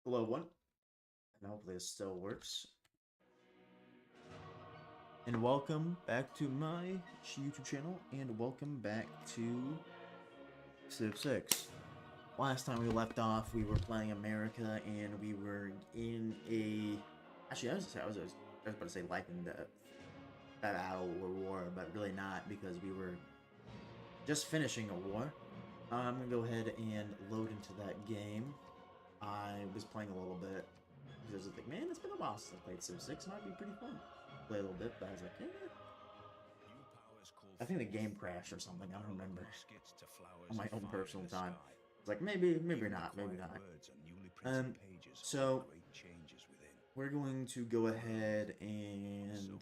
Hello, one, and hopefully this still works. And welcome back to my YouTube channel, and welcome back to Civ 6. Last time we left off, we were playing America, and we were in a... Actually, I was about to say life and death battle or war, but really not, because we were just finishing a war. I'm gonna go ahead and load into that game. I was playing a little bit. I was like, man, it's been a while since I played Civ 6. It might be pretty fun. Play a little bit, but I was like, yeah. I think the game crashed or something. I don't remember. On my own personal time. It's like, maybe not, maybe not. So we're going to go ahead and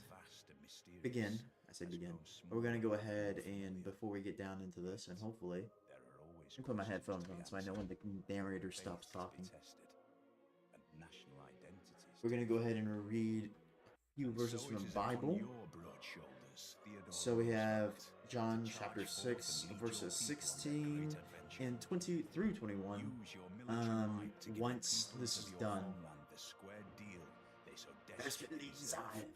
begin. I say begin. We're going to go ahead and before we get down into this, and hopefully, I put my headphones on so I know when the narrator stops talking. We're going to go ahead and read a few verses from the Bible. So we have John chapter 6, verses 16 and 20 through 21. Once this is done, there's been a desire.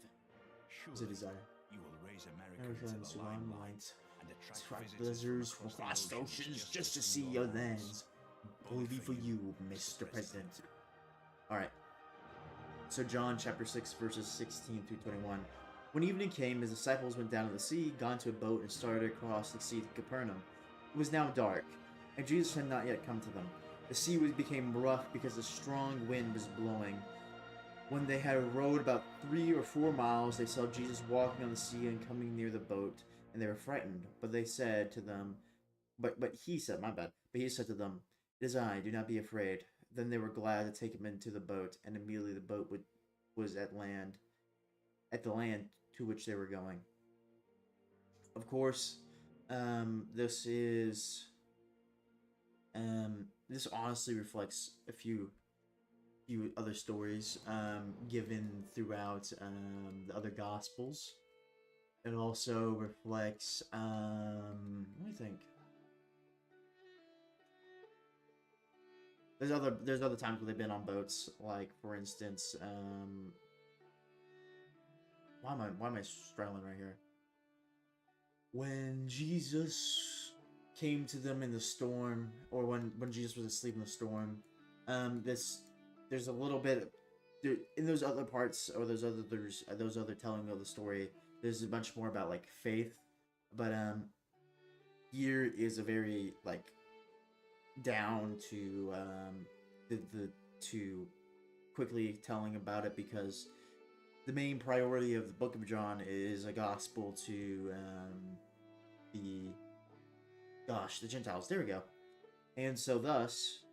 What's a desire? You will raise America into the limelight, and attract visitors from across oceans just to see your lands. Only for you, Mr. President. Alright. So John chapter 6, verses 16 through 21. When evening came, his disciples went down to the sea, got into a boat, and started across the sea to Capernaum. It was now dark, and Jesus had not yet come to them. The sea became rough because a strong wind was blowing. When they had rowed about 3 or 4 miles, they saw Jesus walking on the sea and coming near the boat, and they were frightened. But they said to them, but he said, my bad. But he said to them, "It is I, do not be afraid." Then they were glad to take him into the boat, and immediately the boat was at the land to which they were going. Of course, this honestly reflects a few other stories given throughout the other Gospels. It also reflects, let me think. There's other times where they've been on boats, like for instance, why am I struggling right here? When Jesus came to them in the storm, or when Jesus was asleep in the storm, there's a little bit in those other parts, or those other telling of the story. There's a bunch more about like faith, but here is a very like down to to quickly telling about it, because the main priority of the Book of John is a gospel to the Gentiles. There we go. And so thus,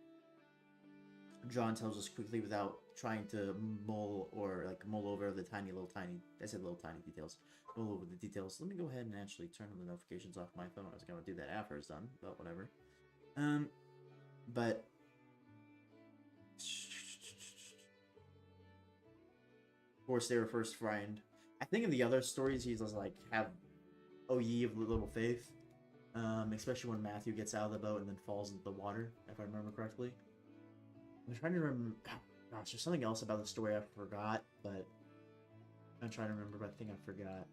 John tells us quickly without trying to mull over the tiny details. Mull over the details. Let me go ahead and actually turn the notifications off my phone. I was going to do that after it's done, but whatever. But of course they were first frightened. I think in the other stories he's just like, have "O ye of little faith," especially when Matthew gets out of the boat and then falls into the water, if I remember correctly. I'm trying to remember. Gosh, there's something else about the story I forgot, but I'm trying to remember, but I think I forgot.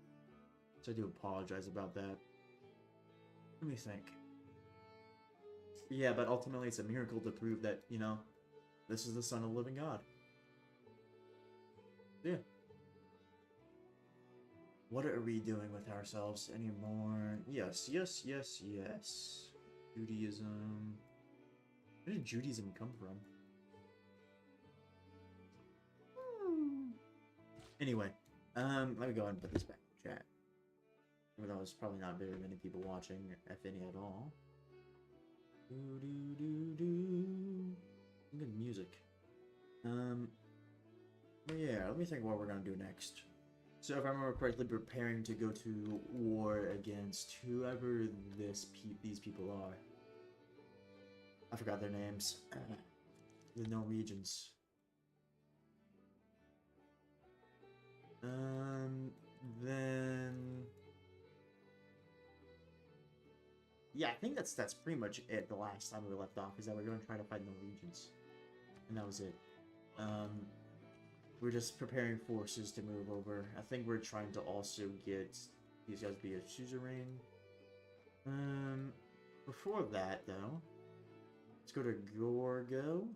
So I do apologize about that. Let me think. Yeah, but ultimately it's a miracle to prove that, you know, this is the Son of the living God. Yeah. What are we doing with ourselves anymore? Yes. Judaism. Where did Judaism come from? Anyway, let me go ahead and put this back in chat. Even though there's probably not very many people watching, if any at all. Good music. But yeah, let me think what we're gonna do next. So if I remember correctly, preparing to go to war against whoever these people are. I forgot their names. The Norwegians. Then yeah, I think that's pretty much it. The last time we left off is that we're going to try to fight Norwegians, and that was it. We're just preparing forces to move over. I think we're trying to also get these guys to be a suzerain. Before that, though, let's go to Gorgo.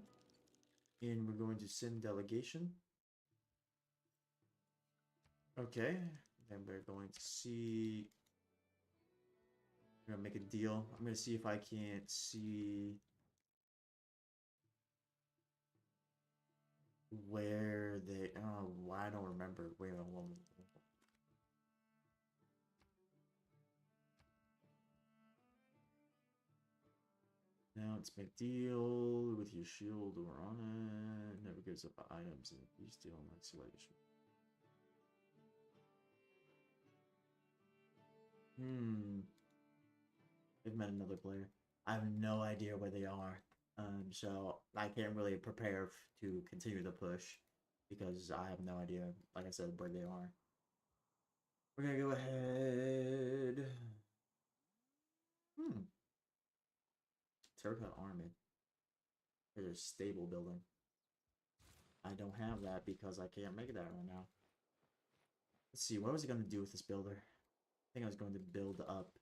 And we're going to send delegation. Okay. Then we're going to see... I'm going to make a deal. I'm going to see if I can't see... where they... Oh, I don't remember. Wait a moment. Now it's make deal with your shield or on it. Never gives up items and you steal on isolation. They've met another player. I have no idea where they are. So I can't really prepare to continue the push because I have no idea, like I said, where they are. We're gonna go ahead. Terracotta Army. There's a stable building. I don't have that because I can't make that right now. Let's see, what was I going to do with this builder? I think I was going to build up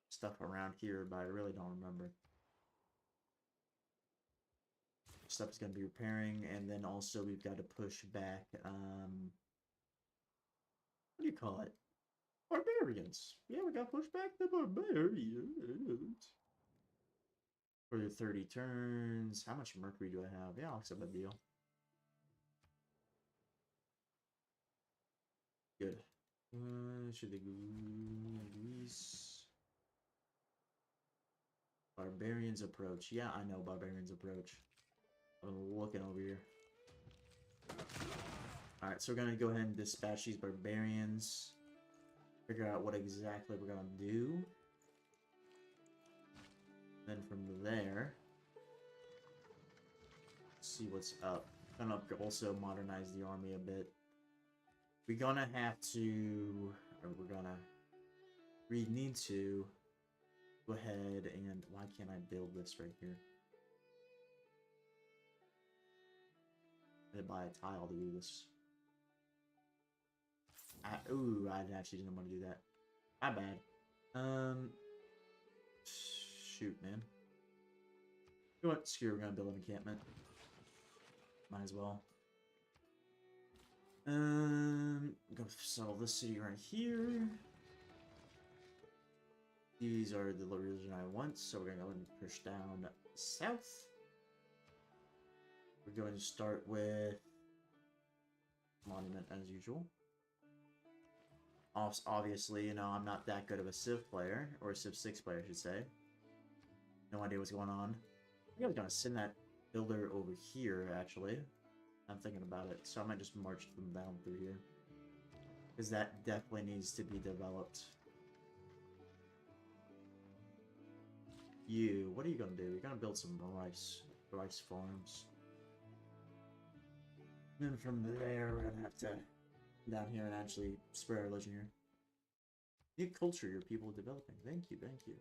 stuff around here, but I really don't remember. Stuff is going to be repairing, and then also we've got to push back, what do you call it? Barbarians. Yeah, we got to push back the barbarians. For the 30 turns. How much mercury do I have? Yeah, I'll accept that deal. Good. Should they go Greece? Barbarians approach. Yeah, I know Barbarians approach. I'm looking over here. Alright, so we're gonna go ahead and dispatch these barbarians. Figure out what exactly we're gonna do. Then from there, see what's up. Gonna also modernize the army a bit. We're gonna have to, or we need to go ahead and, why can't I build this right here? I had to buy a tile to do this. Ooh, I actually didn't want to do that. My bad. Shoot, man. You know what? Screw it, we're gonna build an encampment. Might as well. I'm gonna settle this city right here. These are the region I want, so we're gonna go ahead and push down south. We're going to start with Monument as usual. Obviously, you know, I'm not that good of a Civ player, or a Civ 6 player, I should say. No idea what's going on. I think I was gonna send that builder over here, actually. I'm thinking about it, so I might just march them down through here. Because that definitely needs to be developed. You, what are you gonna do? You're gonna build some rice farms. And then from there, we're gonna have to down here and actually spread our religion here. You culture your people developing. Thank you, thank you.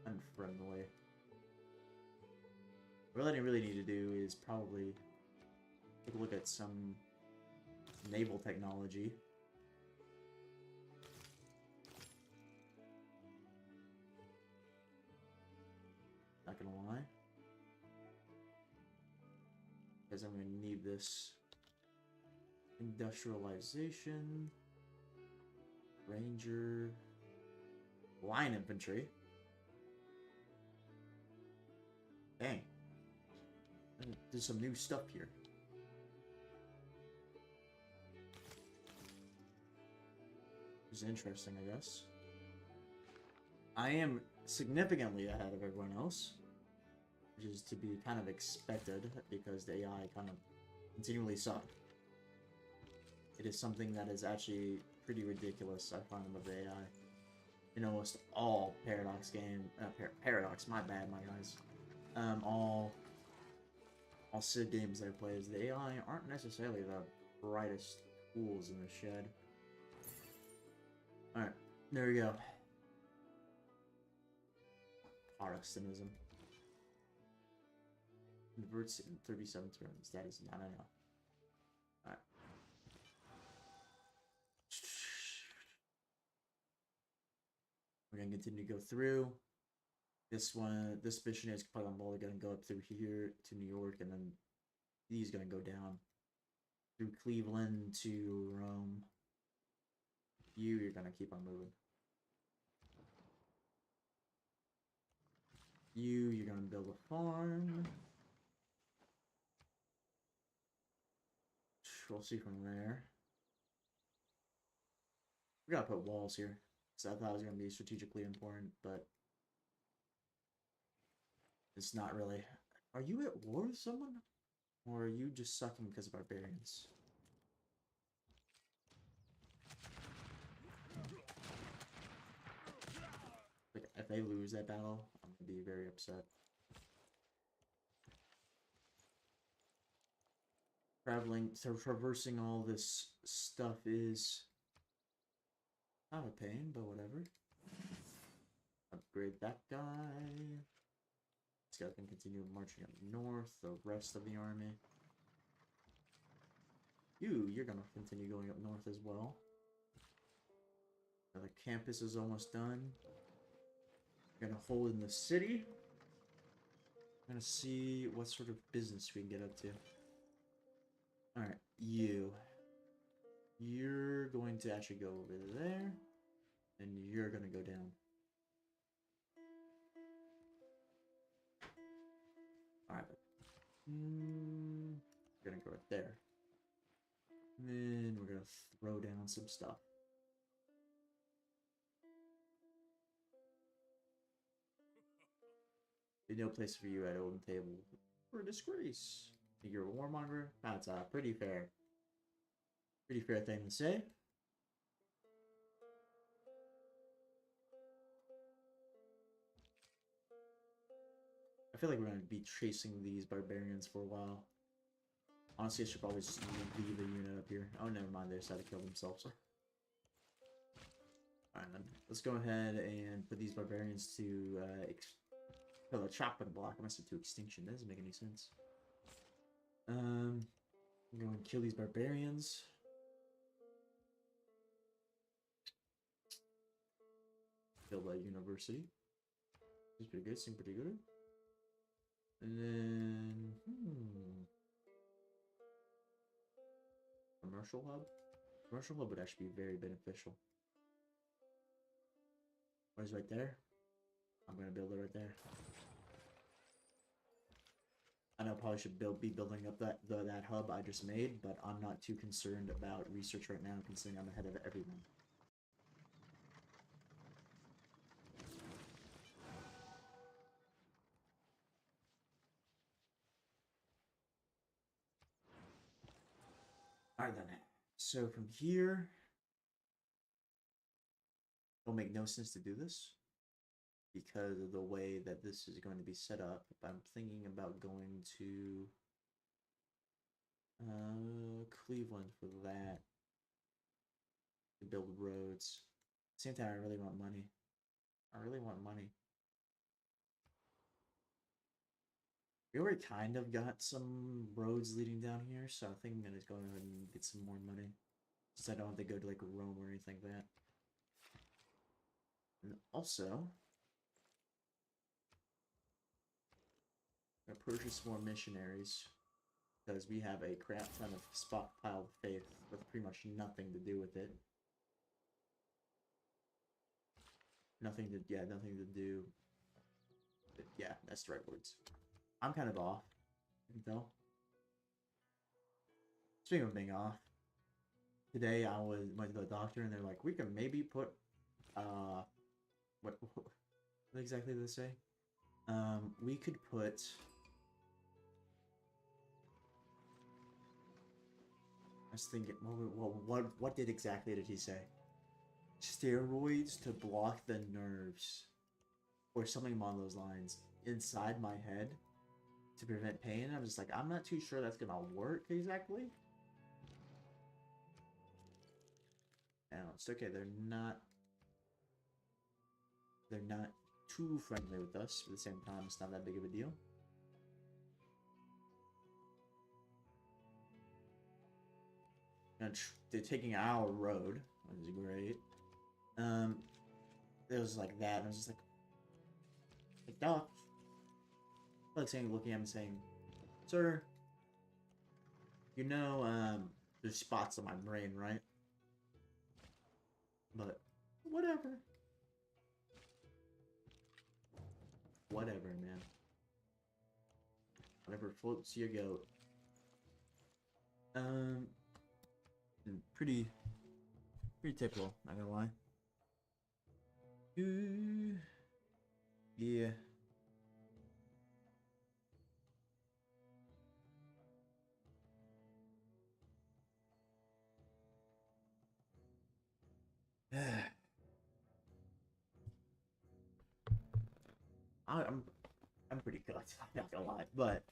Unfriendly. What I really need to do is probably take a look at some naval technology. Not gonna lie. Because I'm gonna need this industrialization, ranger, line infantry. Dang. There's some new stuff here. Which is interesting, I guess. I am significantly ahead of everyone else, which is to be kind of expected because the AI kind of continually suck. It is something that is actually pretty ridiculous, I find, with the AI. In almost all Paradox Paradox, my bad, my guys. All Civ games I play, the AI aren't necessarily the brightest tools in the shed. Alright, there we go. Protestantism. Converts in 37 turns. That is not enough. Alright. We're gonna continue to go through. This mission is probably gonna go up through here to New York, and then he's gonna go down through Cleveland to Rome. You're gonna keep on moving. You're gonna build a farm. We'll see from there. We gotta put walls here. So I thought it was gonna be strategically important, but it's not really. Are you at war with someone? Or are you just sucking because of barbarians? Like, if they lose that battle, I'm gonna be very upset. Traversing all this stuff is not a pain, but whatever. Upgrade that guy. This guy can continue marching up north, the rest of the army. You're gonna continue going up north as well. Now the campus is almost done. We're gonna hold in the city. I'm gonna see what sort of business we can get up to. Alright, you're going to actually go over there, and you're gonna go down. Alright, we're gonna go right there. And then we're gonna throw down some stuff. There's no place for you at Open Table. For a disgrace. You're a warmonger? That's a pretty fair thing to say. I feel like we're gonna be chasing these barbarians for a while. Honestly, I should probably just leave the unit up here. Oh, never mind. They decided to kill themselves. Alright then. Let's go ahead and put these barbarians to kill a chopping block. I must have to extinction. That doesn't make any sense. I'm going to kill these barbarians. Kill that university. Seems pretty good. Seems pretty good. And then commercial hub. Commercial hub would actually be very beneficial. What is right there? I'm gonna build it right there. I know I probably should be building up that hub I just made, but I'm not too concerned about research right now, considering I'm ahead of everyone. Alright then. So from here, it'll make no sense to do this because of the way that this is going to be set up. I'm thinking about going to Cleveland for that. To build roads. At the same time, I really want money. I really want money. We already kind of got some roads leading down here, so I think I'm gonna go ahead and get some more money. Since I don't have to go to like Rome or anything like that. And also, I'm gonna purchase more missionaries. Because we have a crap ton of stockpiled faith with pretty much nothing to do with it. Nothing to do. Yeah, that's the right words. I'm kind of off. You can tell. Speaking of being off, today I went to the doctor and they're like, we can maybe put, what exactly did they say? We could put, I was thinking, what exactly did he say? Steroids to block the nerves, or something along those lines, inside my head to prevent pain. I'm just like, I'm not too sure that's gonna work exactly. No, it's okay. They're not too friendly with us. But at the same time, it's not that big of a deal. they're taking our road, which is great. It was like that, and I was just like, Doc. Like saying, looking at him, saying, "Sir, you know, there's spots on my brain, right? But whatever, whatever, man. Whatever floats your goat." Pretty typical. Not gonna lie. Yeah. I'm pretty cooked. I'm not gonna lie, but it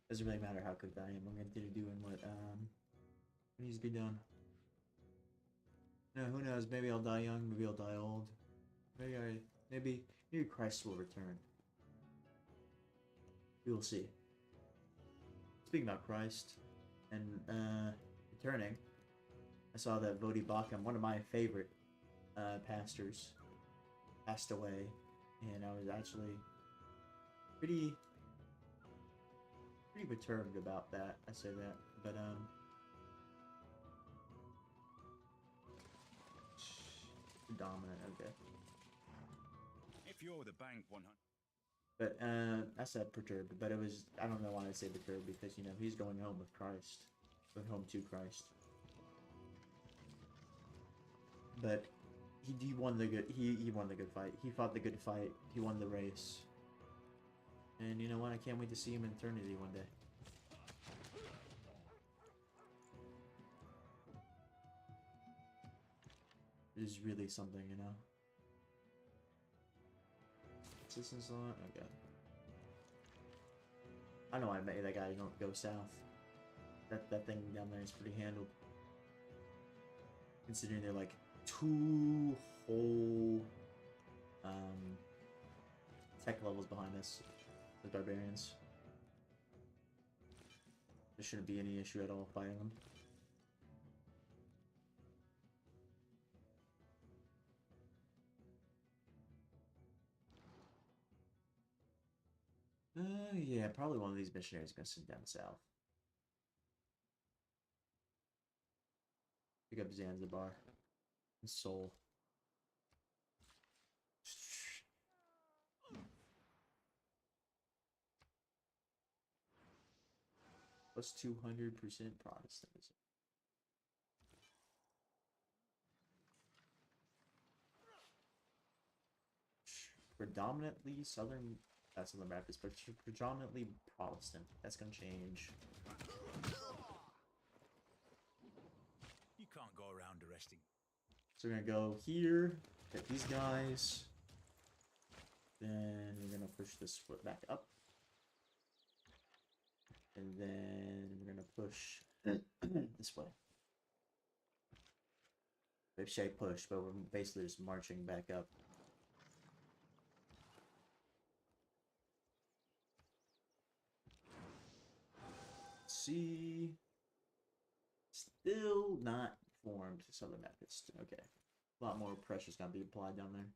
doesn't really matter how cooked I am. I'm gonna continue doing what needs to be done. No, who knows? Maybe I'll die young. Maybe I'll die old. Maybe Christ will return. We will see. Speaking about Christ and returning, I saw that Vodi Bakum, one of my favorite pastors, passed away, and I was actually pretty perturbed about that. I say that, but dominant. Okay. If you're the bank 100. But I said perturbed, but it was, I don't know why I say perturbed, because you know he's going home with Christ, home to Christ. But he won the good he won the good fight. He fought the good fight. He won the race. And you know what? I can't wait to see him in eternity one day. It is really something, you know. Assistance on? Okay. I know I made that guy don't go south. That thing down there is pretty handled. Considering they're like 2 whole tech levels behind us, the barbarians. There shouldn't be any issue at all fighting them. Yeah, probably one of these missionaries is gonna sit down south. Pick up Zanzibar and Seoul. Plus 200% Protestantism. Predominantly Southern, that's Southern Baptist, but predominantly Protestant. That's gonna change. You can't go around arresting. So we're gonna go here, get these guys. Then we're gonna push this foot back up. And then we're gonna push this way. Maybe say push, but we're basically just marching back up. See, still not formed Southern Baptist. Okay, a lot more pressure's gonna be applied down there.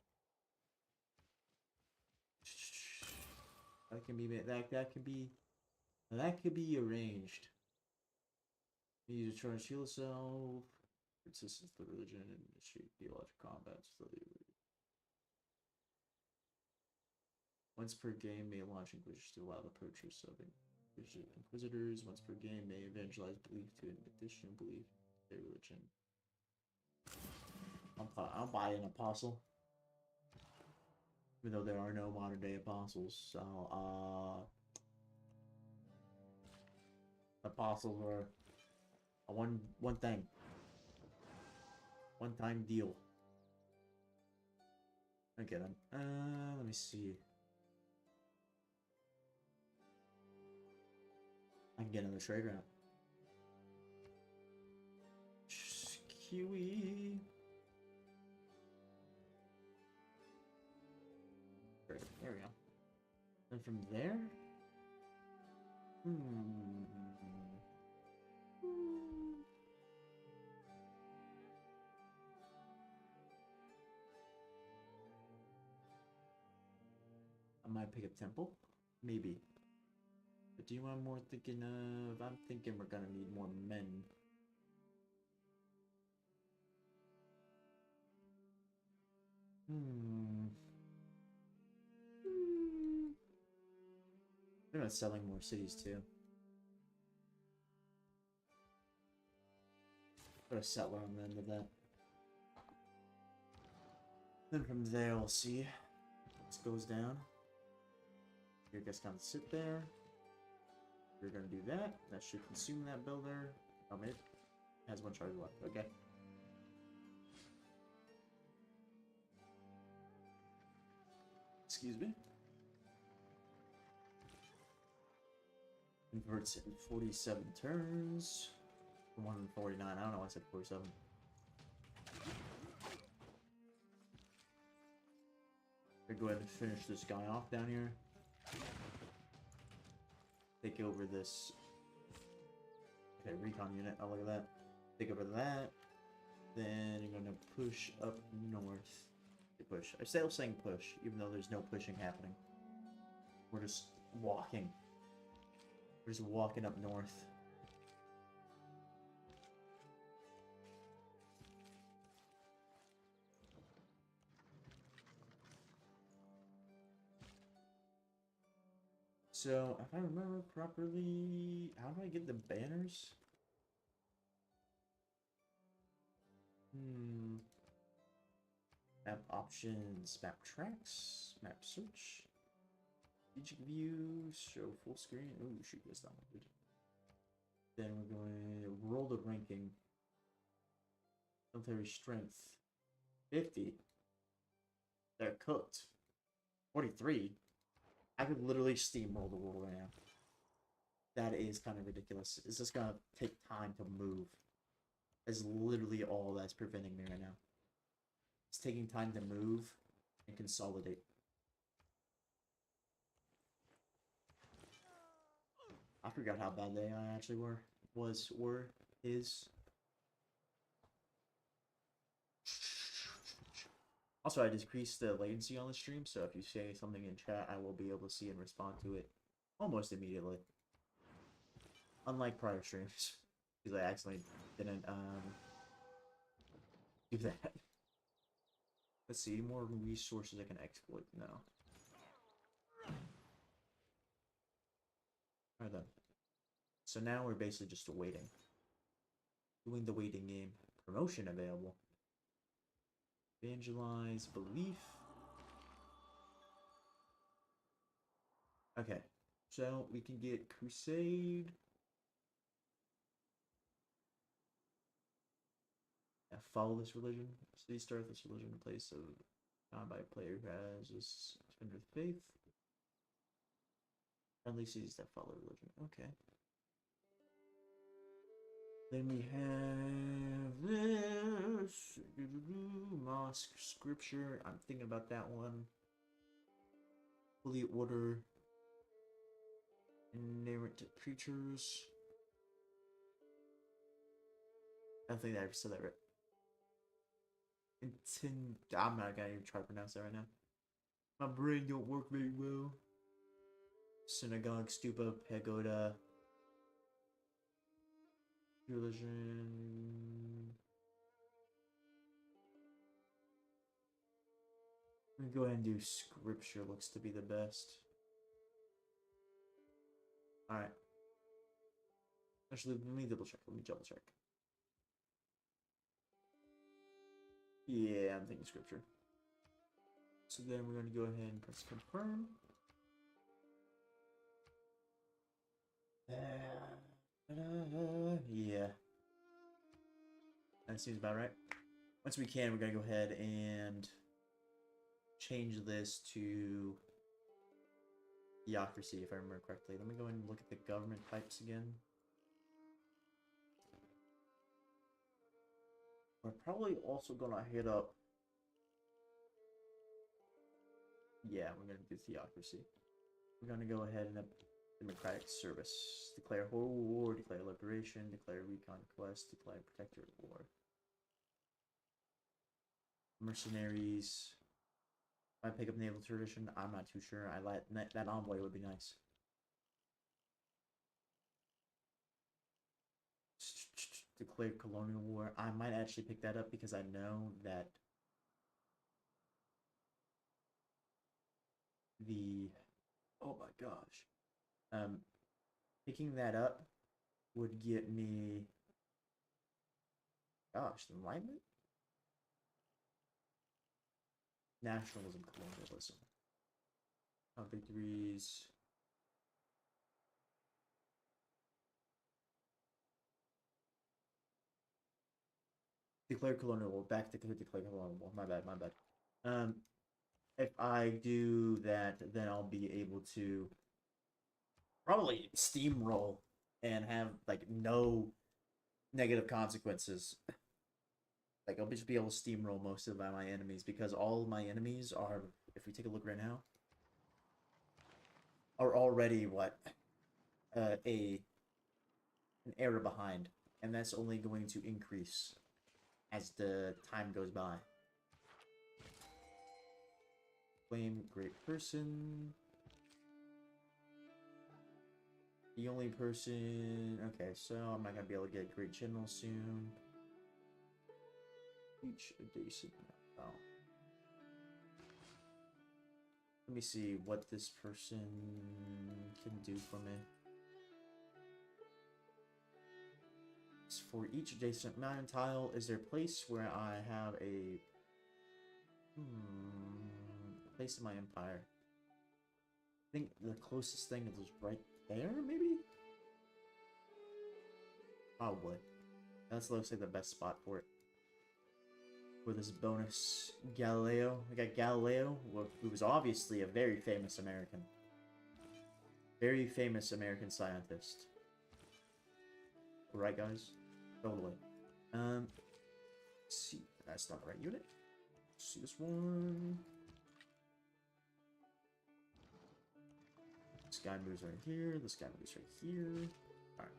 That can be that could be arranged. You need to try and shield yourself. Resistance to religion and initiate theological combat. Once per game may launch Inquisitors to allow the purchase of Inquisitors. Once per game may evangelize belief to an additional belief in their religion. I'll buy an apostle. Even though there are no modern day apostles, so apostles are a one thing. One time deal. Okay then. Let me see. I can get another trade route. Kiwi. There we go. And from there? might pick a temple, maybe. But do you want more thinking of? I'm thinking we're gonna need more men. They're not selling more cities too. Put a settler on the end of that. Then from there we'll see. This goes down. You're just gonna sit there. You're gonna do that. That should consume that builder. Oh, it has one charge left. Okay. Excuse me. Converts it in 47 turns. 149. I don't know why I said 47. I'm gonna go ahead and finish this guy off down here. Take over this. Okay, recon unit. Oh, look at that. Take over that. Then you're gonna push up north. Push. I still saying push, even though there's no pushing happening. We're just walking. We're just walking up north. So, if I remember properly, how do I get the banners? Map options, map tracks, map search, strategic view, show full screen. Oh shoot, that's not good. Then we're going to roll the ranking. Military strength, 50. They're cooked. 43. I could literally steamroll the world right now. That is kind of ridiculous. It's just gonna take time to move. That's literally all that's preventing me right now. It's taking time to move and consolidate. I forgot how bad they actually is. Also, I decreased the latency on the stream, so if you say something in chat, I will be able to see and respond to it almost immediately. Unlike prior streams, because I accidentally didn't do that. Let's see, more resources I can exploit now. Alright then. So now we're basically just waiting. Doing the waiting game. Promotion available. Evangelize belief. Okay. So we can get crusade. Yeah, follow this religion. City start this religion in place of found by a player who has this tender faith. Friendly cities that follow religion. Okay. Then we have this mosque scripture. I'm thinking about that one. Holy order. Inerrant creatures. I don't think I ever said that right. I'm not gonna even try to pronounce that right now. My brain don't work very well. Synagogue, stupa, pagoda. Religion. I'm gonna go ahead and do scripture. Looks to be the best. Alright. Actually, let me double check. Yeah, I'm thinking scripture. So then we're going to go ahead and press confirm. Yeah. That seems about right. Once we can, we're going to go ahead and change this to theocracy, if I remember correctly. Let me go ahead and look at the government types again. We're probably also going to hit up... Yeah, we're going to do theocracy. We're going to go ahead and democratic service. Declare holy war, declare liberation, declare recon quest, declare protectorate war. Mercenaries. I pick up naval tradition. I'm not too sure. That envoy would be nice. Declared colonial war. I might actually pick that up because I know that the oh my gosh, picking that up would get me gosh enlightenment, nationalism, colonialism, victories. Declared colonial war. Back to declared colonial war. My bad. My bad. If I do that, then I'll be able to probably steamroll and have like no negative consequences. Like I'll just be able to steamroll most of my enemies because all my enemies are, if we take a look right now, are already what an era behind, and that's only going to increase as the time goes by. Claim great person. The only person... Okay, so I'm not going to be able to get great general soon. Each adjacent... Oh. Let me see what this person can do for me. For each adjacent mountain tile, is there a place where I have a... place in my empire? I think the closest thing is right there, maybe? Probably. That's looks like the best spot for it. For this bonus Galileo. I got Galileo, who was obviously a very famous American. Very famous American scientist. Right, guys? Totally. Let's see. That's not the right unit. Let's see this one. This guy moves right here. This guy moves right here. Alright.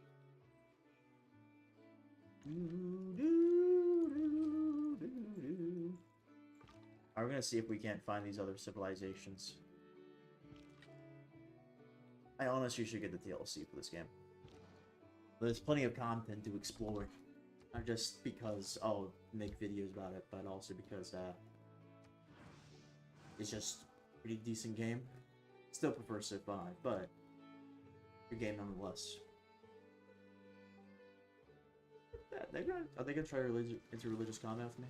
We're gonna see if we can't find these other civilizations. I honestly should get the DLC for this game. There's plenty of content to explore. Not just because I'll make videos about it, but also because it's just a pretty decent game. Still prefer Civ 5, but good game nonetheless. Are they gonna try interreligious combat with me?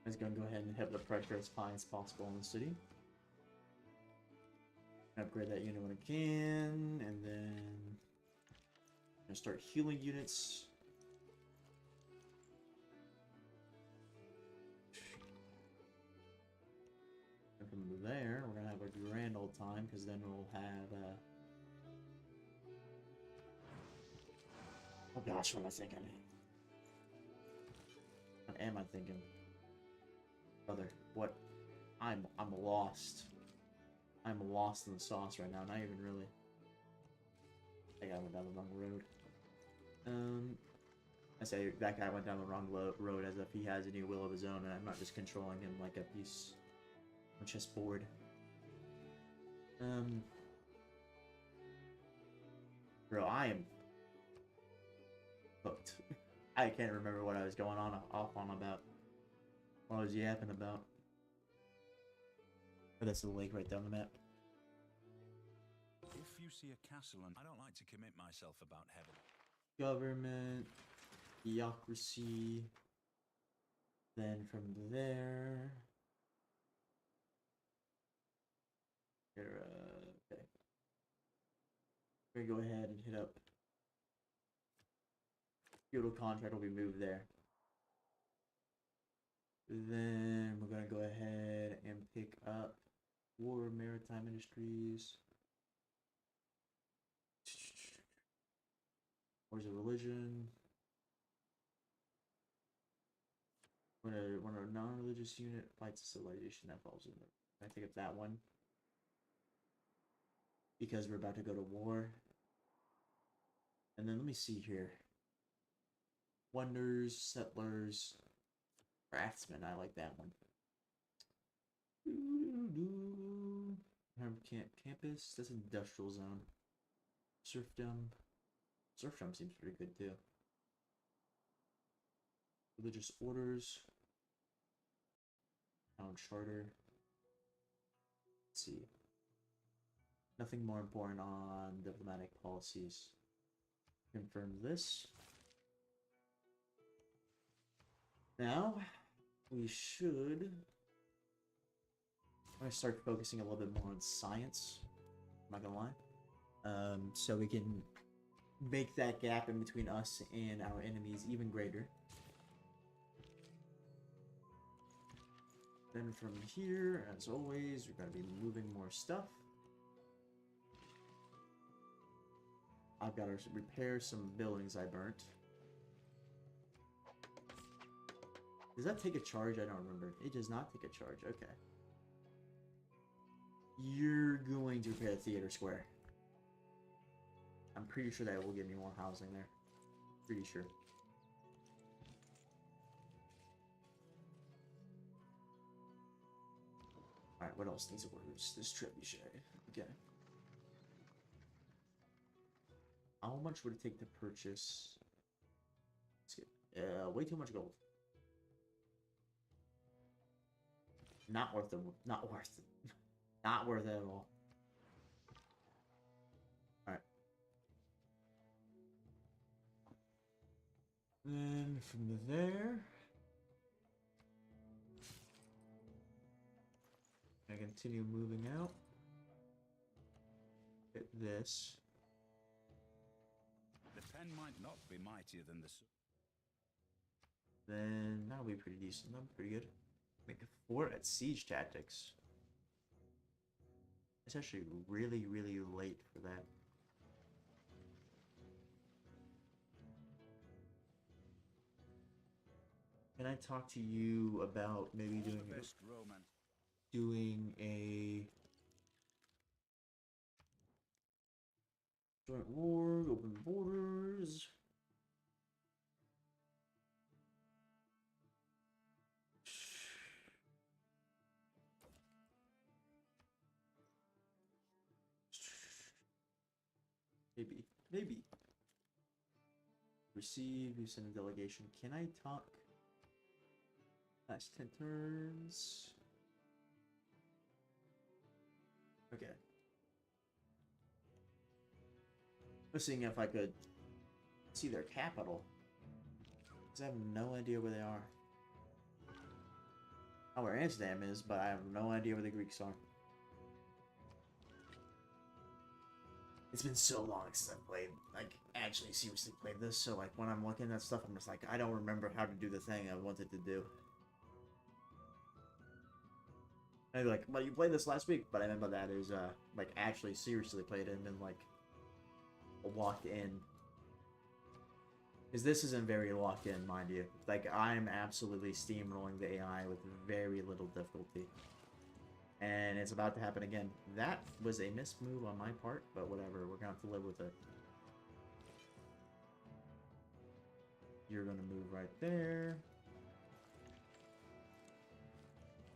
I'm just gonna go ahead and hit the pressure as high as possible in the city. Upgrade that unit when I can, and then I'm gonna start healing units. And from there, we're gonna have a grand old time, because then we'll have oh gosh, what am I thinking? What am I thinking? Brother, what? I'm lost. I'm lost in the sauce right now, not even really. I think I went down the wrong road. I say that guy went down the wrong road as if he has any will of his own, and I'm not just controlling him like a piece of chessboard. Bro, I am hooked. I can't remember what I was going on off on about. What I was yapping about. Oh, that's the lake right down the map. If you see a castle, and I don't like to commit myself about heaven. Government, theocracy. Then from there, okay. We're gonna go ahead and hit up. Feudal contract will be moved there. Then we're gonna go ahead and pick up War Maritime Industries. Where's the religion? When a non-religious unit fights a civilization that falls in there. I pick up that one because we're about to go to war. And then let me see here. Wonders, settlers, craftsmen. I like that one. Campus. That's industrial zone. Serfdom. Serfdom seems pretty good too. Religious orders. Town charter. Let's see. Nothing more important on diplomatic policies. Confirm this. Now, we should... I'm going to start focusing a little bit more on science. I'm not going to lie. So we can make that gap in between us and our enemies even greater. Then from here, as always, we're going to be moving more stuff. I've got to repair some buildings I burnt. Does that take a charge? I don't remember. It does not take a charge. Okay. You're going to repair the theater square. I'm pretty sure that will give me more housing there. Pretty sure. Alright, what else needs orders? This trebuchet. Okay. How much would it take to purchase? Let's get, way too much gold. Not worth it. Not worth it. Not worth it at all. Alright. Then from there, I continue moving out. Hit this. The pen might not be mightier than the sword. Then that'll be pretty decent. That'll be pretty good. Make a fort at siege tactics. It's actually really, really late for that. Can I talk to you about maybe doing a joint war, open borders? Maybe. Receive, you send a delegation. Can I talk? Last 10 turns. Okay. I was seeing if I could see their capital. Because I have no idea where they are. I know where Amsterdam is, but I have no idea where the Greeks are. It's been so long since I've played, like, actually seriously played this, so, like, when I'm looking at stuff, I'm just like, I don't remember how to do the thing I wanted to do. I'd be like, well, you played this last week, but I remember that is, like, actually seriously played it and been, like, locked in. Because this isn't very locked in, mind you. Like, I'm absolutely steamrolling the AI with very little difficulty. And it's about to happen again. That was a missed move on my part, but whatever. We're going to have to live with it. You're going to move right there.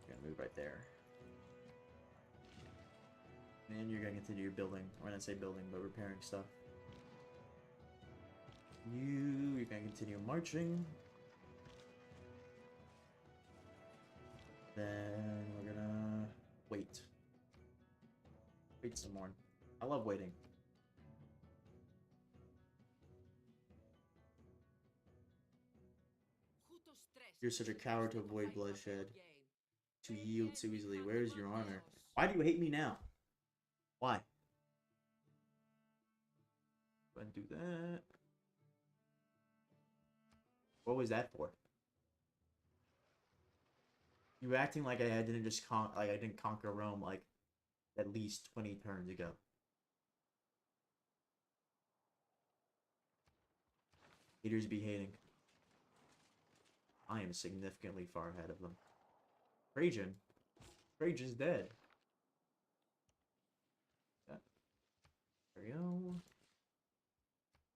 You're going to move right there. And you're going to continue building. Or not say building, but repairing stuff. You're going to continue marching. Then we're going to wait. Wait some more. I love waiting. You're such a coward to avoid bloodshed. To yield so easily. Where is your honor? Why do you hate me now? Why? Go ahead and do that. What was that for? You were acting like I didn't just I didn't conquer Rome like at least 20 turns ago. Haters be hating. I am significantly far ahead of them. Trajan. Trajan's dead. Yeah. There we go.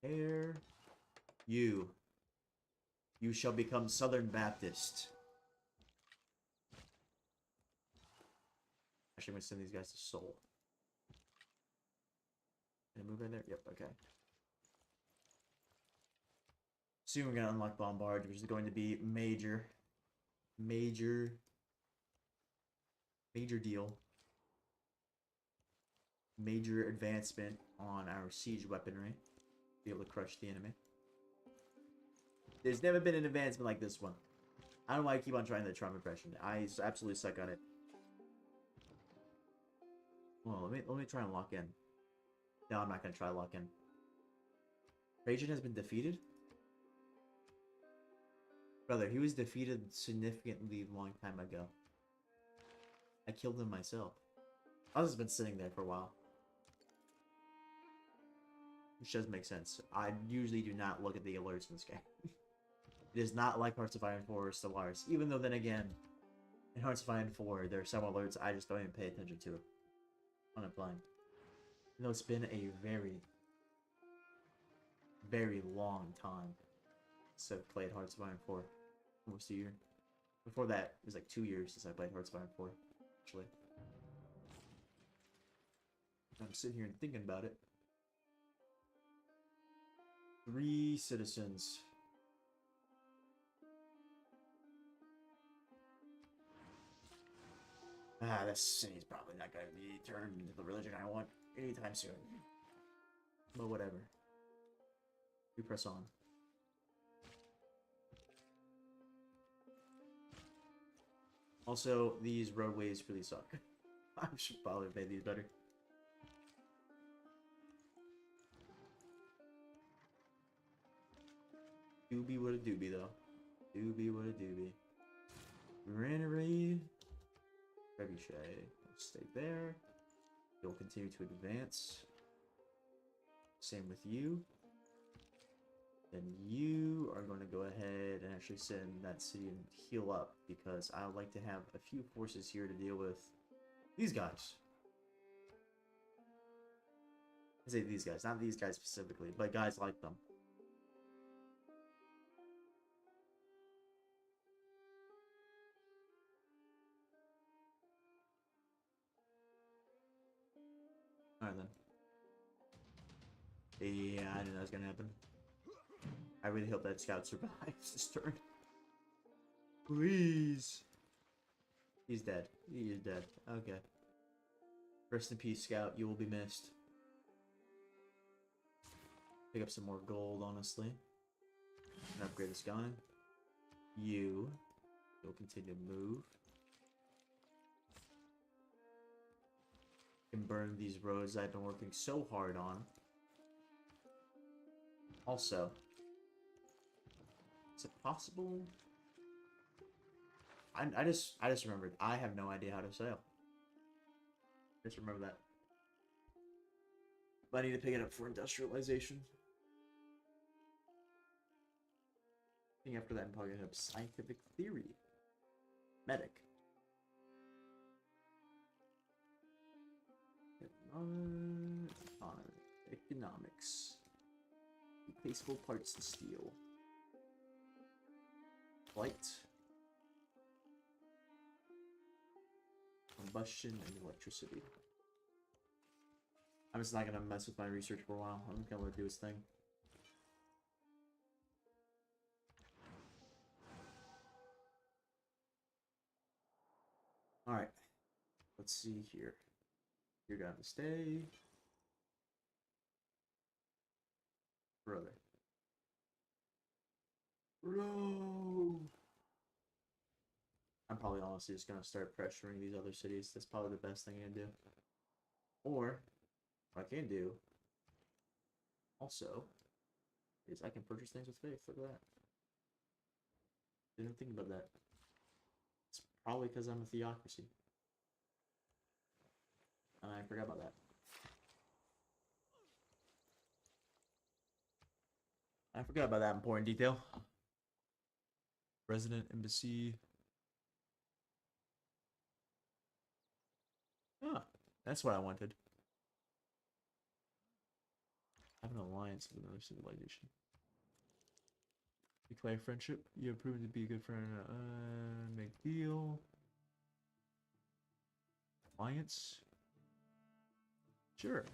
There. You shall become Southern Baptist. Actually, I'm gonna send these guys to Seoul. Can I move in there? Yep, okay. Soon we're gonna unlock Bombard, which is going to be major deal. Major advancement on our siege weaponry. Be able to crush the enemy. There's never been an advancement like this one. I don't know why I keep on trying the Trump impression. I absolutely suck on it. Well, let me try and lock in. No, I'm not gonna try lock in. Trajan has been defeated? Brother, he was defeated significantly long time ago. I killed him myself. I've just been sitting there for a while. Which does make sense. I usually do not look at the alerts in this game. It is not like Hearts of Iron 4 or Stellaris. Even though, then again, in Hearts of Iron 4, there are several alerts I just don't even pay attention to when I'm playing. You know, it's been a very, very long time since I've played Hearts of Iron 4. Almost a year. Before that, it was like 2 years since I played Hearts of Iron 4, actually. I'm sitting here and thinking about it. 3 citizens. This city's probably not going to be turned into the religion I want anytime soon. But whatever. We press on. Also, these roadways really suck. I should probably make these better. Doobie what a doobie though. Doobie what a doobie. Granary. Trebuchet. Stay there. You'll continue to advance. Same with you. Then you are going to go ahead and actually send that city and heal up, because I would like to have a few forces here to deal with these guys. I say these guys, not these guys specifically, but guys like them. Alright then. Yeah, I knew that was gonna happen. I really hope that scout survives this turn. Please. He's dead. He is dead. Okay. Rest in peace, Scout. You will be missed. Pick up some more gold, honestly. And upgrade this guy. You'll continue to move. Can burn these roads I've been working so hard on. Also, is it possible? I just remembered. I have no idea how to sail. Just remember that. But I need to pick it up for industrialization. I think after that, I'm probably gonna have scientific theory, medic, economics, replaceable parts to steel, flight, combustion, and electricity. I'm just not gonna mess with my research for a while. I'm just gonna let it do its thing. Alright. Let's see here. You're gonna stay. Brother. Bro! I'm probably honestly just gonna start pressuring these other cities. That's probably the best thing I can do. Or, what I can do, also, is I can purchase things with faith. Look at that. Didn't think about that. It's probably because I'm a theocracy. And I forgot about that. I forgot about that important detail. Resident embassy. Ah, that's what I wanted. I have an alliance with another civilization. Declare friendship. You have proven to be a good friend. Make deal. Alliance. Sure.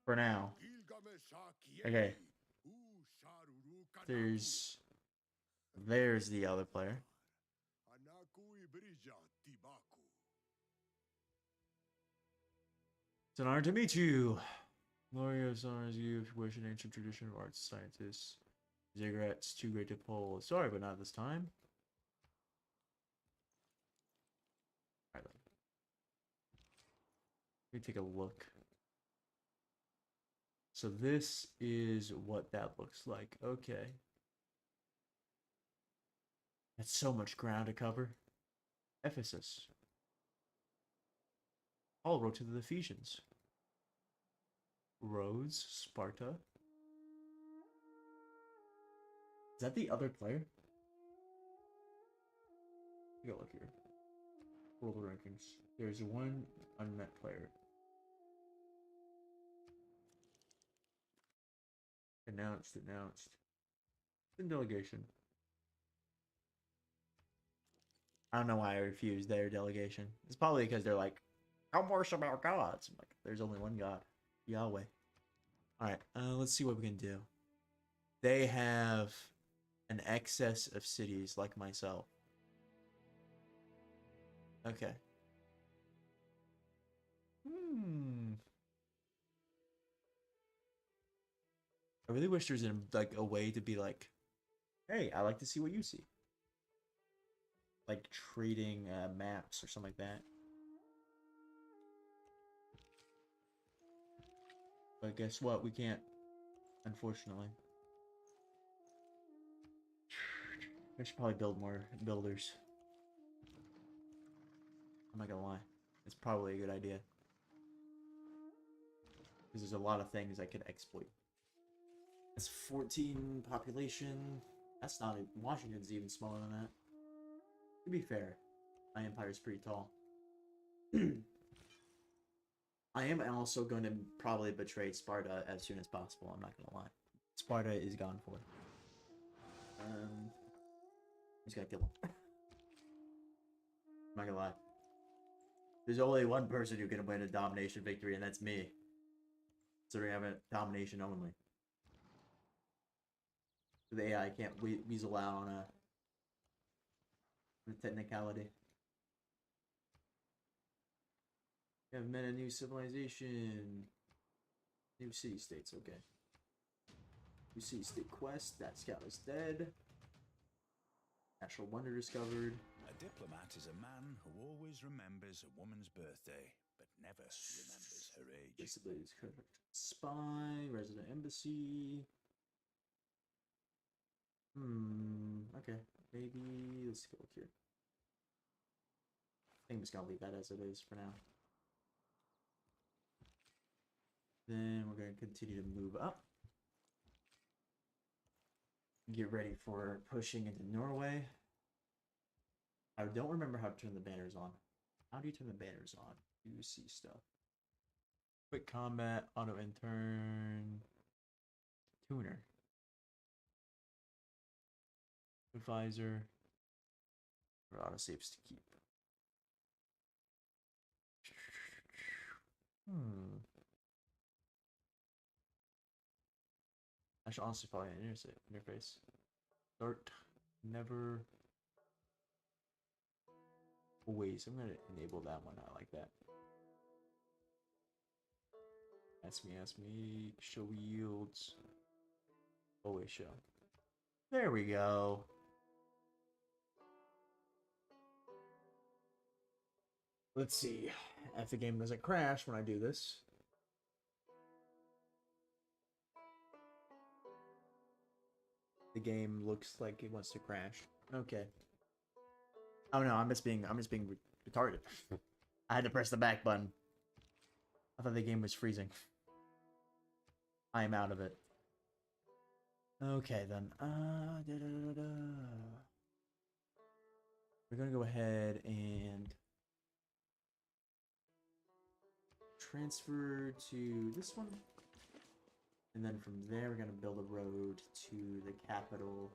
For now. Okay. There's the other player. It's an honor to meet you. Glorious honors you if you wish an ancient tradition of arts scientists. Ziggurats too great to pull. Sorry, but not this time. Alright, let me take a look. So this is what that looks like. Okay. That's so much ground to cover. Ephesus. All wrote to the Ephesians. Rhodes, Sparta. Is that the other player? Take a look here. World rankings. There's one unmet player. Announced. In delegation. I don't know why I refused their delegation. It's probably because they're like, don't worship our gods. I'm like, there's only one God. Yahweh. Alright, let's see what we can do. They have an excess of cities like myself. Okay. I really wish there's a way to be like, hey, I like to see what you see. Like trading maps or something like that. But guess what? We can't, unfortunately. I should probably build more builders. I'm not gonna lie. It's probably a good idea. Because there's a lot of things I could exploit. That's 14 population. That's not... Washington's even smaller than that. To be fair, my empire's pretty tall. I am also going to probably betray Sparta as soon as possible. I'm not going to lie. Sparta is gone for. He's got to kill him. I'm not going to lie. There's only one person who can win a domination victory, and that's me. So we have a domination only. The AI can't weasel out on a technicality. We have met a new civilization. New city-states, okay. New city-state quest. That scout is dead. Natural wonder discovered. A diplomat is a man who always remembers a woman's birthday, but never remembers her age. Disability is correct. Spy, resident embassy. Okay. Maybe let's go look here. I think I'm just gonna leave that as it is for now. Then we're gonna continue to move up. Get ready for pushing into Norway. I don't remember how to turn the banners on. How do you turn the banners on? You see stuff. Quick combat, auto intern, tuner, advisor, or auto saves to keep. I should honestly probably interface. Start, never. Always. I'm gonna enable that one. I like that. Ask me. Show yields. Always show. There we go. Let's see if the game doesn't crash when I do this. The game looks like it wants to crash. Okay. Oh no, I'm just being retarded. I had to press the back button. I thought the game was freezing. I am out of it. Okay then. We're gonna go ahead and transfer to this one, And then from there, we're going to build a road to the capital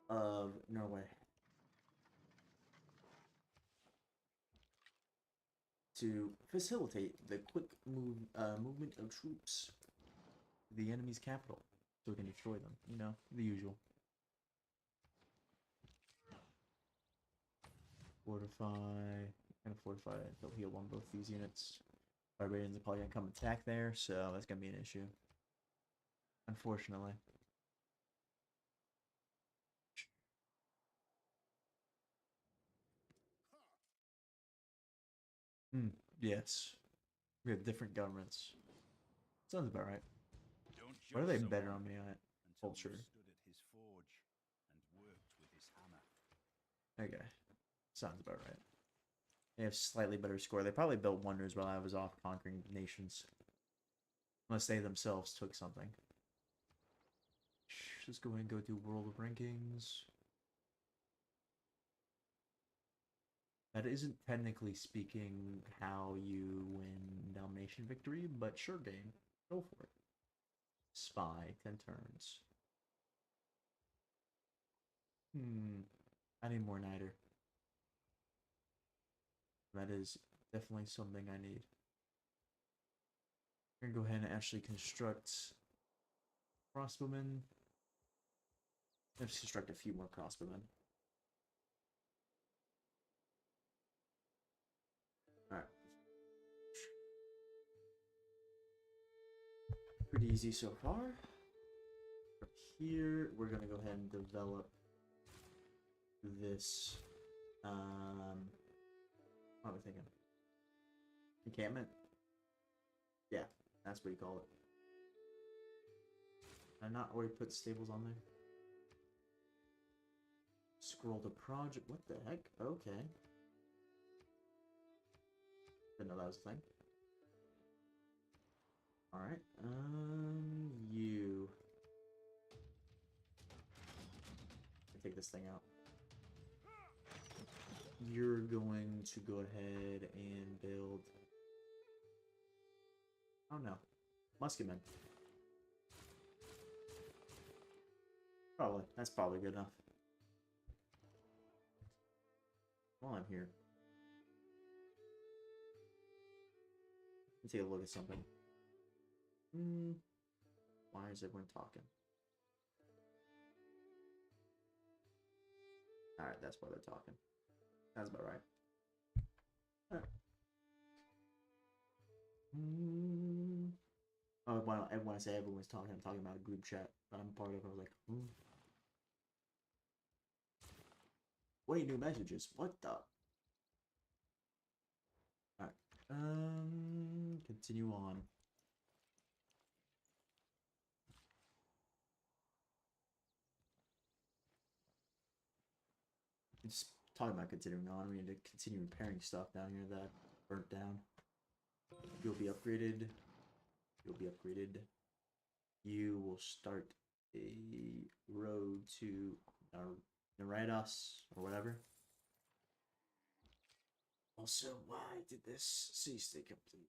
of Norway. To facilitate the quick movement of troops to the enemy's capital. So we can destroy them. You know, the usual. Fortify. And fortify. They'll heal on both these units. Barbarians are probably going to come attack there, so that's going to be an issue. Unfortunately. Yes. We have different governments. Sounds about right. What are they better on me at? Culture. Stood at his forge and worked with his hammer. Okay. Sounds about right. They have slightly better score. They probably built wonders while I was off conquering nations. Unless they themselves took something. Let's go ahead and go to World of Rankings. That isn't technically speaking how you win domination victory, but sure game. Go for it. Spy, 10 turns. I need more niter. That is definitely something I need. I'm gonna go ahead and actually construct crossbowmen. Let's construct a few more crossbowmen. Alright. Pretty easy so far. From here, we're gonna go ahead and develop this. What am I thinking? Encampment? Yeah, that's what you call it. Did I not already put stables on there? Scroll to project. What the heck? Okay. Didn't know that was a thing. Alright, you. Take this thing out. You're going to go ahead and build. Oh no. Musketmen. Probably. That's probably good enough. While I'm here. Let's take a look at something. Why is everyone talking? Alright, that's why they're talking. That's about right. Alright. Oh, when I say everyone's talking, I'm talking about a group chat that I'm part of. I was like, Wait, new messages. What the? Alright. Continue on. Just talking about continuing on. We need to continue repairing stuff down here that burnt down. You'll be upgraded. You'll be upgraded. You will start a road to Naredas or whatever. Also, why did this city stay complete?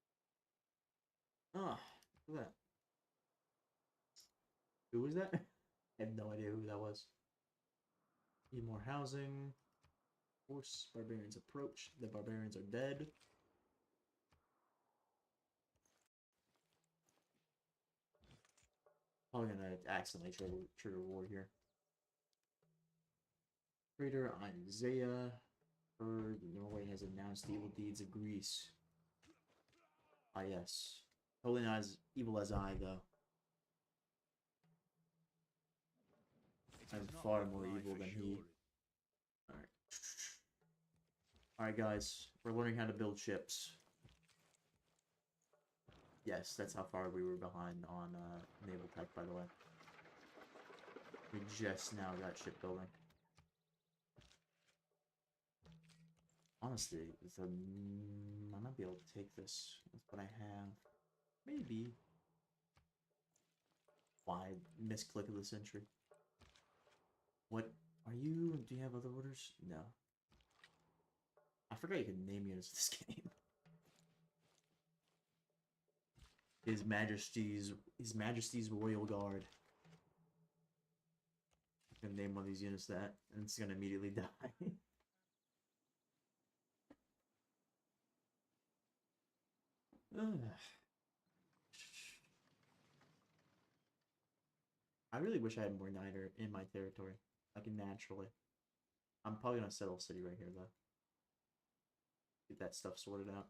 Ah, look at that. Who was that? I have no idea who that was. Need more housing. Force barbarians approach. The barbarians are dead. Probably gonna accidentally trigger war here. Traitor Isaiah heard Norway has announced the evil deeds of Greece. Ah yes. Totally not as evil as I though. I'm far more evil than he. Alright. Alright guys, we're learning how to build ships. Yes, that's how far we were behind on naval tech, by the way. We just now got shipbuilding. Honestly, I might be able to take this with what I have. Maybe. Why misclick of the century? What are you? Do you have other orders? No. I forgot you could name units in this game. His Majesty's Royal Guard. I'm gonna name one of these units that, and it's gonna immediately die. Ugh. I really wish I had more niter in my territory, like naturally. I'm probably gonna settle a city right here though. Get that stuff sorted out.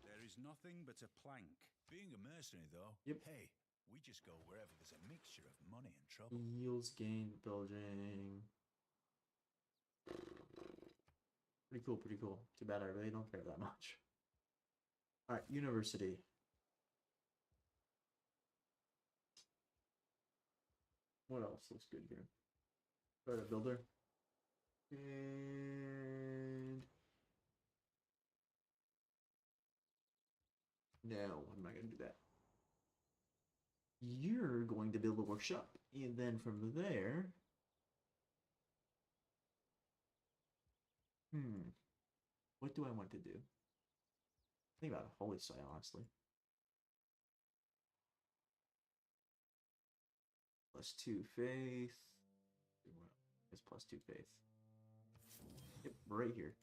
There is nothing but a plank. Being a mercenary, though, Yep. hey, we just go wherever there's a mixture of money and trouble. Yields gained building. Pretty cool, pretty cool. Too bad I really don't care that much. Alright, university. What else looks good here? Start a builder. And no, I'm not gonna do that. You're going to build a workshop, and then from there, what do I want to do? Think about a holy site, honestly. +2 faith. It's +2 faith. Yep, right here.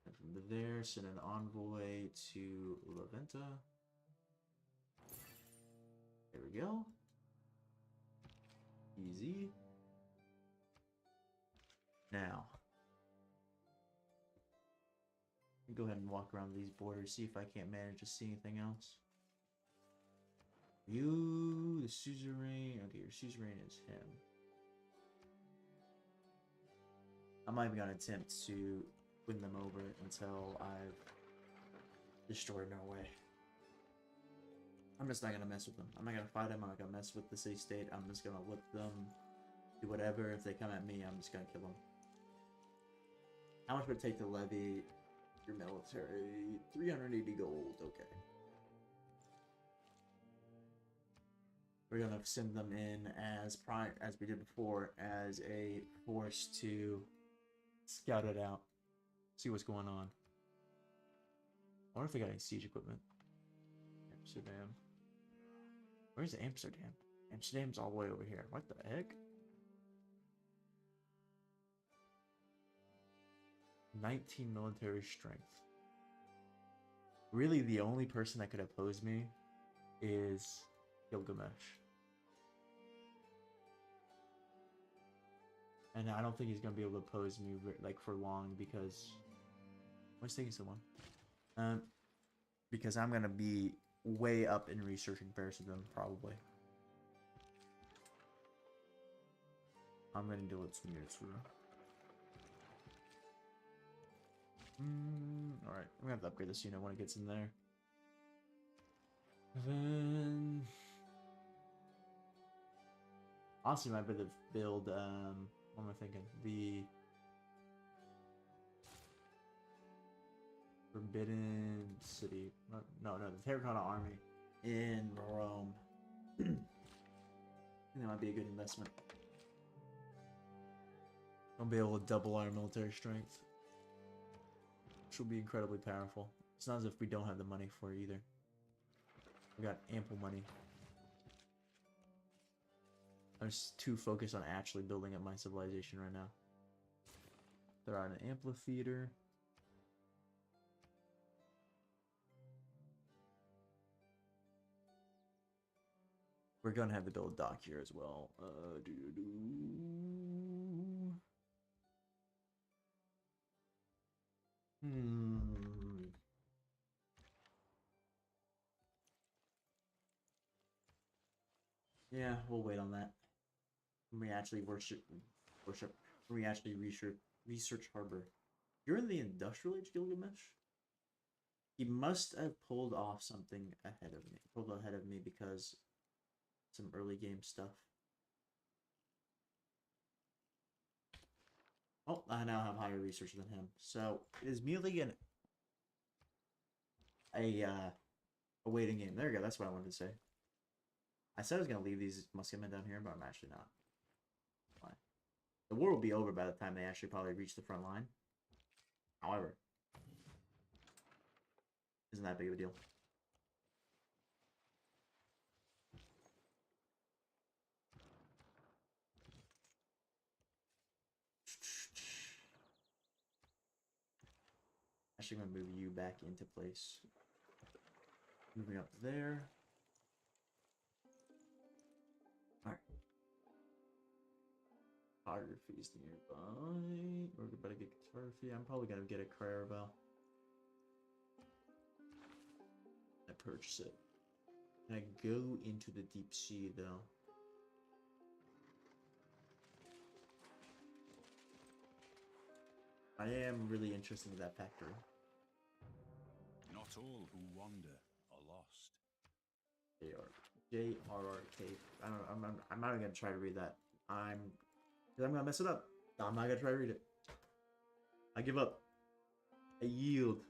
And from there, send an envoy to La Venta. There we go. Easy. Now, go ahead and walk around these borders, see if I can't manage to see anything else. You, the suzerain. Okay, your suzerain is him. I'm not even gonna attempt to win them over until I've destroyed Norway. I'm just not gonna mess with them. I'm not gonna fight them. I'm not gonna mess with the city state. I'm just gonna let them do whatever. If they come at me, I'm just gonna kill them. How much would it take to levy your military? 380 gold. Okay. We're gonna send them in as we did before, as a force to scout it out, see what's going on. I wonder if they got any siege equipment. Amsterdam. Where's Amsterdam? Amsterdam's all the way over here. What the heck? 19 military strength. Really, the only person that could oppose me is Gilgamesh. And I don't think he's gonna be able to oppose me like for long because what's taking so long? Because I'm gonna be way up in research in comparison to them, probably. I'm gonna do it some years through. Alright, I'm gonna have to upgrade this unit when it gets in there. Then honestly, might be to build what am I thinking? The Forbidden City. No, the Terracotta Army in Rome. I think that might be a good investment. I'll be able to double our military strength, which will be incredibly powerful. It's not as if we don't have the money for it either. We got ample money. I'm just too focused on actually building up my civilization right now. They're on an amphitheater. We're gonna have to build a dock here as well. Yeah, we'll wait on that. When we actually when we actually research harbor. You're in the industrial age, Gilgamesh? He must have pulled off something ahead of me. Pulled ahead of me because some early game stuff. Oh, I now have higher research than him. So it is merely a waiting game. There you go. That's what I wanted to say. I said I was gonna leave these musketmen down here, but I'm actually not. Why? The war will be over by the time they actually probably reach the front line. However, Isn't that big of a deal. Actually, I'm gonna move you back into place. Moving up there. Alright. Photography's nearby. We're about to get photography. I'm probably gonna get a caravel. I purchase it. Can I go into the deep sea though? I am really interested in that factory. Not all who wander are lost. J.R.R.K. I don't. I'm not even gonna try to read that. I'm gonna mess it up. I'm not gonna try to read it. I give up. I yield.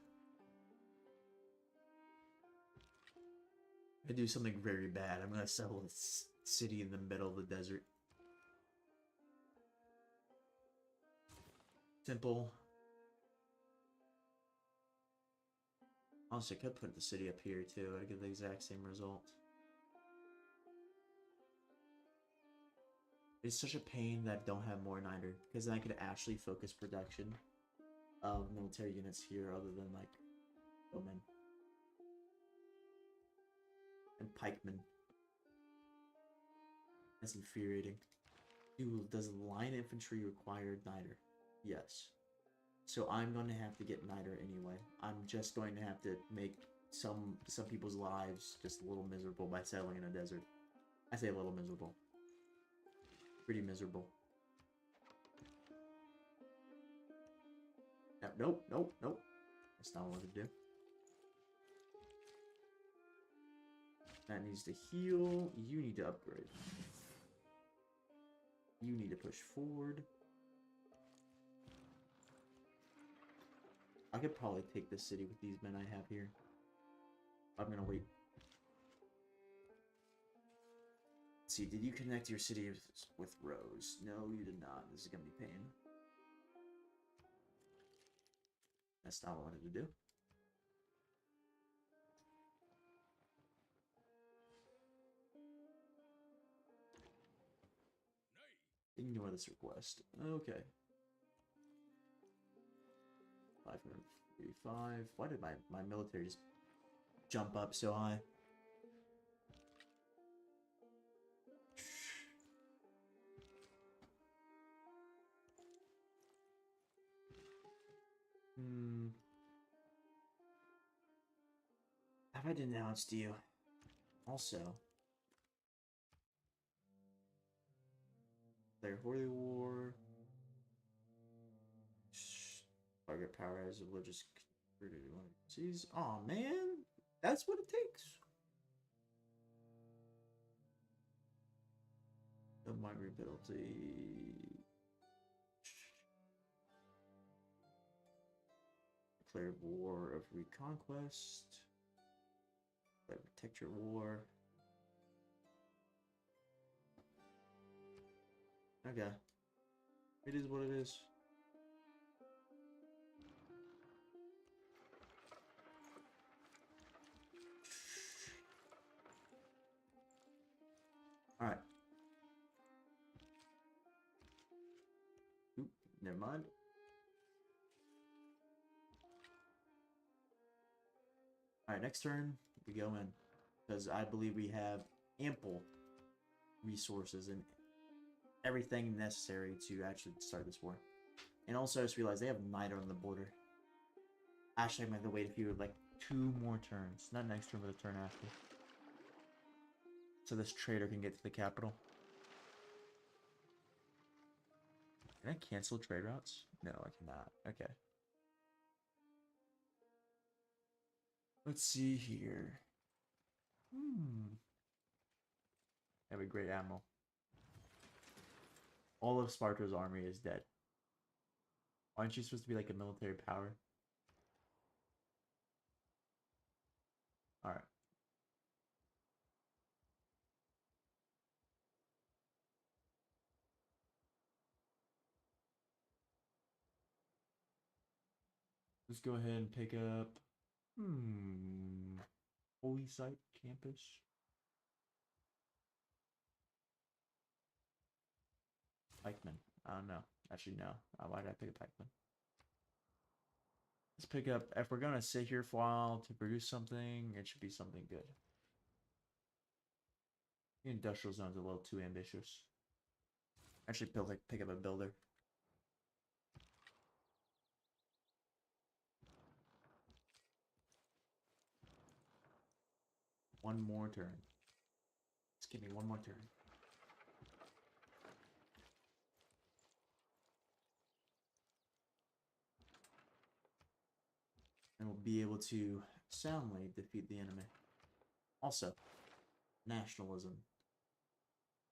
I do something very bad. I'm gonna settle a city in the middle of the desert. Simple. Honestly, I could put the city up here too. I'd get the exact same result. It's such a pain that I don't have more niter, because then I could actually focus production of military units here other than like bowmen and pikemen. That's infuriating. Dude, does line infantry require niter? Yes. So I'm going to have to get niter anyway. I'm just going to have to make some people's lives just a little miserable by settling in a desert. I say a little miserable. Pretty miserable. Nope. That's not what to do. That needs to heal. You need to upgrade. You need to push forward. I could probably take this city with these men I have here. I'm gonna wait. Let's see, did you connect your city with Rose? No, you did not. This is gonna be pain. That's not what I wanted to do. Ignore this request. Okay. 535. Why did my military just jump up so high? Have I denounced you? Also, their holy war. Target power as a religious. Jeez, oh man, that's what it takes. The migrant penalty. Declared war of reconquest. Protect your war. Okay. It is what it is. Alright. Oop, never mind. Alright, next turn, we go in. Because I believe we have ample resources and everything necessary to actually start this war. And also, I just realized they have niter on the border. Actually, I'm going to wait a few, like, 2 more turns. Not next turn, but the turn after. So this trader can get to the capital. Can I cancel trade routes? No, I cannot. Okay. Let's see here. Have a great admiral. All of Sparta's army is dead. Aren't you supposed to be like a military power? Alright. Let's go ahead and pick up Holy Site Campus. Pikeman. I don't know. Actually, no. Why did I pick a Pikeman? Let's pick up. If we're gonna sit here for a while to produce something, it should be something good. The industrial zone's a little too ambitious. Actually, pick up a builder. One more turn. Just give me one more turn. And we'll be able to soundly defeat the enemy. Also, nationalism.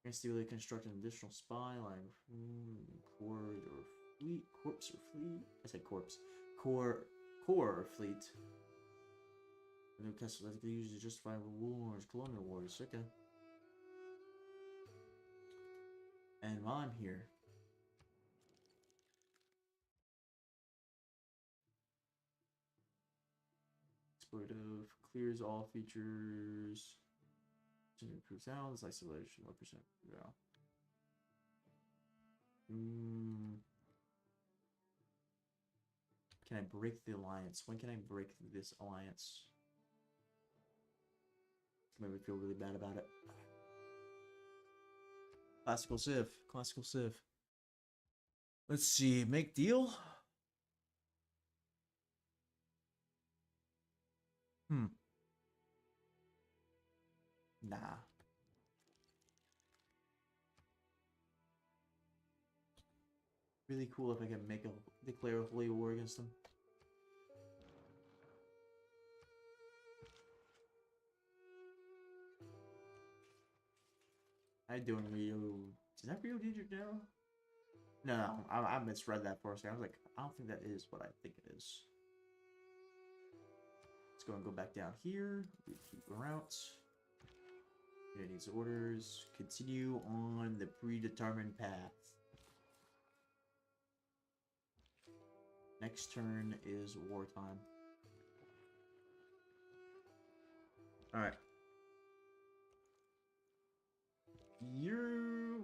We're gonna stimulate construct an additional spy line. Corps or fleet. Corpse or fleet? I said corpse. Core or fleet. The new castle that used to justify wars, colonial wars. Okay. And while I'm here, exploitive clears all features. Improves sounds, isolation, 1%. Yeah. Can I break the alliance? When can I break this alliance? Made me feel really bad about it. Classical Civ. Classical Civ. Let's see. Make deal? Nah. Really cool if I can declare a holy war against them. I doing Rio. Is that Rio de Janeiro? No, I misread that for a second. I was like, I don't think that is what I think it is. Let's go and go back down here. Repeat routes. Unit needs orders. Continue on the predetermined path. Next turn is wartime. Alright.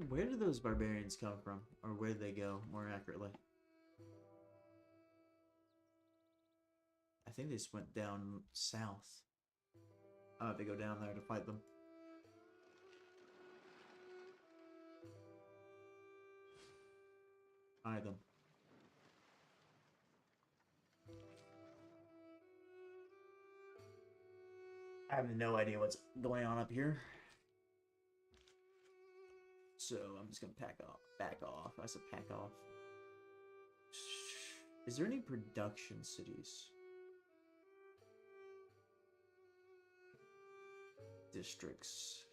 Where did those barbarians come from? Or where did they go, more accurately? I think they just went down south. I'll have to go down there to fight them. Find them. I have no idea what's going on up here. So I'm just gonna back off. I said pack off. Is there any production cities? Districts.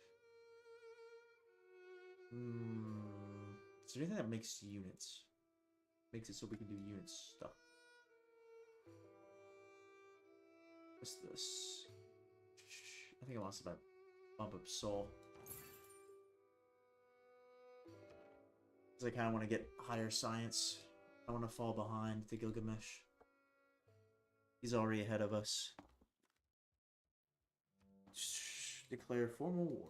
Is there anything that makes units? Makes it so we can do unit stuff. What's this? I think I lost about bump up soul. Because I kind of want to get higher science. I want to fall behind to Gilgamesh. He's already ahead of us. Declare formal war.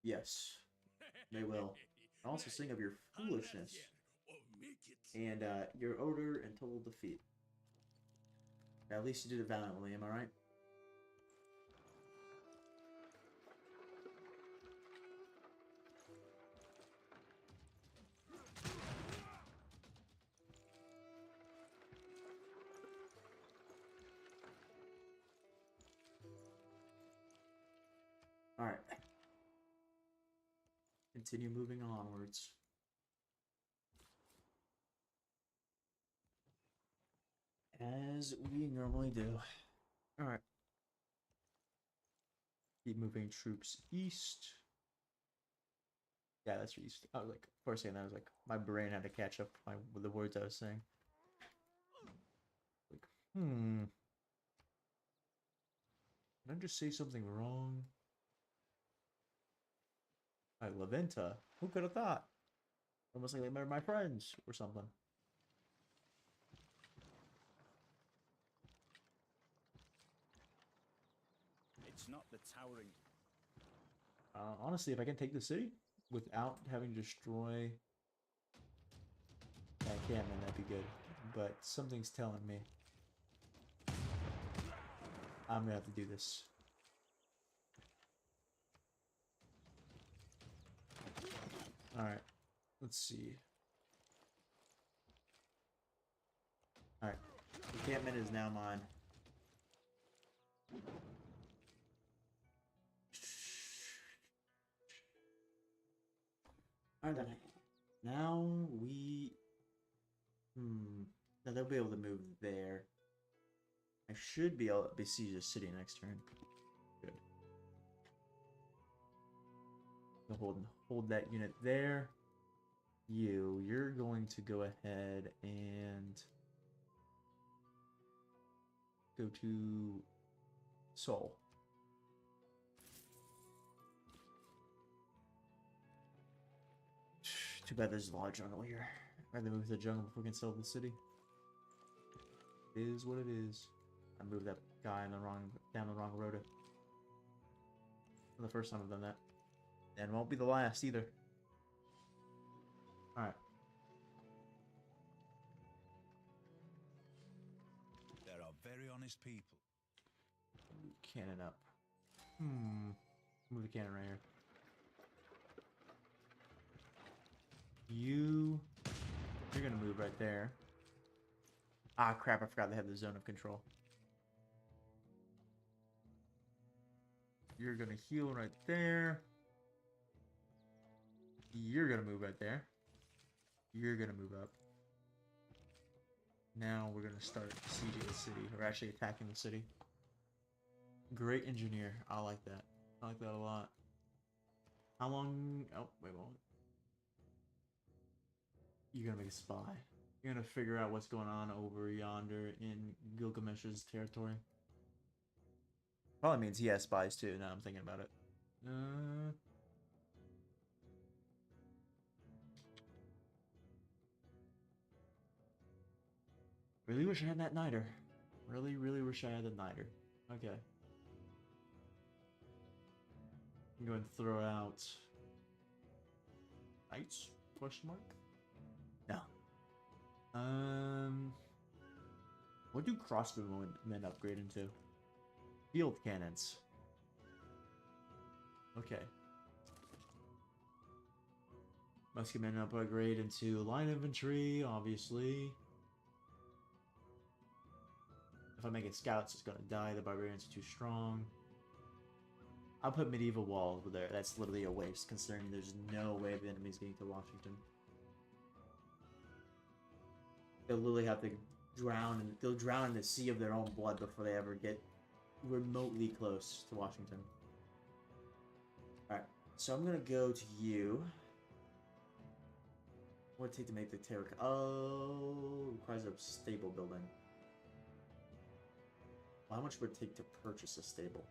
Yes, they will. I'll also sing of your foolishness and your odor and total defeat. At least you did it valiantly, am I right? Alright. Continue moving onwards. As we normally do. Alright. Keep moving troops east. Yeah, that's east. I was like, first saying that, I was like, my brain had to catch up with the words I was saying. Like, Did I just say something wrong? Laventa. Who could have thought? Almost like they were my friends or something. It's not the towering. Honestly, if I can take the city without having to destroy that encampment, that'd be good. But something's telling me I'm gonna have to do this. Alright, let's see. Alright, encampment is now mine. Alright then. Now we... Now they'll be able to move there. I should be able to besiege the city next turn. Good. So hold that unit there. You're going to go ahead and go to Seoul. Too bad there's a lot of jungle here. I'd rather move to the jungle before we can settle the city. It is what it is. I moved that guy down the wrong road. For the first time I've done that. And won't be the last either. Alright. There are very honest people. Cannon up. Move the cannon right here. You're gonna move right there. Ah, crap, I forgot they have the zone of control. You're gonna heal right there. You're gonna move right there. You're gonna move up. Now we're gonna start sieging the city, or actually attacking the city. Great engineer. I like that. I like that a lot. How long... Oh, wait a moment. You're gonna make a spy. You're gonna figure out what's going on over yonder in Gilgamesh's territory. Probably means he has spies too, now I'm thinking about it. Really wish I had that Niter. Really, really wish I had the Niter. Okay. I'm going to throw out... Knights? Question mark? No. What do crossbowmen upgrade into? Field cannons. Okay. Musketmen upgrade into line infantry, obviously. If I make it scouts, it's gonna die. The barbarians are too strong. I'll put medieval walls there. That's literally a waste, considering there's no way the enemy's getting to Washington. They'll literally have to drown, and they'll drown in the sea of their own blood before they ever get remotely close to Washington. Alright, so I'm gonna go to you. What would it take to make the terracotta? Oh, requires a stable building. Well, how much would it take to purchase a stable?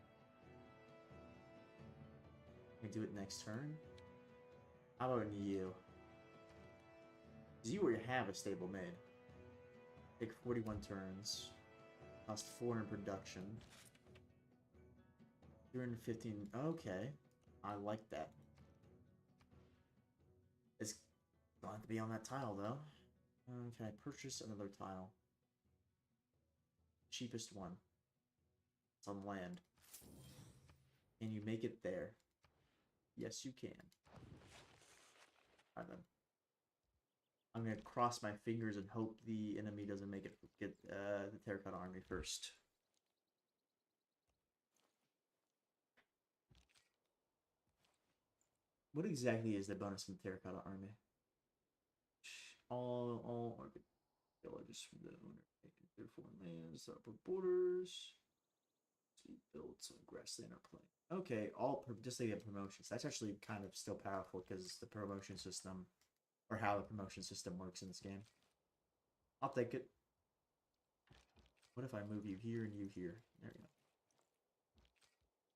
Can I do it next turn? How about you? Because you already have a stable made. Take 41 turns. Cost 4 in production. 215. Okay. I like that. It's going to have to be on that tile, though. Can I purchase another tile? Cheapest one. It's on land. Can you make it there? Yes, you can. Alright then. I'm gonna cross my fingers and hope the enemy doesn't make it get the terracotta army first. What exactly is the bonus from the terracotta army? All villages from the owner taken through foreign lands, upper borders. We build some grassland or plain. Okay, just like the promotions. That's actually kind of still powerful because the promotion system, or how the promotion system works in this game. I'll take it. What if I move you here and you here? There we go.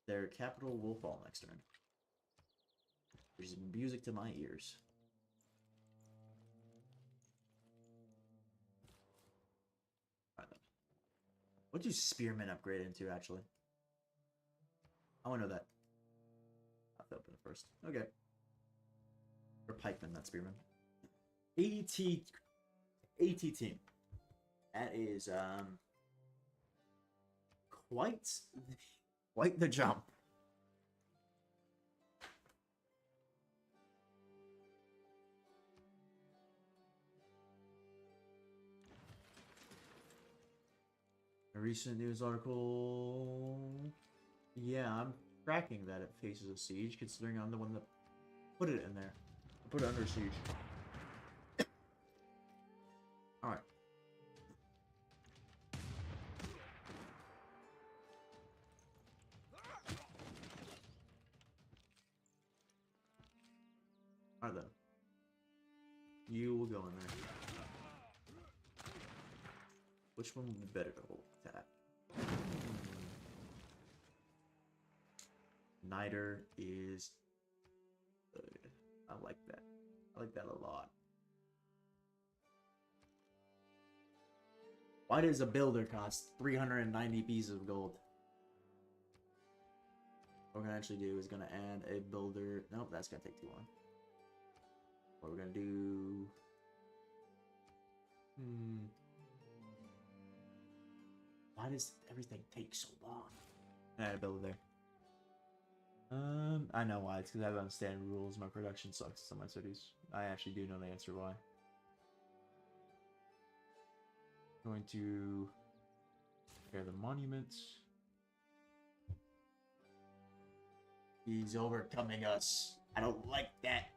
Their capital will fall next turn. Which is music to my ears. Alright then. What do spearmen upgrade into, actually? Oh, I know that. I have to open it first. Okay. Or pikeman, not spearman. AT team. That is quite quite the jump. A recent news article. Yeah, I'm tracking that it faces a siege, considering I'm the one that put it in there. I put it under siege. Alright. Alright then. You will go in there. Which one would be better to hold attack? Niter is good. I like that. I like that a lot. Why does a builder cost 390 pieces of gold? What we're gonna actually do is gonna add a builder. Nope, that's gonna take too long. What we're gonna do? Why does everything take so long? Add a builder there. I know why. It's because I don't understand rules. My production sucks in some of my cities. I actually do know the answer why. Going to repair the monuments. He's overcoming us. I don't like that.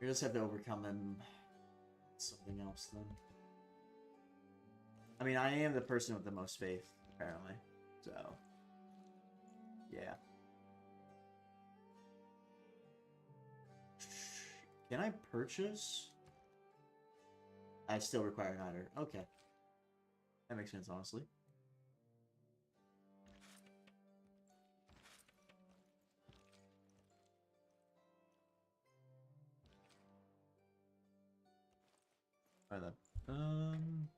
We just have to overcome him. Something else then. I mean, I am the person with the most faith, apparently. So, yeah. Can I purchase? I still require an honor. Okay. That makes sense, honestly. Alright then.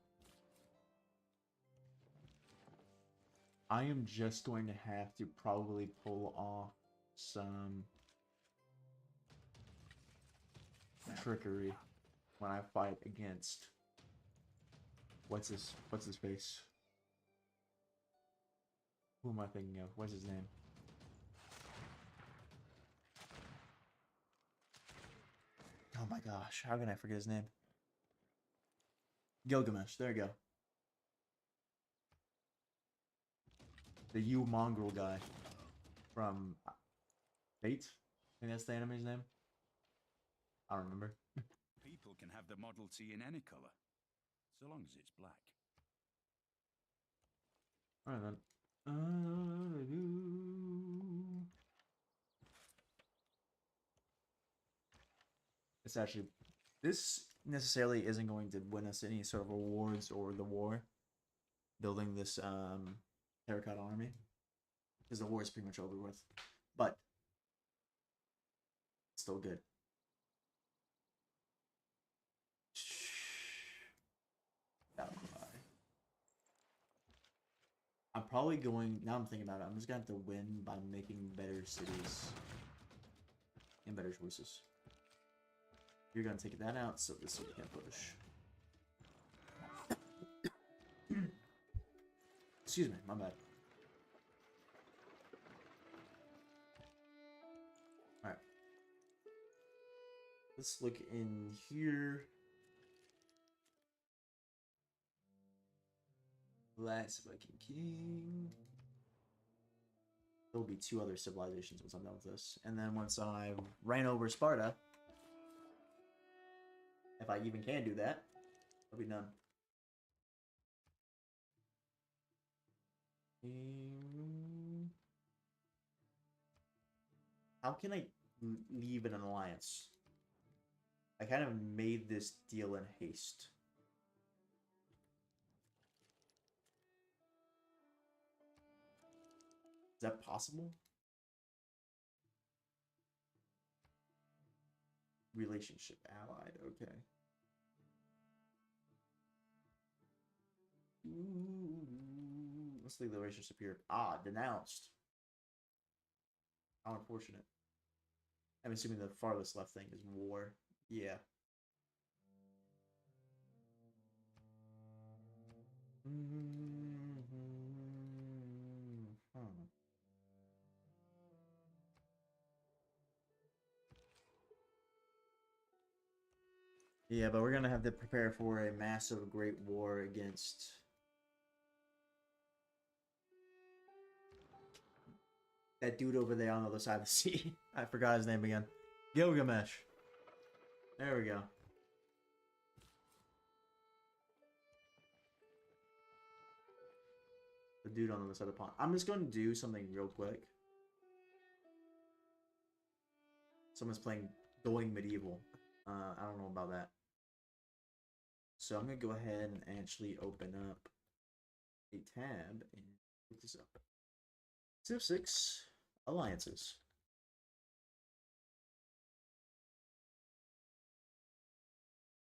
I am just going to have to probably pull off some trickery when I fight against what's his face? Who am I thinking of? What's his name? Oh my gosh, how can I forget his name? Gilgamesh, there you go. The mongrel guy from Fate? I think that's the anime's name. I don't remember. People can have the Model T in any color, so long as it's black. Alright then. It's actually, this necessarily isn't going to win us any sort of awards or the war. Building this terracotta army, because the war is pretty much over with, but still good. I'm probably going, now I'm thinking about it, I'm just gonna have to win by making better cities and better choices. You're gonna take that out so this city can push. Excuse me, my bad. Alright. Let's look in here. Last Viking King. There'll be 2 other civilizations once I'm done with this. And then once I ran over Sparta, if I even can do that, I'll be done. How can I leave an alliance? I kind of made this deal in haste. Is that possible? Relationship allied, okay. Ooh, Honestly, the racial superior. Ah, denounced. How unfortunate. I'm assuming the farthest left thing is war. Yeah. Yeah, but we're gonna have to prepare for a massive great war against that dude over there on the other side of the sea. I forgot his name again. Gilgamesh. There we go. The dude on the other side of the pond. I'm just going to do something real quick. Someone's playing Going Medieval. I don't know about that. So I'm going to go ahead and actually open up a tab and look this up. Civ 6 Alliances.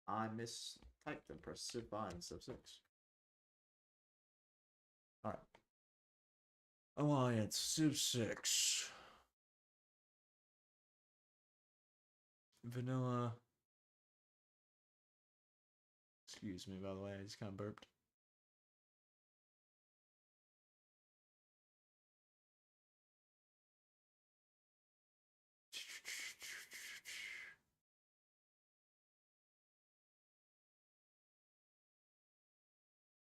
I mistyped and pressed Civ 5 and Civ 6. Alright. Alliance, Civ 6. Vanilla. Excuse me, by the way, I just kind of burped.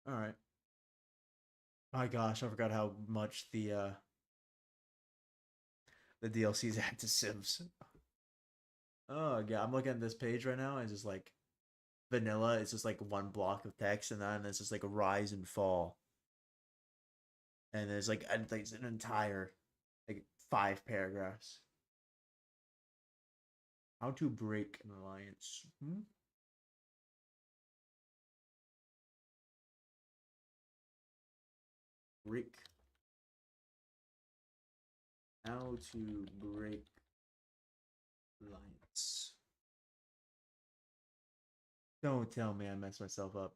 Alright. My gosh, I forgot how much the DLCs add to Civs. Oh yeah, I'm looking at this page right now and it's just like vanilla, it's just like one block of text and then it's just like a rise and fall. And there's like an entire like 5 paragraphs. How to break an alliance. Break. How to break alliance. Don't tell me I messed myself up.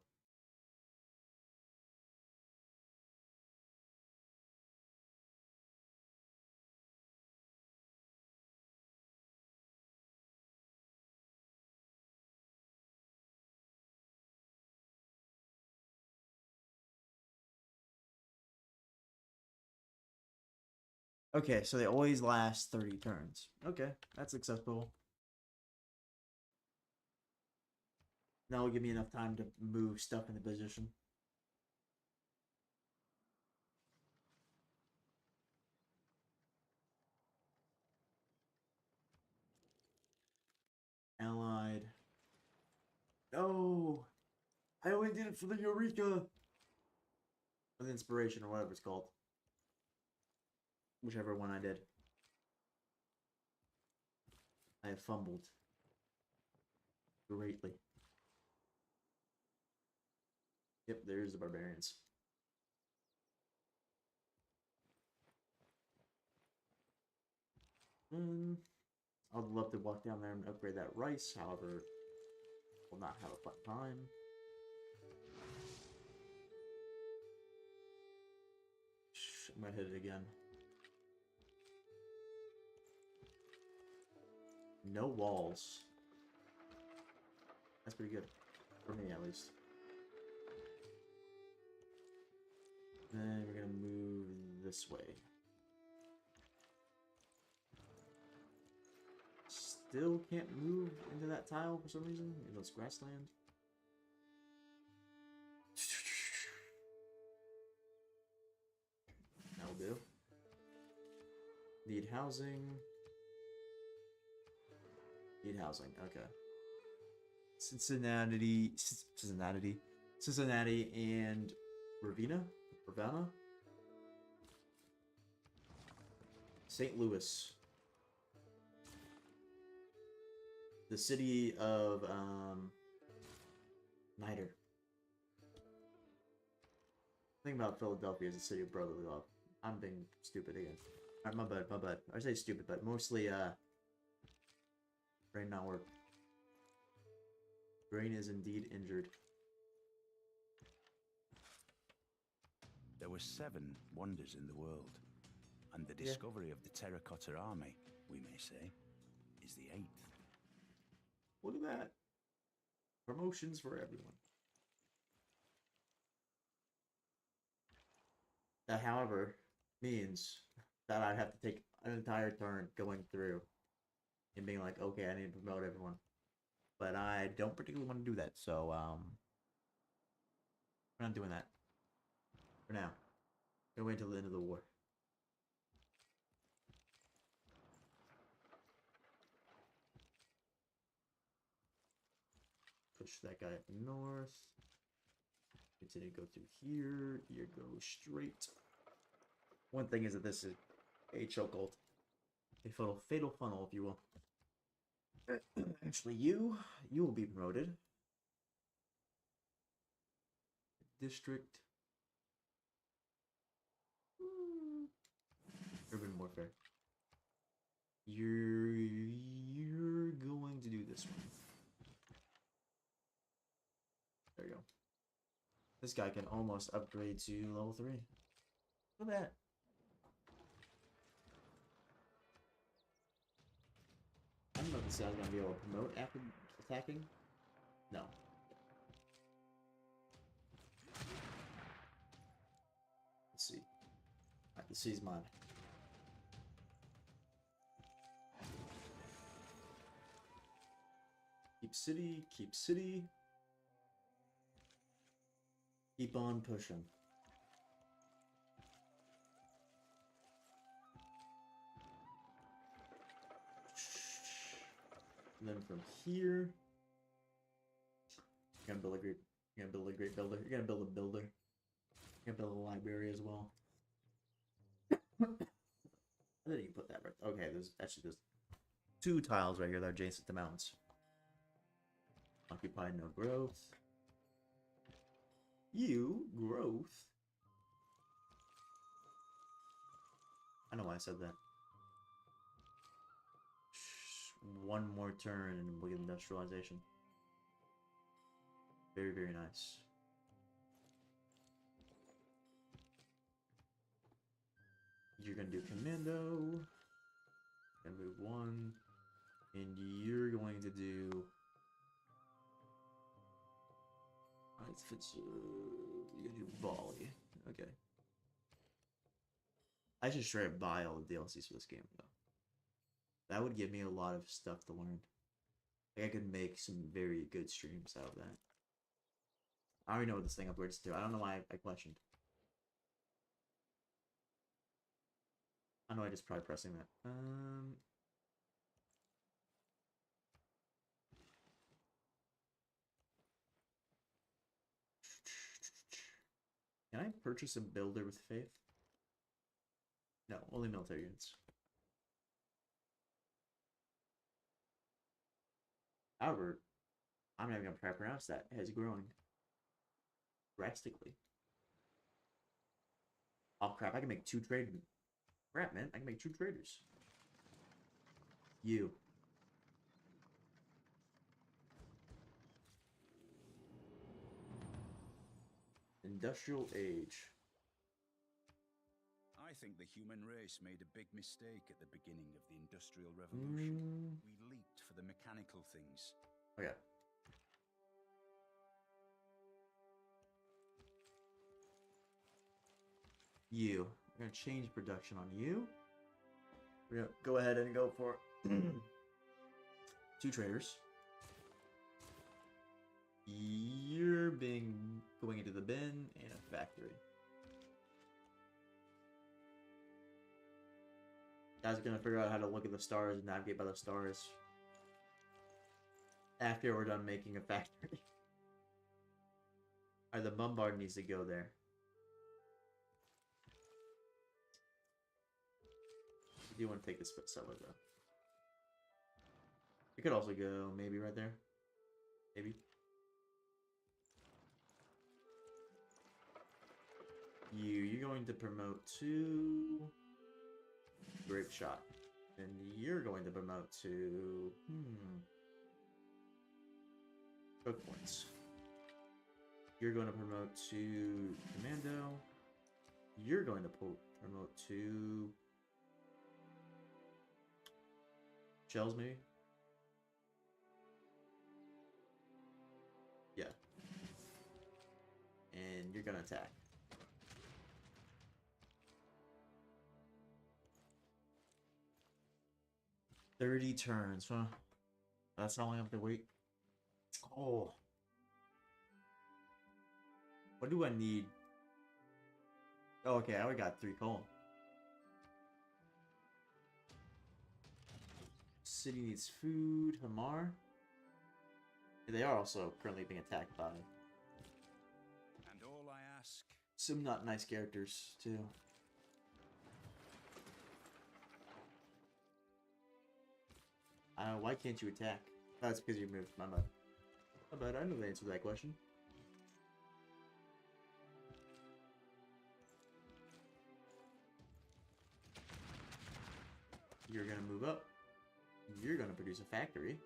Okay, so they always last 30 turns. Okay, that's acceptable. That will give me enough time to move stuff into position. Allied. No! I only did it for the Eureka! Or the Inspiration, or whatever it's called. Whichever one I did. I have fumbled. Greatly. Yep, there's the barbarians. I'd love to walk down there and upgrade that rice, however, will not have a fun time. I'm gonna hit it again. No walls. That's pretty good. For me, at least. Then we're gonna move this way. Still can't move into that tile for some reason, even though it's grassland. That'll do. Need housing. Need housing, okay. Cincinnati and Ravenna? St. Louis. The city of, Niter. The thing about Philadelphia is the city of brotherly love. I'm being stupid again. Alright, my bad. I say stupid, but mostly, brain not work. Brain is indeed injured. There were 7 wonders in the world, and the Yeah. discovery of the Terracotta Army, we may say, is the 8th. Look at that. Promotions for everyone. That, however, means that I'd have to take an entire turn going through and being like, okay, I need to promote everyone. But I don't particularly want to do that, so we're not doing that for now. Gonna wait until the end of the war. Push that guy up north. Continue to go through here. You go straight. One thing is that this is a chokehold. A fatal funnel, if you will. Actually, you will be promoted. District. Urban warfare. You're going to do this one. There you go. This guy can almost upgrade to level 3. Look at that. I don't know if this guy's gonna be able to promote after attacking. No. Let's see. Alright, the sea's mine. Keep city, keep city. Keep on pushing. And then from here, you're gonna build a great builder. You're gonna build a builder. You're gonna build a library as well. I didn't even put that right. Okay, there's actually just 2 tiles right here that are adjacent to mountains. Occupied, no growth. You growth. I know why I said that. One more turn and we'll get industrialization. Very, very nice. You're gonna do commando. And move 1. And you're going to do. You're gonna do volley. Okay. I should straight up buy all the DLCs for this game though. That would give me a lot of stuff to learn. Like I could make some very good streams out of that. I already know what this thing upgrades to. I don't know why I questioned. I know I just tried pressing that. Can I purchase a builder with faith? No, only military units. However, I'm not even gonna try to pronounce that. It is growing drastically. Oh crap! I can make 2 trade. Crap, man! I can make 2 traders. You. Industrial age. I think the human race made a big mistake at the beginning of the Industrial Revolution. We leaped for the mechanical things. Okay. You. We're gonna change production on you. We're gonna go ahead and go for 2 traders. You're going into the bin and a factory. Guys are gonna figure out how to look at the stars and navigate by the stars after we're done making a factory. Alright, the bombard needs to go there. I do want to take this settler though. It could also go maybe right there. Maybe. You're going to promote to grape shot. And you're going to promote to choke points. You're going to promote to commando. You're going to promote to shells, maybe? Yeah. And you're gonna attack. "30 turns, huh? That's how long I have to wait? Oh. What do I need? Oh, okay, I already got 3 coal. City needs food. Hamar. They are also currently being attacked by And all I ask, some not nice characters, too. Why can't you attack? That's because you moved. My bad. My bad, I know the answer to that question. You're gonna move up. You're gonna produce a factory.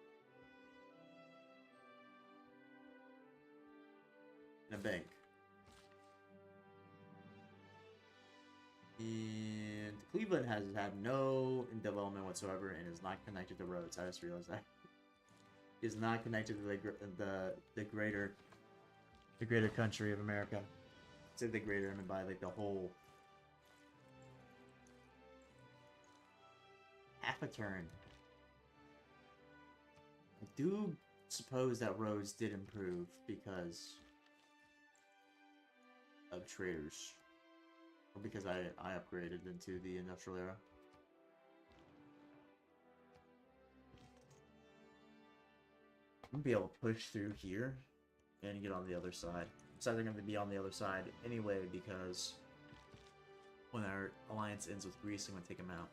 And a bank. And Cleveland has had no development whatsoever and is not connected to roads. I just realized that. Is not connected to the greater country of America. Say the greater, I mean by like the whole. Half a turn. I do suppose that roads did improve because of traders. Or because I upgraded into the industrial era. I'm gonna be able to push through here and get on the other side. So they're gonna be on the other side anyway because when our alliance ends with Greece, I'm gonna take them out.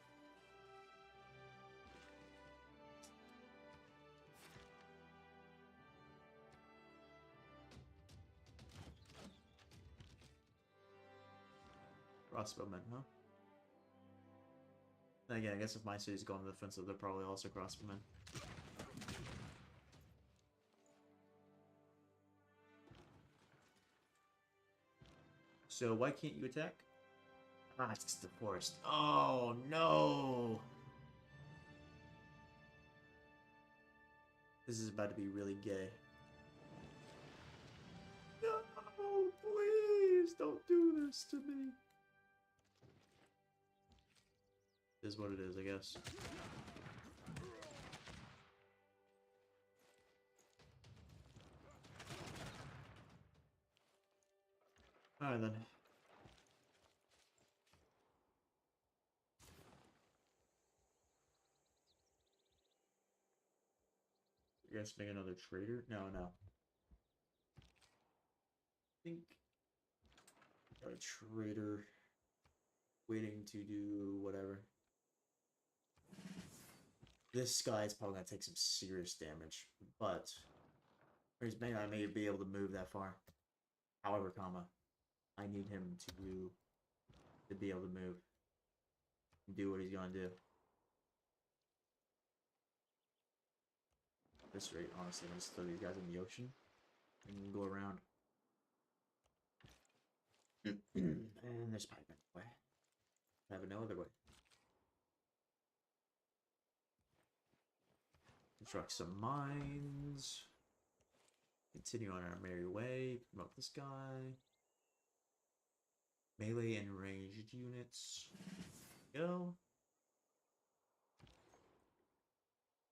Crossbowmen, huh? Then again, I guess if my city's going to the defensive, they're probably also crossbowmen. So why can't you attack? Ah, it's the forest. Oh no! This is about to be really gay. No, please don't do this to me. Is what it is, I guess. Alright then. I guess make another trader? No. I think got a trader waiting to do whatever. This guy is probably gonna take some serious damage, but I may be able to move that far. However, I need him to be able to move and do what he's gonna do. At this rate, honestly, I'm just throw these guys in the ocean and go around. And there's pikemen. Way. I have no other way. Construct some mines. Continue on our merry way. Promote this guy. Melee and ranged units. Go.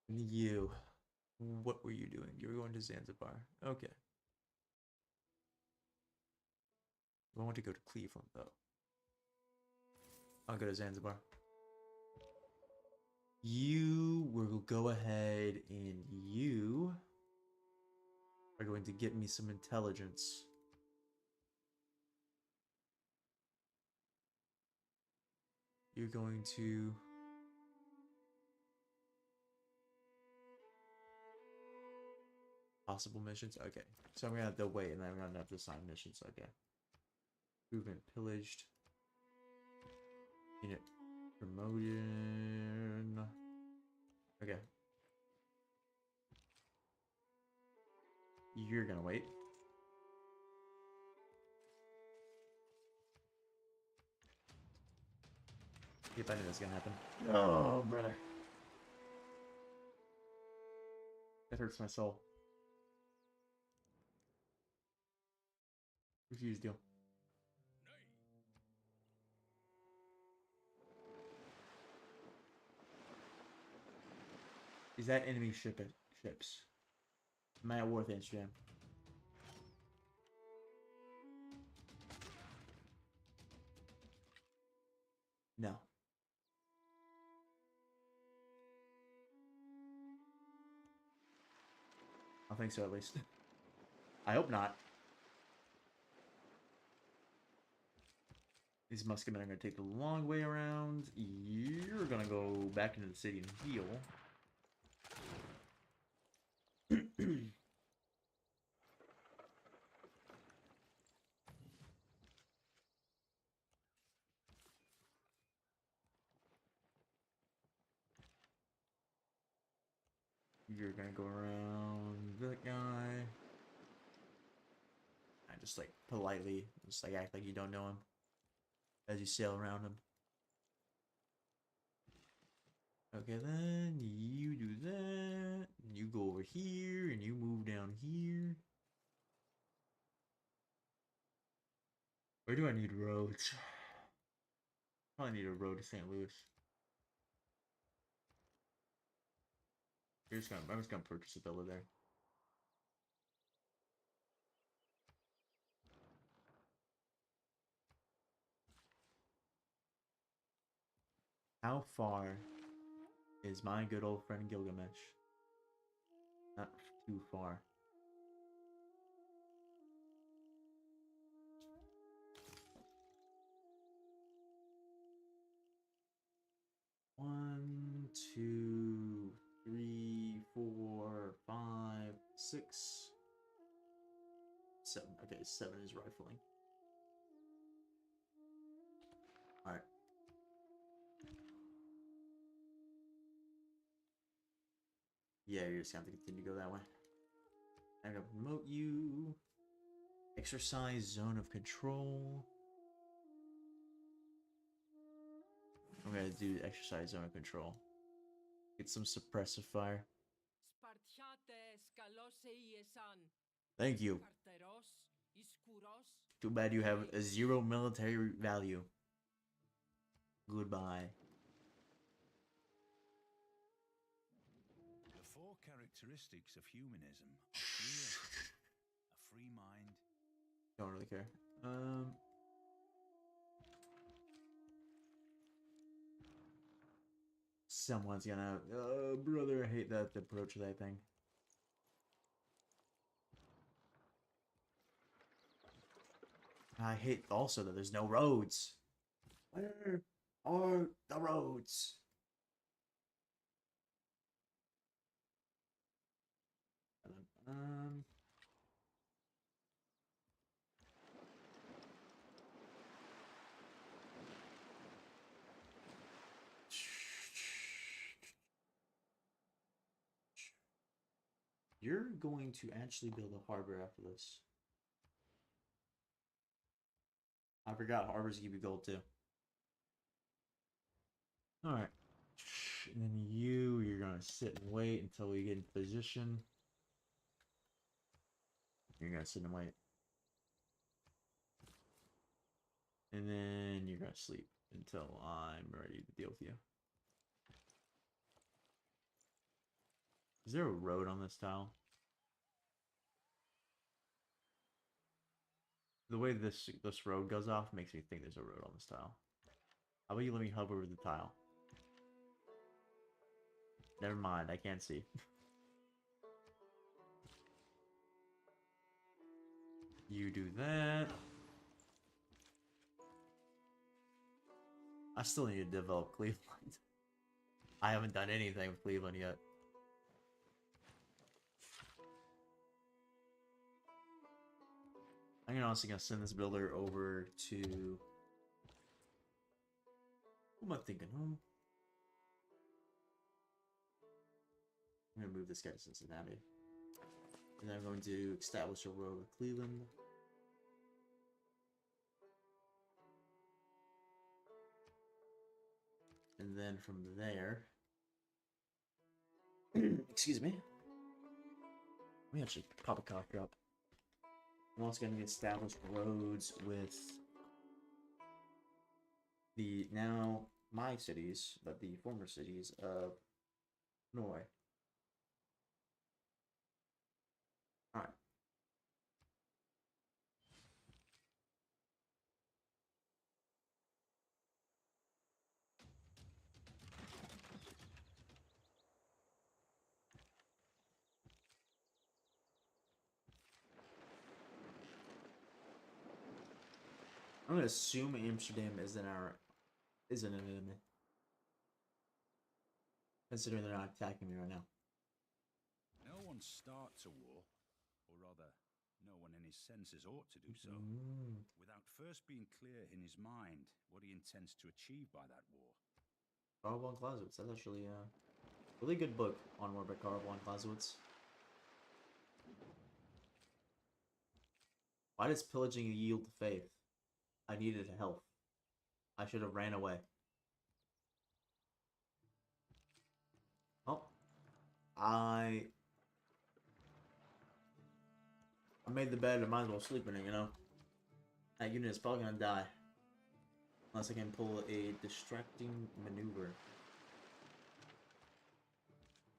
And you. What were you doing? You were going to Zanzibar. Okay. I want to go to Cleveland, though. I'll go to Zanzibar. You will go ahead and you are going to get me some intelligence. You're going to... Possible missions? Okay. So I'm going to have to wait and then I'm going to have to assign missions. Okay. Movement pillaged. Unit promotion. Okay. You're going to wait. Yep, I knew that's gonna happen. Oh, brother. That hurts my soul. Refuse deal. Is that enemy ships? Am I worth Instagram? No. I don't think so, at least. I hope not. These musketmen are going to take the long way around. You're going to go back into the city and heal. You're going to go around that guy. I just like politely, just like act like you don't know him as you sail around him. Okay, then you do that. You go over here and you move down here. Where do I need roads? Probably need a road to St. Louis. I'm just gonna purchase a villa there. How far is my good old friend Gilgamesh? Not too far. One, two, three, four, five, six, seven. Okay, 7 is rifling. Alright. Yeah, you're just gonna have to continue to go that way. I'm gonna promote you. Exercise zone of control. I'm gonna do exercise zone of control. Get some suppressive fire. Thank you. Too bad you have a 0 military value. Goodbye. The 4 characteristics of humanism are clear. A free mind. Don't really care. Someone's gonna... brother, I hate that approach to that thing. I hate also that there's no roads. Where are the roads? You're going to actually build a harbor after this. I forgot harbors give you gold too. Alright. And then you're gonna sit and wait until we get in position. You're gonna sit and wait. And then you're gonna sleep until I'm ready to deal with you. Is there a road on this tile? The way this road goes off makes me think there's a road on this tile. How about you let me hover over the tile? Never mind, I can't see. You do that. I still need to develop Cleveland. I haven't done anything with Cleveland yet. I'm honestly gonna send this builder over to... Who am I thinking? I'm gonna move this guy to Cincinnati. And then I'm going to establish a road with Cleveland. And then from there, excuse me, let me actually pop a cough drop. I'm also going to establish roads with the now my cities, but the former cities of Norway. Alright. I'm gonna assume Amsterdam isn't an enemy. Considering they're not attacking me right now. No one starts a war, or rather, no one in his senses ought to do so, without first being clear in his mind what he intends to achieve by that war. Karl von Clausewitz. That's actually a really good book on war by Karl von Clausewitz. Why does pillaging yield to faith? I needed health. I should have ran away. Oh. I made the bed, I might as well sleep in it, you know? That unit is probably gonna die. Unless I can pull a distracting maneuver.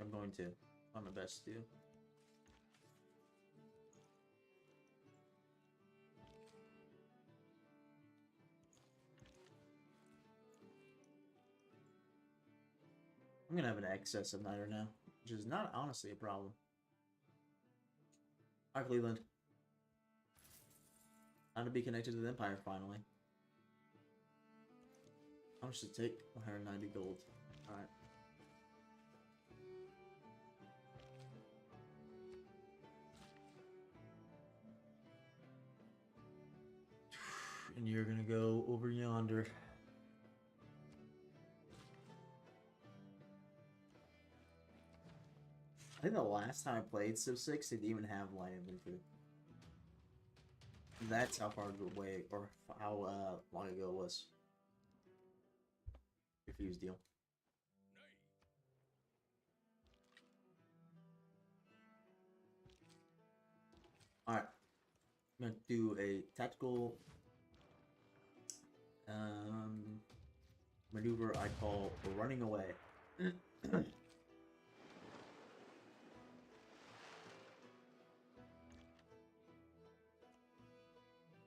I'm going to. I'm my best to do. I'm gonna have an excess of niter now, which is not honestly a problem. Hi, Cleveland. Time to be connected to the Empire finally. How much does it take? 190 gold. Alright. And you're gonna go over yonder. I think the last time I played Civ 6, they didn't even have light infantry. That's how far away, or how long ago it was. Confused deal. Alright. I'm gonna do a tactical maneuver I call running away.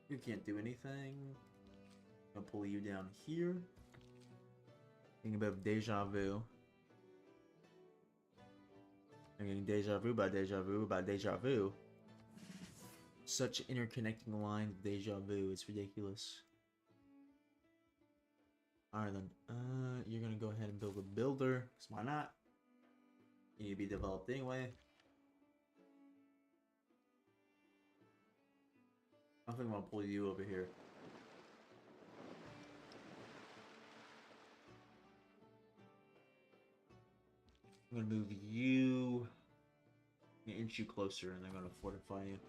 You can't do anything. I'm gonna pull you down here. Think about deja vu. I'm getting deja vu by deja vu by deja vu. Such interconnecting lines of deja vu, it's ridiculous. Alright then, you're gonna go ahead and build a builder, because why not? You need to be developed anyway. I think I'm gonna pull you over here. I'm gonna move you an inch you closer, and I'm gonna fortify you.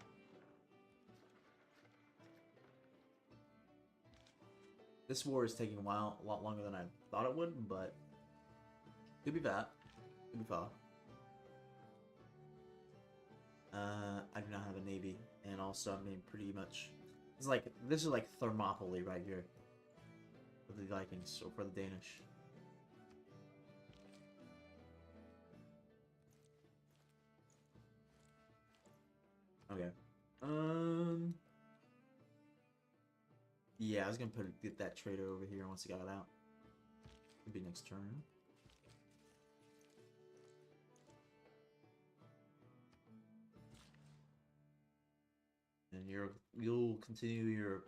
This war is taking a lot longer than I thought it would, but could be that. Could be fine. I do not have a navy, and also I mean pretty much. It's like this is like Thermopylae right here for the Vikings or for the Danish. Okay. Yeah, I was gonna get that trader over here once he got it out. Could be next turn. And you'll continue your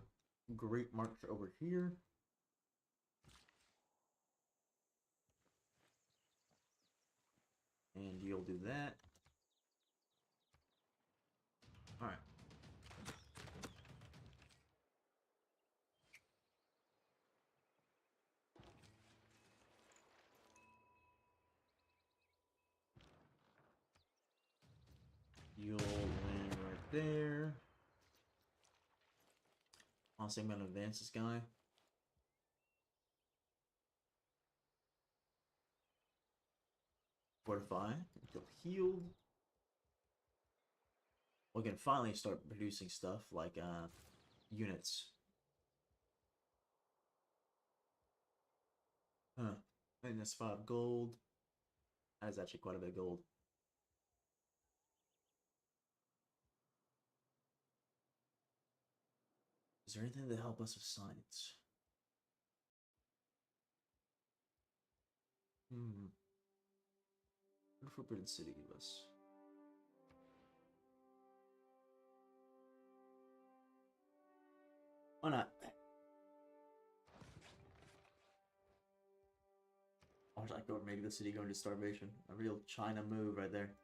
great march over here. And you'll do that. Alright. You'll land right there. Honestly, I'm gonna advance this guy. Fortify until healed. We can finally start producing stuff like units. Huh. -5 gold. That is actually quite a bit of gold. Is there anything to help us with science? What Forbidden City give us? Why not? Or like, or maybe the city going to starvation. A real China move right there.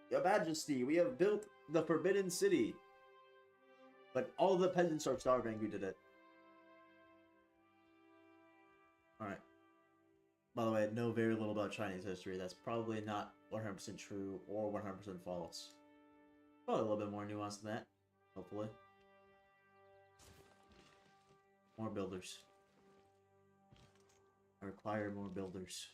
Your Majesty, we have built the Forbidden City. But all the peasants are starving. Who did it? Alright. By the way, I know very little about Chinese history. That's probably not 100% true or 100% false. Probably a little bit more nuanced than that. Hopefully. More builders. I require more builders.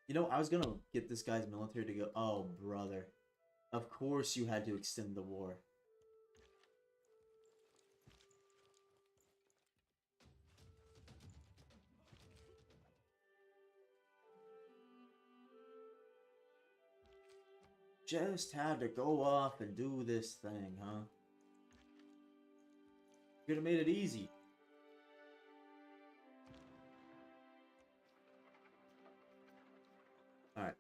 You know, I was gonna get this guy's military to go. Oh, brother. Of course you had to extend the war. Just had to go off and do this thing, huh? Could have made it easy. Alright.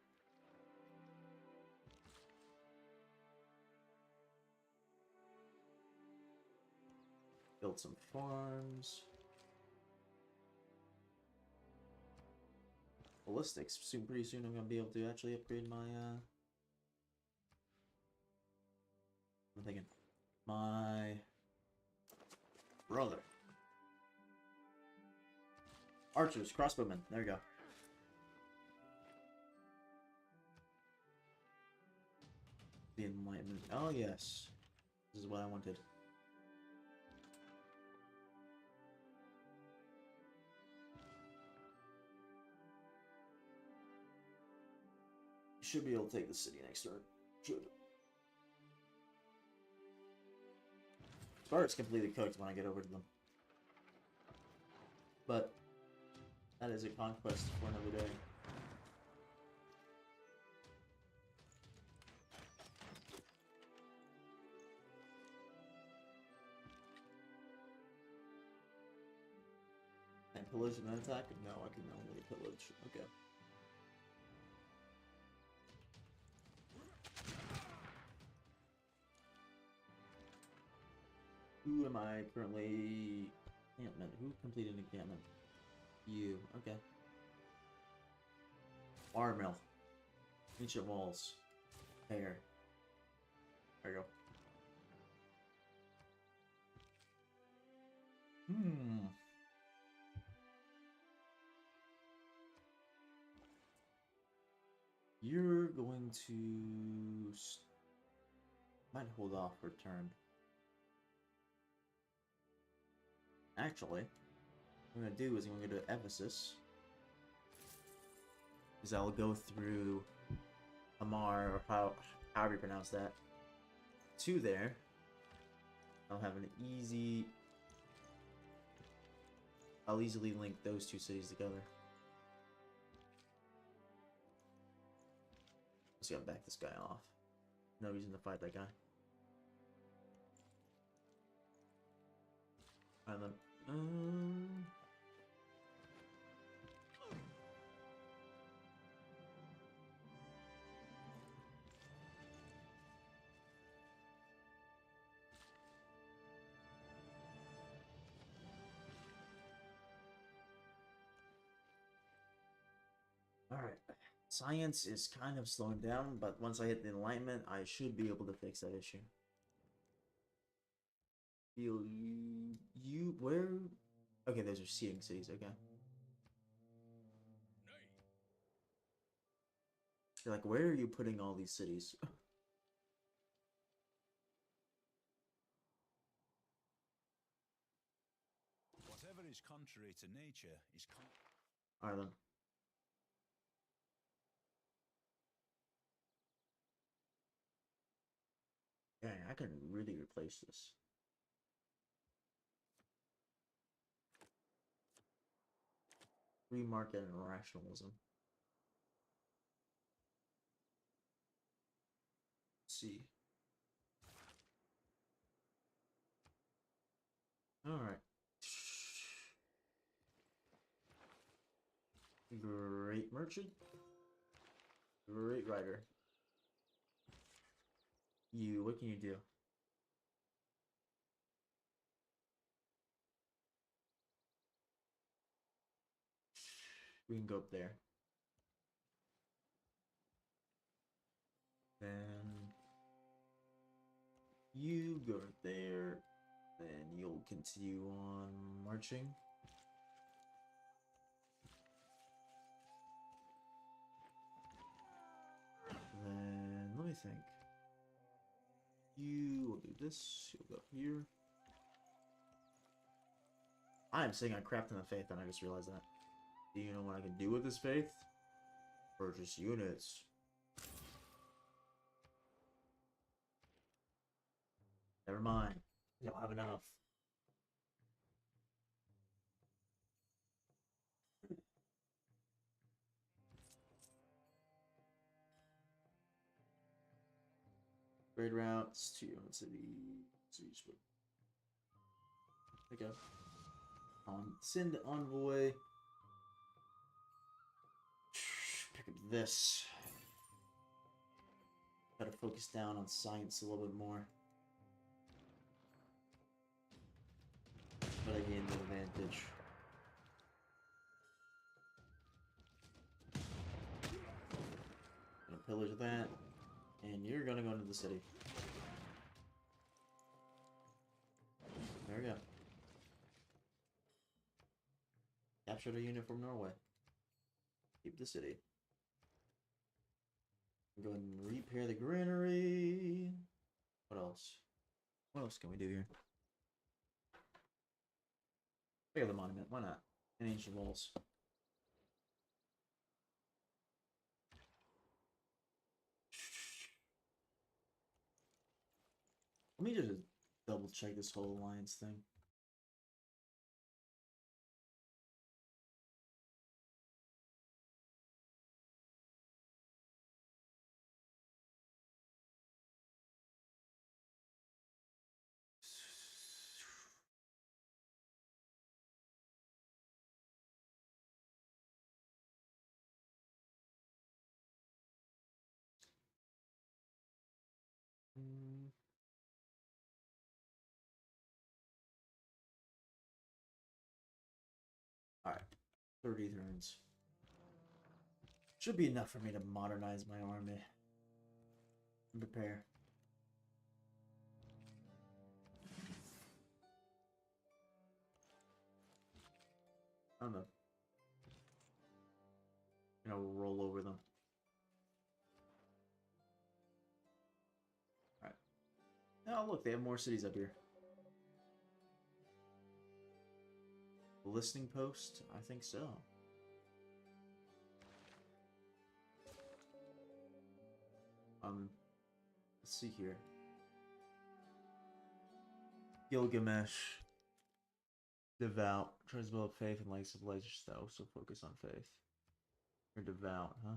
Build some farms. Ballistics. Soon, pretty soon I'm gonna be able to actually upgrade my I'm thinking my brother. Archers, crossbowmen. There we go. The Enlightenment. Oh yes. This is what I wanted. Should be able to take the city next turn. Should. Sparta's completely cooked when I get over to them. But that is a conquest for another day. And pillage and attack? No, I can only pillage. Okay. Who am I currently? Encampment. Who completed encampment? You. Okay. Bar mill. Ancient walls. Hair. There you go. You're going to... might hold off for turn. Actually, what I'm going to do is I'm going to go to Ephesus. Because I'll go through Amar, or however you pronounce that, to there. I'll have an easy... I'll easily link those two cities together. Let's go back this guy off. No reason to fight that guy. Alright then. Alright. Science is kind of slowing down, but once I hit the Enlightenment, I should be able to fix that issue. Feel you where? Okay, those are seeding cities, okay. You're like, where are you putting all these cities? Whatever is contrary to nature is Alright then. Yeah, I can really replace this. Free market and rationalism. Let's see. Alright. Great merchant. Great writer. What can you do? We can go up there. Then you go right there. Then you'll continue on marching. Then let me think. You will do this. You'll go here. I am saying I crapped in the faith, and I just realized that. Do you know what I can do with this faith? Purchase units. Never mind. I don't have enough. Trade routes to your own city. Okay. Send envoy. Pick up this. Gotta focus down on science a little bit more. But I gained the advantage. Gonna pillage that. And you're gonna go into the city. There we go. Captured a unit from Norway. Keep the city. Go ahead and repair the granary. What else? What else can we do here? Pick up the monument. Why not? And ancient walls. Let me just double check this whole alliance thing. Alright. 30 turns. Should be enough for me to modernize my army. And prepare. I don't know. Roll over them. Alright. Oh, look, they have more cities up here. Listening post? I think so. Let's see here. Gilgamesh. Devout. Tries to build faith and like civilization style, so focus on faith. You're devout, huh?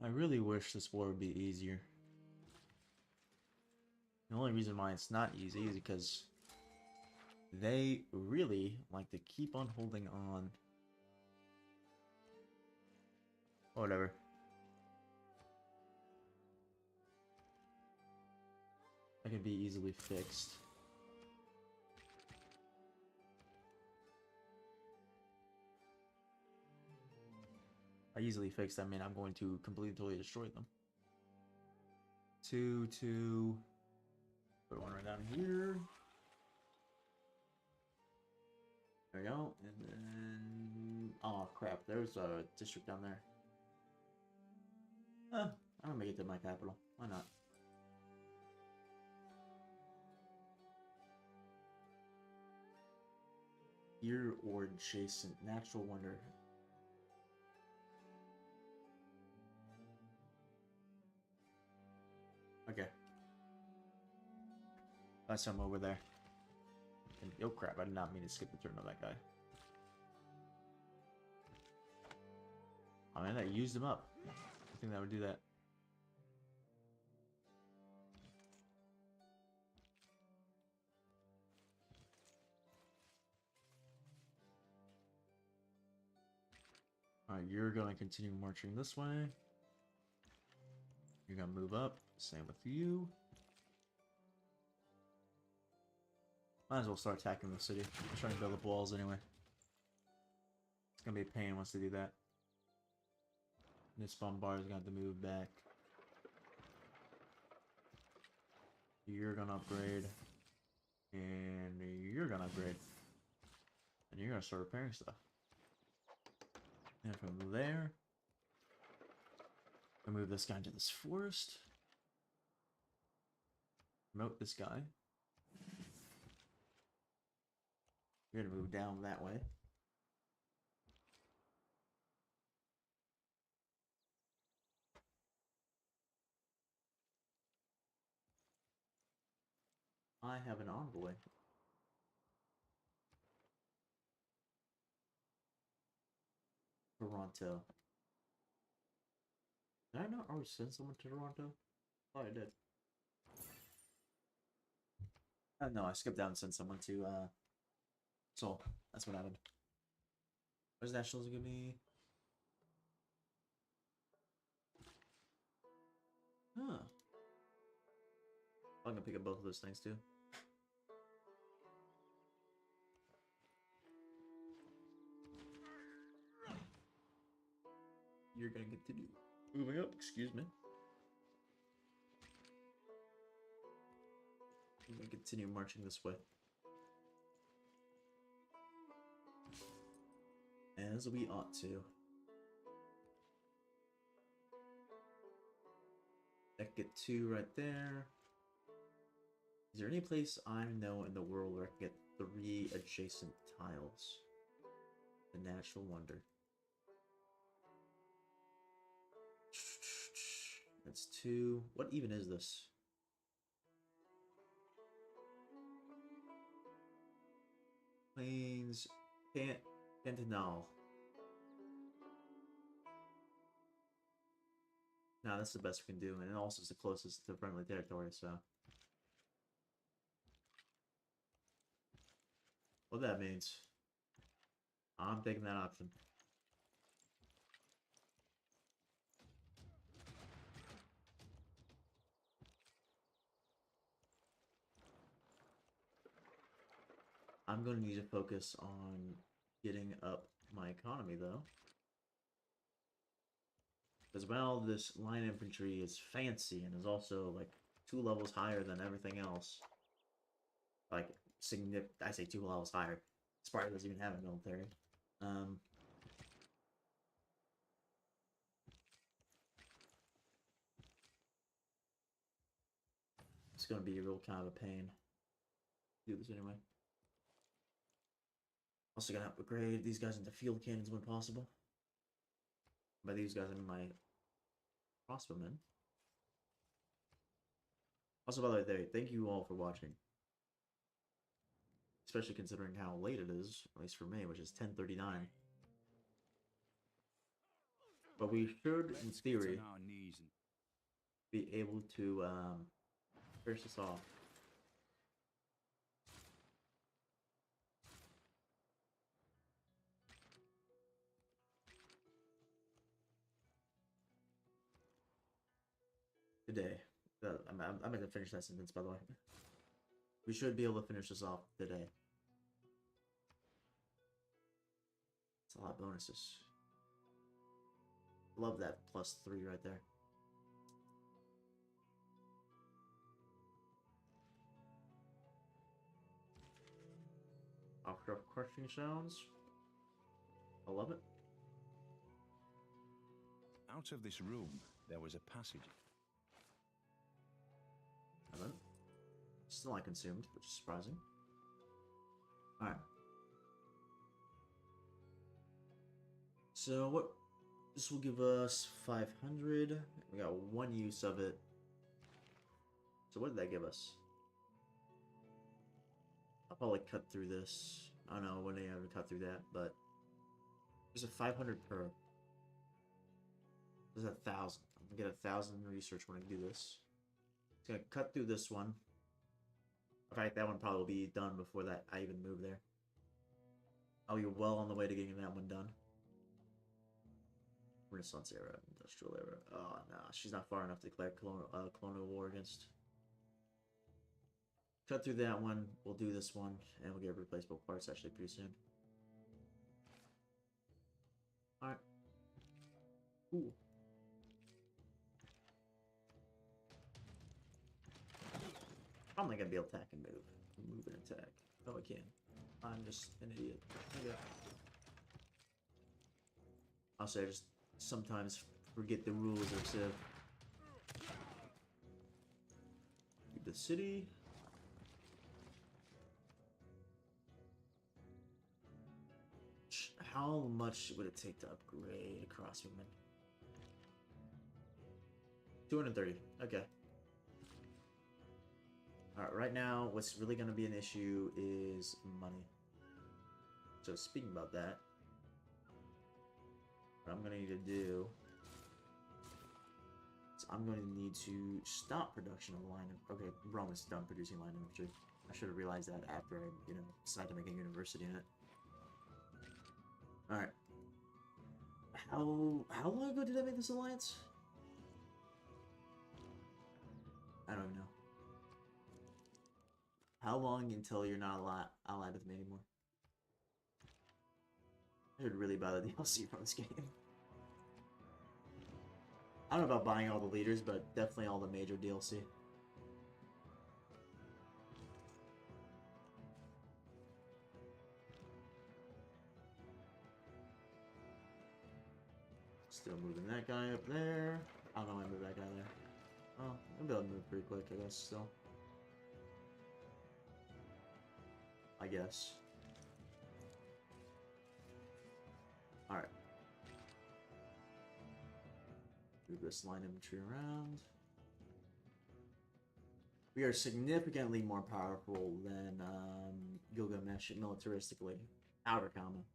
I really wish this war would be easier. The only reason why it's not easy is because they really like to keep on holding on. Whatever. That could be easily fixed. By easily fixed, I mean I'm going to completely totally destroy them. 2, 2. Put one right down here. There we go. And then... Oh, crap. There's a district down there. I'm gonna make it to my capital. Why not? Year or adjacent. Natural wonder. Okay. That's some over there. And, oh crap, I did not mean to skip the turn of that guy. Oh man, I used him up. I think that would do that. Alright, you're gonna continue marching this way. You're gonna move up. Same with you. Might as well start attacking the city. I'm trying to build up walls anyway. It's gonna be a pain once they do that. This bombard is gonna have to move back. You're gonna upgrade. And you're gonna upgrade. And you're gonna start repairing stuff. And from there, I move this guy into this forest. Promote this guy. You're gonna move down that way. I have an envoy. Toronto. Did I not already send someone to Toronto? Oh, I did. No, I skipped down and sent someone to Seoul. That's what happened. What does nationals give me? Huh. I'm gonna pick up both of those things too. You're gonna continue moving up, excuse me. I'm gonna continue marching this way. As we ought to. That get 2 right there. Is there any place I know in the world where I can get 3 adjacent tiles? The natural wonder. That's 2. What even is this? Plains Pantanal. Nah, that's the best we can do, and it also is the closest to friendly territory, so. What that means. I'm taking that option. I'm going to need to focus on getting up my economy, though. Because while this line infantry is fancy and is also, like, 2 levels higher than everything else. Like, I say 2 levels higher. Sparta doesn't even have a military. It's going to be a real kind of a pain to do this anyway. Also gonna upgrade these guys into field cannons when possible. By these guys, I mean my crossbowmen. Also, by the way, thank you all for watching. Especially considering how late it is, at least for me, which is 10:39. But we should, in theory, be able to finish this off. Today. I'm going to finish that sentence, by the way. We should be able to finish this off today. It's a lot of bonuses. Love that +3 right there. Oh crap. After crushing sounds. I love it. Out of this room, there was a passage. Haven't. Still not consumed, which is surprising. Alright. So what? This will give us 500. We got one use of it. So what did that give us? I'll probably cut through this. I don't know when I ever cut through that, but there's a 500 per. There's 1,000. I'm gonna get 1,000 research when I do this. It's gonna cut through this one. In fact, that one probably will be done before that I even move there. I'll be well on the way to getting that one done. Renaissance era, industrial era. Oh no, she's not far enough to declare colonial war against. Cut through that one. We'll do this one, and we'll get replaceable parts actually pretty soon. All right. Cool. I'm not gonna be able to attack and move. Move and attack. Oh, I can. I'm just an idiot. Okay. Also, I just sometimes forget the rules of Civ. The city. How much would it take to upgrade a crossbowman? 230. Okay. Alright, right now, what's really going to be an issue is money. So, speaking about that, what I'm going to need to do is I'm going to need to stop production of line. Okay, we're almost done producing line infantry. I should have realized that after I, decided to make a university in it. Alright. How long ago did I make this alliance? I don't know. How long until you're not allied with me anymore? I should really buy the DLC from this game. I don't know about buying all the leaders, but definitely all the major DLC. Still moving that guy up there. I don't know why I moved that guy there. Oh, I'll be able to move pretty quick, I guess, still. I guess. Alright. Move this line infantry around. We are significantly more powerful than Gilgamesh militaristically. Outer comma.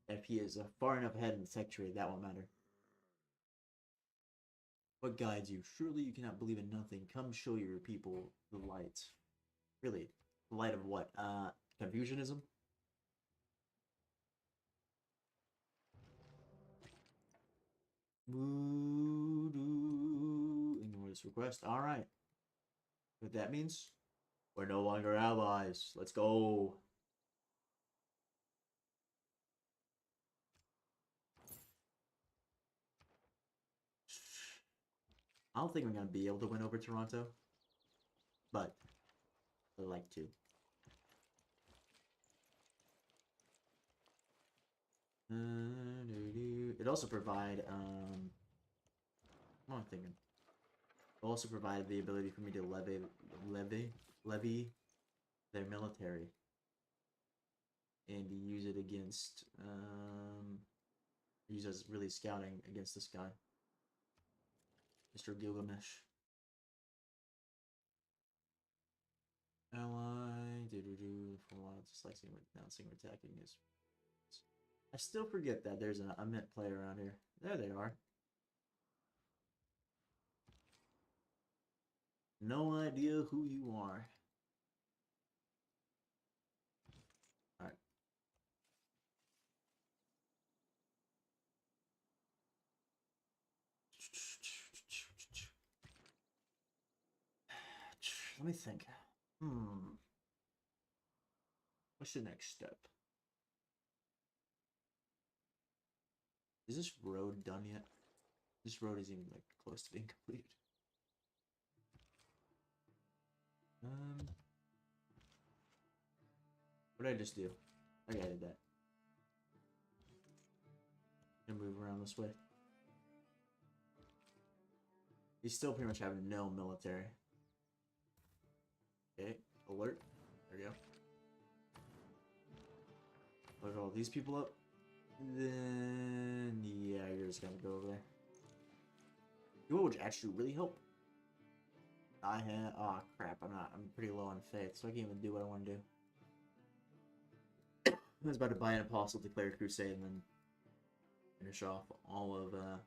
If he is far enough ahead in the tech trade, that won't matter. What guides you? Surely you cannot believe in nothing. Come show your people the light. Really? The light of what? Confucianism? Ignore this request. Alright. What that means? We're no longer allies. Let's go. I don't think I'm going to be able to win over Toronto. But I'd like to. It also provide, what am I thinking? It also provide the ability for me to levy their military. And use it against, use as really scouting against this guy. Mr. Gilgamesh. Ally, for a while, just like announcing or attacking is. I still forget that there's a mint player around here. There they are. No idea who you are. Alright. Let me think. What's the next step? Is this road done yet? This road isn't even like close to being completed. What did I just do? Okay, I did that. Gonna move around this way. He's still pretty much having no military. Okay, alert. There we go. Load all these people up. Then, yeah, you're just gonna go over there. You know what would actually really help? I have, oh crap, I'm pretty low on faith, so I can't even do what I want to do. I was about to buy an apostle, declare a crusade, and then finish off all of the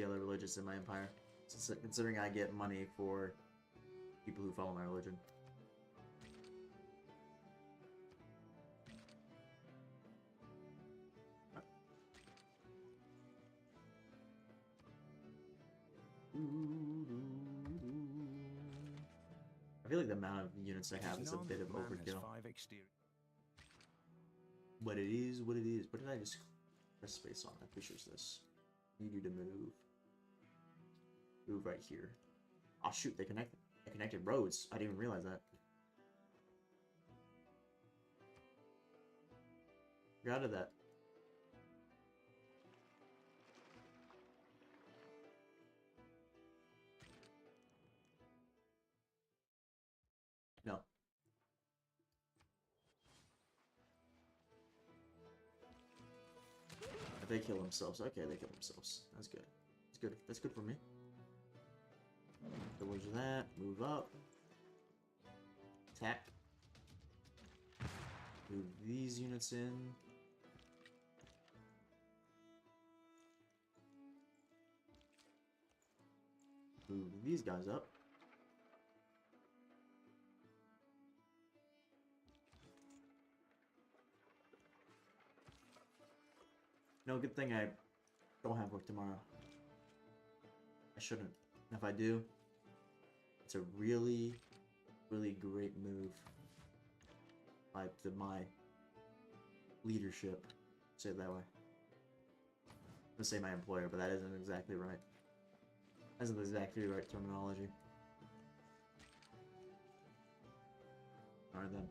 other religions in my empire. Considering I get money for people who follow my religion. I feel like the amount of units I have is a bit of overkill. But it is what it is. What did I just press space on? I'm pretty sure it's this. Need you to move. Move right here. Oh shoot, they connected roads. I didn't even realize that. Get out of that. No. They kill themselves. Okay, they kill themselves. That's good. That's good. That's good for me. Towards that. Move up. Attack. Move these units in. Move these guys up. No, good thing I don't have work tomorrow. I shouldn't. And if I do, it's a really, really great move by my leadership. Say it that way. I'm gonna say my employer, but that isn't exactly right. That isn't exactly the right terminology. Alright then.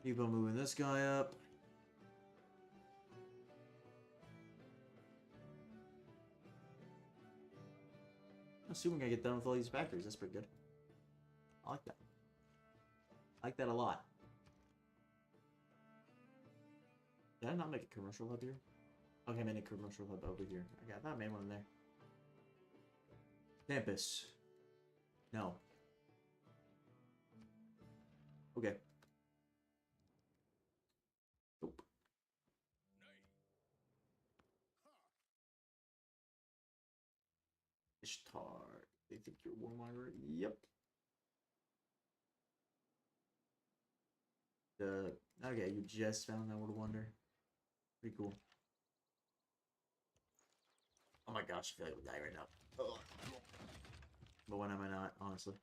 Keep on moving this guy up. Assuming I get done with all these factories, that's pretty good. I like that. I like that a lot. Did I not make a commercial hub here? Okay, I made a commercial hub over here. Okay, I thought I made one in there. Campus. No. Okay. Nope. Ishtar. They think you're a warmonger? Yep. Okay, you just found that World Wonder. Pretty cool. Oh my gosh, I feel like we'll die right now. Ugh. But when am I not, honestly?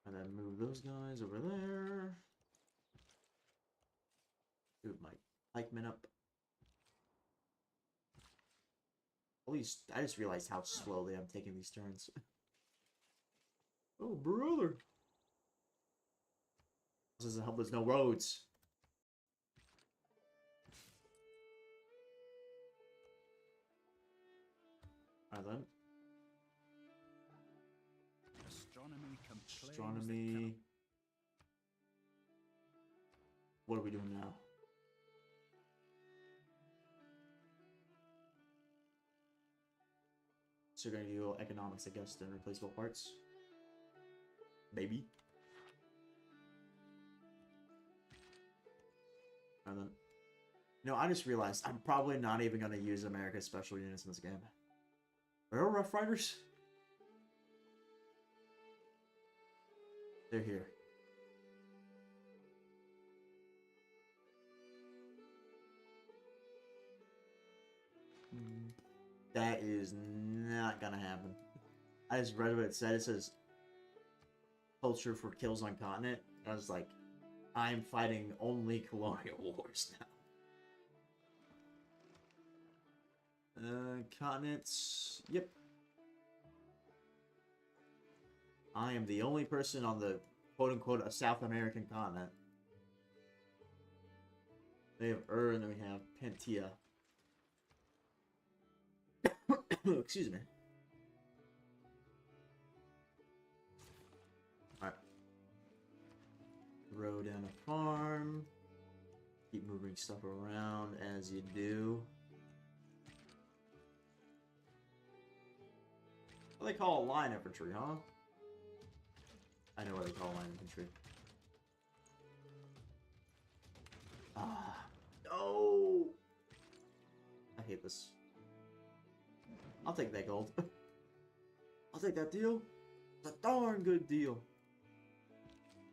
And then move those guys over there. Move my pikemen up. At least I just realized how slowly I'm taking these turns. Oh, brother. This doesn't help, there's no roads. Alright then. Astronomy. What are we doing now? So you're gonna do economics, I guess, then replaceable parts? Maybe. And then, I just realized I'm probably not even gonna use America's special units in this game. Are there Rough Riders? They're here. That is not gonna happen. I just read what it said. It says culture for kills on continent. I was like, I'm fighting only colonial wars now. Continents. Yep. I am the only person on the quote-unquote a South American continent. They have and then we have Pantia. Excuse me. Alright. Throw down a farm. Keep moving stuff around as you do. What do they call a line infantry, huh? I know what they call line infantry. Ah, no! I hate this. I'll take that gold. I'll take that deal. It's a darn good deal.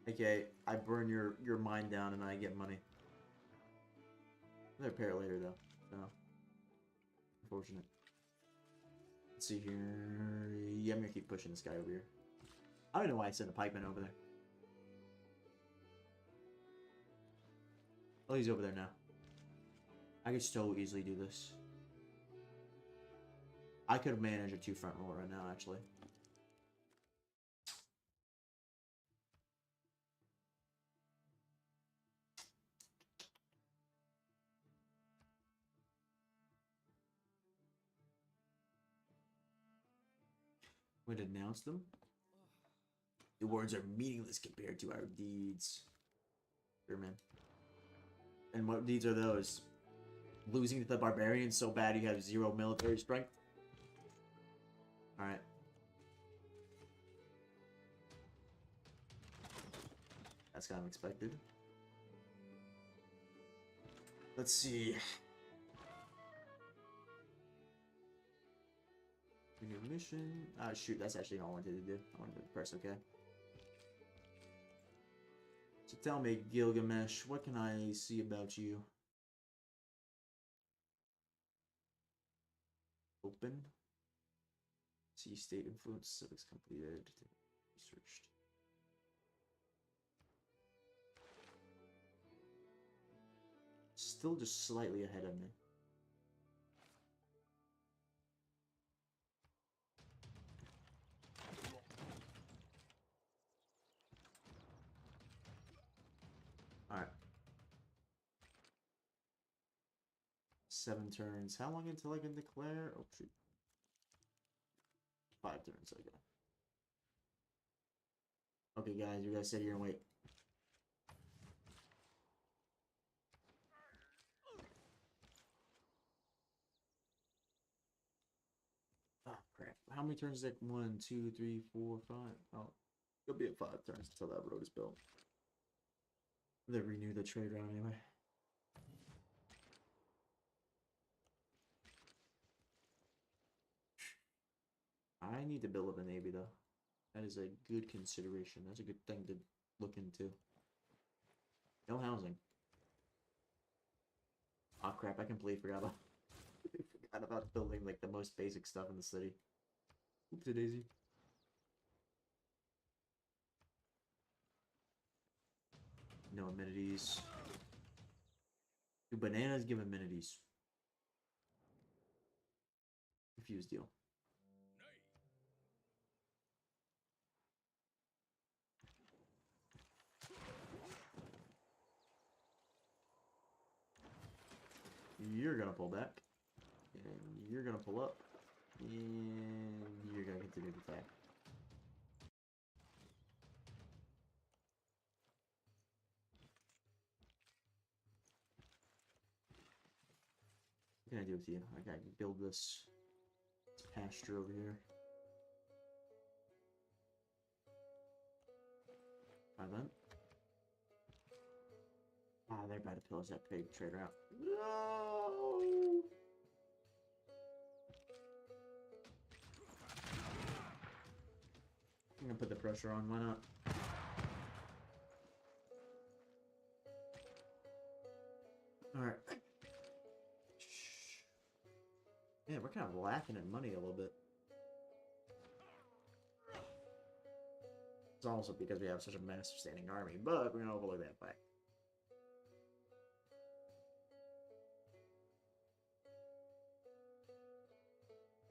Okay, I burn your mine down and I get money. I'll repair it later though. So unfortunate. Let's see here. Yeah, I'm gonna keep pushing this guy over here. I don't know why I sent a pikeman over there. Oh, he's over there now. I could so easily do this. I could have managed a 2-front roll right now, actually. Would announce them? The words are meaningless compared to our deeds. Sure, man. And what deeds are those? Losing to the barbarians so bad you have 0 military strength? Alright. That's kind of expected. Let's see. New mission. Ah, shoot, that's actually all I wanted to do. I wanted to press OK. So tell me, Gilgamesh, what can I see about you? Open. See state influence, civics completed. Researched. Still just slightly ahead of me. Alright. 7 turns. How long until I can declare? Oh, shoot. 5 turns, okay. Okay, guys, you guys sit here and wait. Oh, crap. How many turns is that? 1, 2, 3, 4, 5. Oh, it'll be at 5 turns until that road is built. They renew the trade route anyway. I need to build up a navy, though. That is a good consideration. That's a good thing to look into. No housing. Oh crap, I completely forgot about forgot about building like the most basic stuff in the city. Oopsie daisy. No amenities. Do bananas give amenities? Confused deal. You're gonna pull back. And you're gonna pull up. And you're gonna continue to attack. What can I do with you? I can build this pasture over here. Then. Ah, they're about to pillage that pig trader out. No! I'm gonna put the pressure on, why not? Alright. Yeah, we're kind of lacking in money a little bit. It's also because we have such a massive standing army, but we're gonna overlook that fact.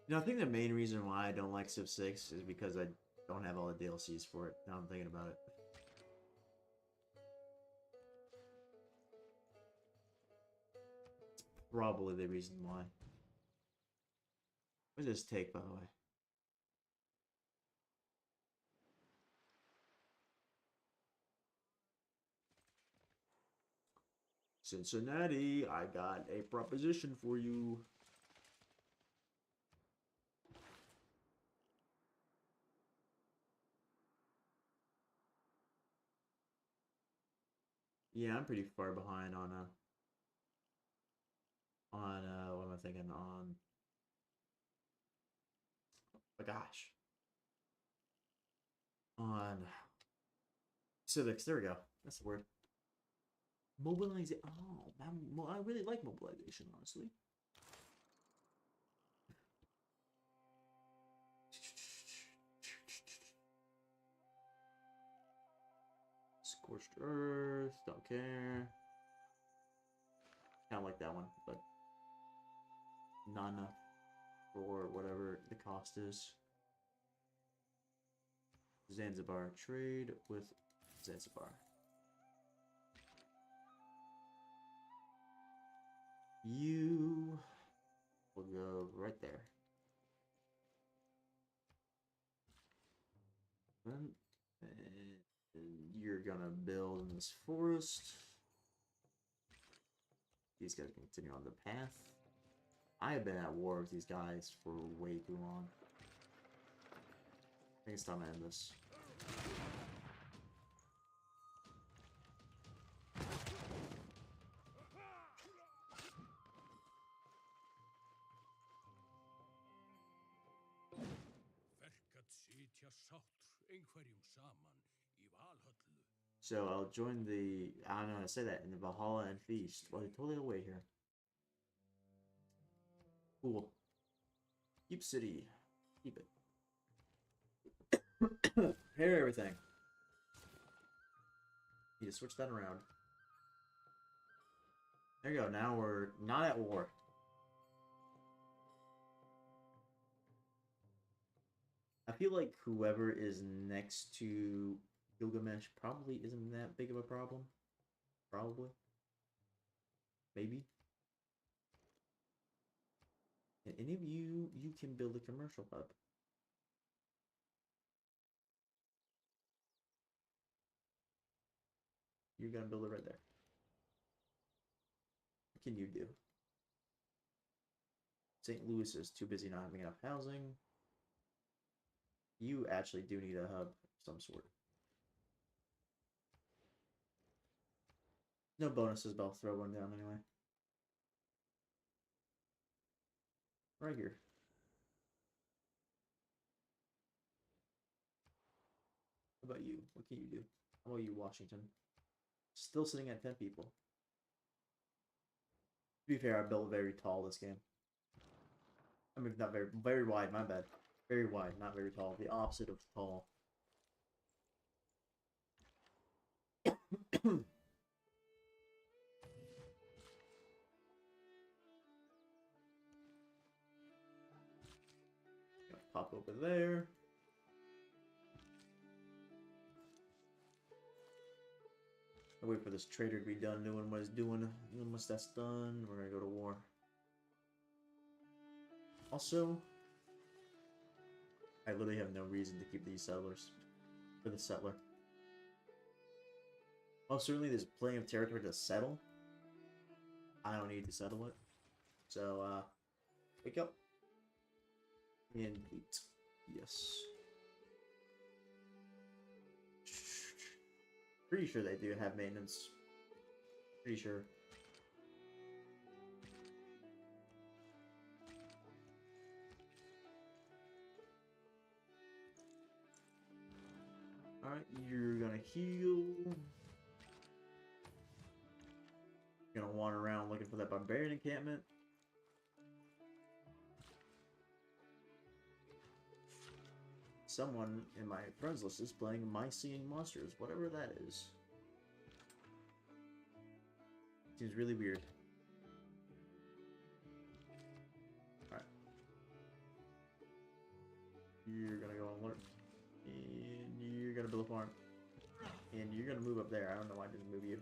You know, I think the main reason why I don't like Civ 6 is because I don't have all the DLCs for it. Now I'm thinking about it. Probably the reason why. What does this take, by the way? Cincinnati, I got a proposition for you. Yeah, I'm pretty far behind on what am I thinking on? Oh gosh, on civics. There we go. That's the word. Mobilization. Oh, I really like mobilization, honestly. Scorched Earth. Don't care. Kind of like that one, but not enough for whatever the cost is. Zanzibar. Trade with Zanzibar. You will go right there. And you're gonna build in this forest. These guys continue on the path. I have been at war with these guys for way too long. I think it's time to end this. So I'll join the, I don't know how to say that, in the Valhalla and Feast. Well, they're totally away here. Cool. Keep city. Keep it. Repair everything. Need to switch that around. There you go. Now we're not at war. I feel like whoever is next to Gilgamesh probably isn't that big of a problem. Probably. Maybe. And any of you can build a commercial hub. You're gonna build it right there. What can you do? St. Louis is too busy not having enough housing. You actually do need a hub of some sort. No bonuses, but I'll throw one down anyway. Right here. How about you? What can you do? How about you, Washington? Still sitting at 10 people. To be fair, I built very tall this game. I mean, not very wide, my bad. Very wide, not very tall. The opposite of tall. Pop over there. I'll wait for this trader to be done doing what he's doing. And once that's done, we're gonna go to war. Also, I literally have no reason to keep these settlers. For the settler. Well, certainly there's plenty of territory to settle. I don't need to settle it. So, wake up. And eat. Yes. Pretty sure they do have maintenance. Pretty sure. Alright, you're gonna heal. You're gonna wander around looking for that barbarian encampment. Someone in my friends list is playing Mycenaean Monsters, whatever that is. Seems really weird. Alright. You're gonna go on alert. And you're gonna build a farm. And you're gonna move up there. I don't know why I didn't move you.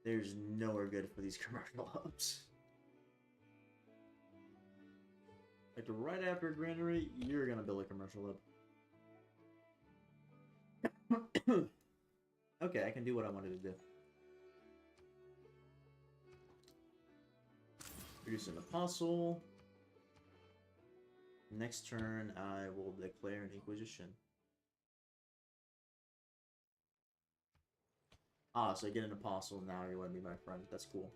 There's nowhere good for these commercial hubs. Like right after a granary, you're gonna build a commercial hub. Okay, I can do what I wanted to do. Produce an apostle. Next turn, I will declare an inquisition. Ah, so I get an apostle, now you want to be my friend. That's cool.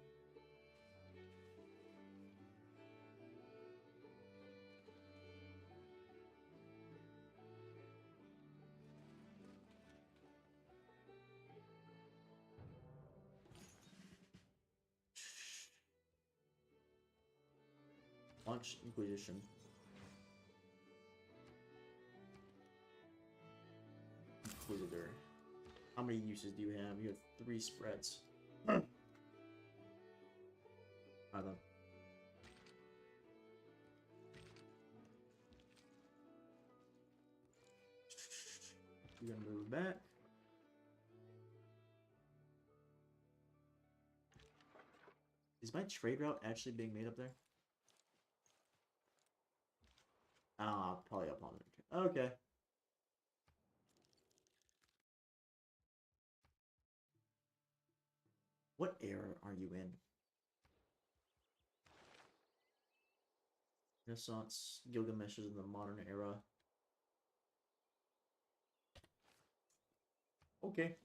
Launch Inquisition. Inquisitor. How many uses do you have? You have 3 spreads. Alright then. You're gonna move back. Is my trade route actually being made up there? Ah, probably up on it. Okay. What era are you in? Renaissance, Gilgamesh is in the modern era. Okay.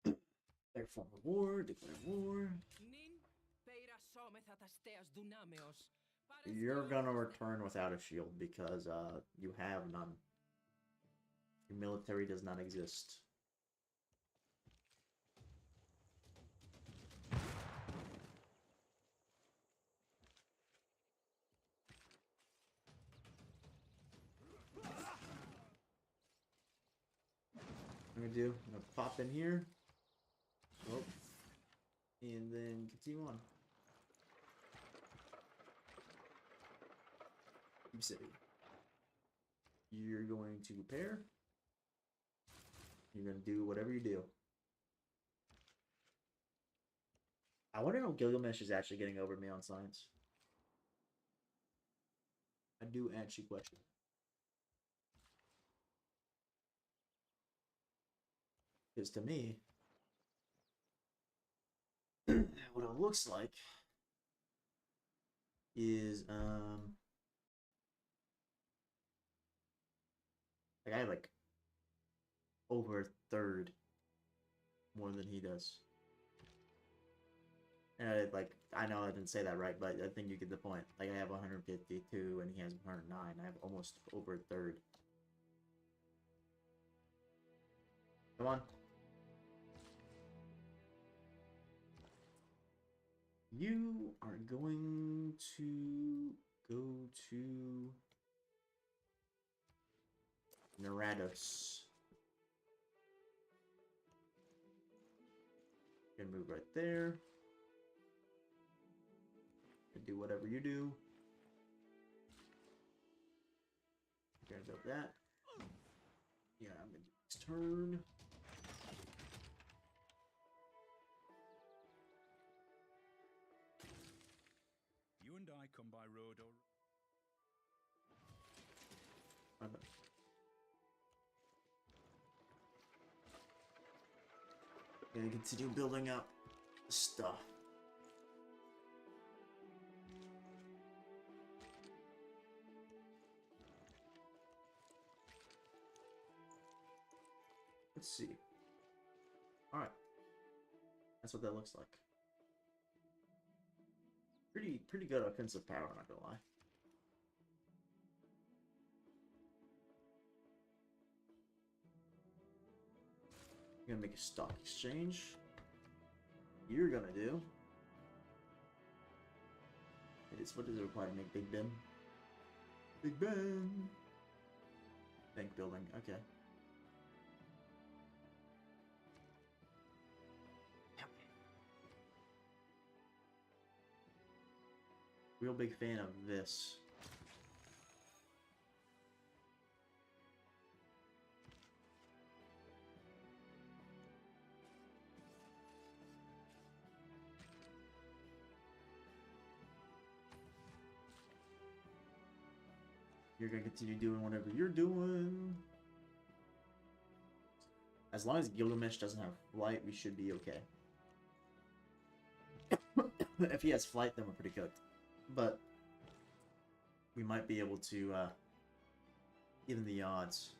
Declare form of war, declare war. You're gonna return without a shield because you have none. Your military does not exist. I'm gonna pop in here. Oh. And then continue on. Keep City. You're going to repair. You're gonna do whatever you do. I wonder if Gilgamesh is actually getting over me on science. I do actually question. Because to me, what it looks like is like I have like over a third more than he does. And I know I didn't say that right, but I think you get the point. Like I have 152 and he has 109. I have almost over a third. Come on. You are going to go to Nerados. You're gonna move right there. Do whatever you do. You're gonna build that. Yeah, I'm gonna do this turn. You and I come by road or... Gonna continue building up stuff. Let's see. Alright. That's what that looks like. Pretty good offensive power, not gonna lie. I'm gonna make a stock exchange. You're gonna do what does it require to make Big Ben? Big Ben. Bank building. Okay. Real big fan of this. You're gonna continue doing whatever you're doing. As long as Gilgamesh doesn't have flight, we should be okay. If he has flight, then we're pretty cooked. But we might be able to even the odds.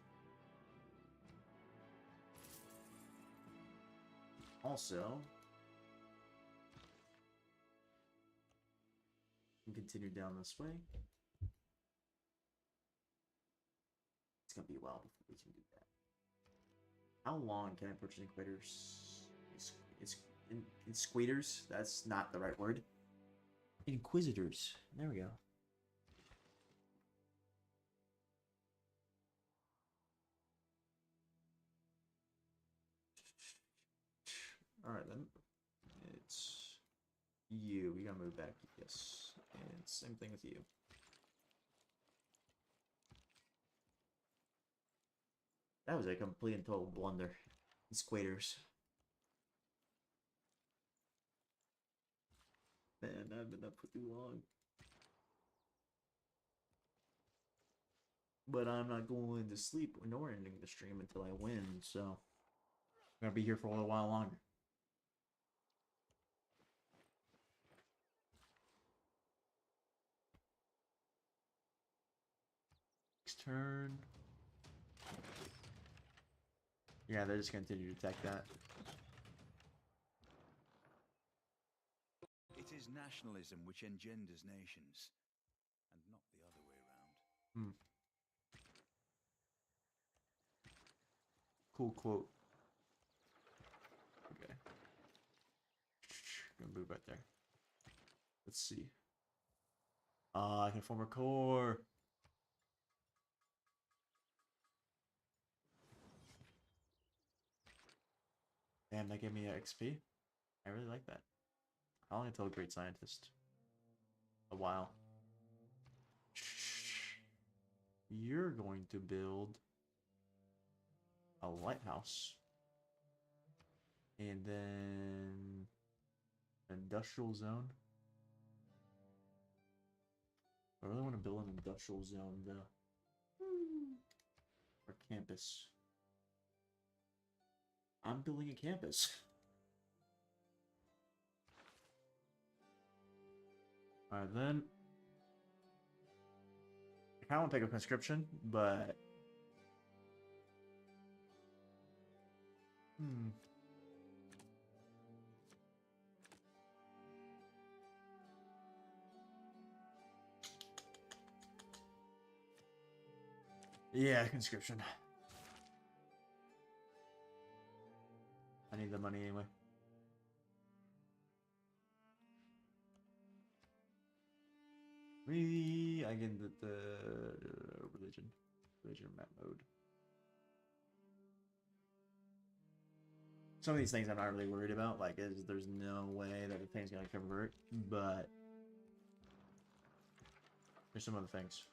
Also, we can continue down this way. It's gonna be a while before we can do that. How long can I purchase Inquisitors? Squeeders? That's not the right word. Inquisitors. There we go. Alright then. It's you. We gotta move back. Yes. And same thing with you. That was a complete and total blunder. Squatters. Man, I've been up for too long. But I'm not going to sleep nor ending the stream until I win, so I'm gonna be here for a little while longer. Next turn. Yeah, they're just gonna continue to attack that. It is nationalism which engenders nations, and not the other way around. Cool quote. Okay. Gonna move right there. Let's see. I can form a core. Damn, that gave me an XP. I really like that. How long until a great scientist? A while. You're going to build a lighthouse. And then industrial zone. I really want to build an industrial zone though. Or campus. I'm building a campus. Alright then. I kinda want to take a conscription, but yeah, conscription. I need the money anyway. Maybe I can get the religion map mode. Some of these things I'm not really worried about, like there's no way that the thing's gonna convert, but there's some other things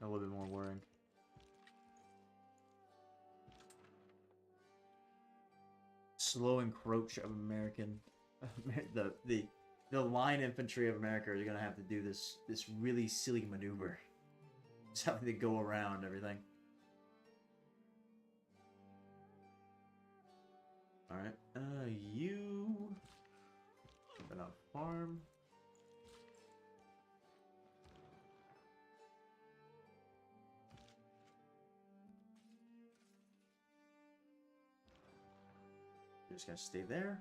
a little bit more worrying. Slow encroach of American, the line infantry of America are gonna have to do this really silly maneuver. Just having to go around everything. Alright, you open up farm. You're just gonna stay there.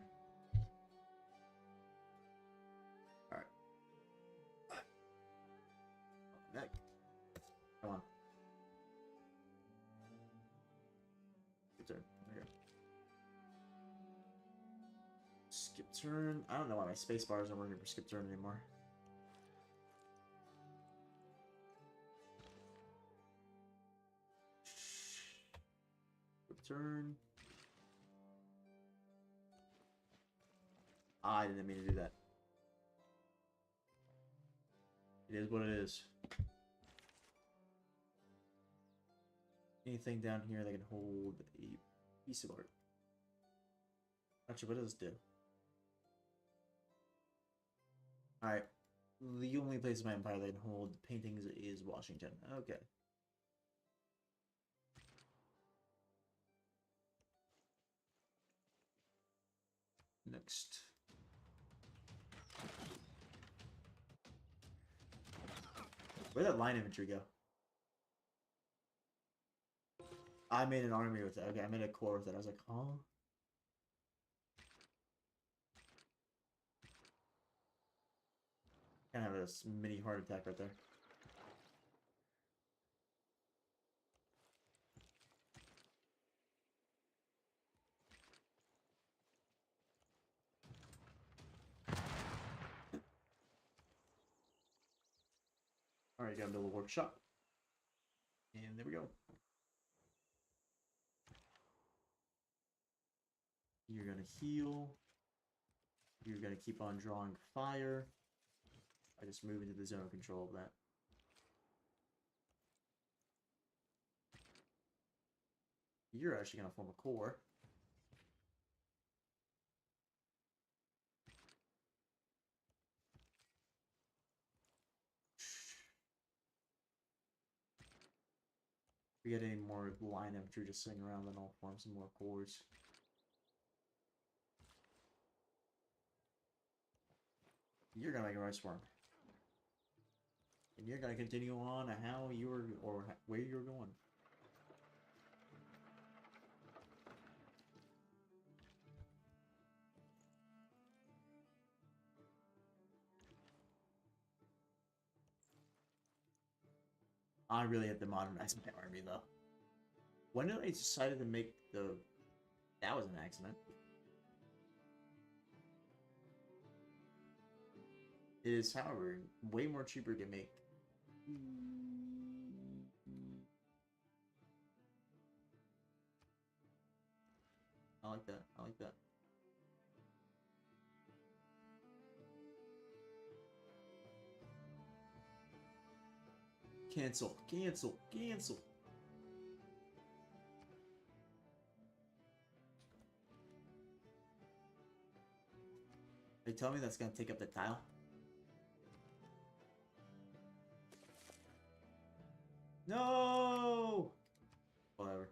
Alright. Neck. Come on. Good turn. Okay. Skip turn. I don't know why my space bars aren't working for skip turn anymore. turn. I didn't mean to do that. It is what it is. Anything down here that can hold a piece of art. Actually, what does this do? Alright. The only place in my empire that can hold paintings is Washington. Okay. Next. Where'd that line infantry go? I made an army with it. Okay, I made a corps with it. I was like, huh? Kind of have a mini heart attack right there. Alright, gotta build a workshop. And there we go. You're gonna heal. You're gonna keep on drawing fire. I just move into the zone of control of that. You're actually gonna form a core. If we get any more line infantry just sitting around, then I'll form some more cores. You're gonna make a rice farm. And you're gonna continue on how you were, or where you're going. I really have to modernize my army, though. When did I decide to make the... That was an accident. It is, however, way more cheaper to make. I like that. I like that. Cancel. Cancel. Cancel. They tell me that's gonna take up the tile. No! Whatever.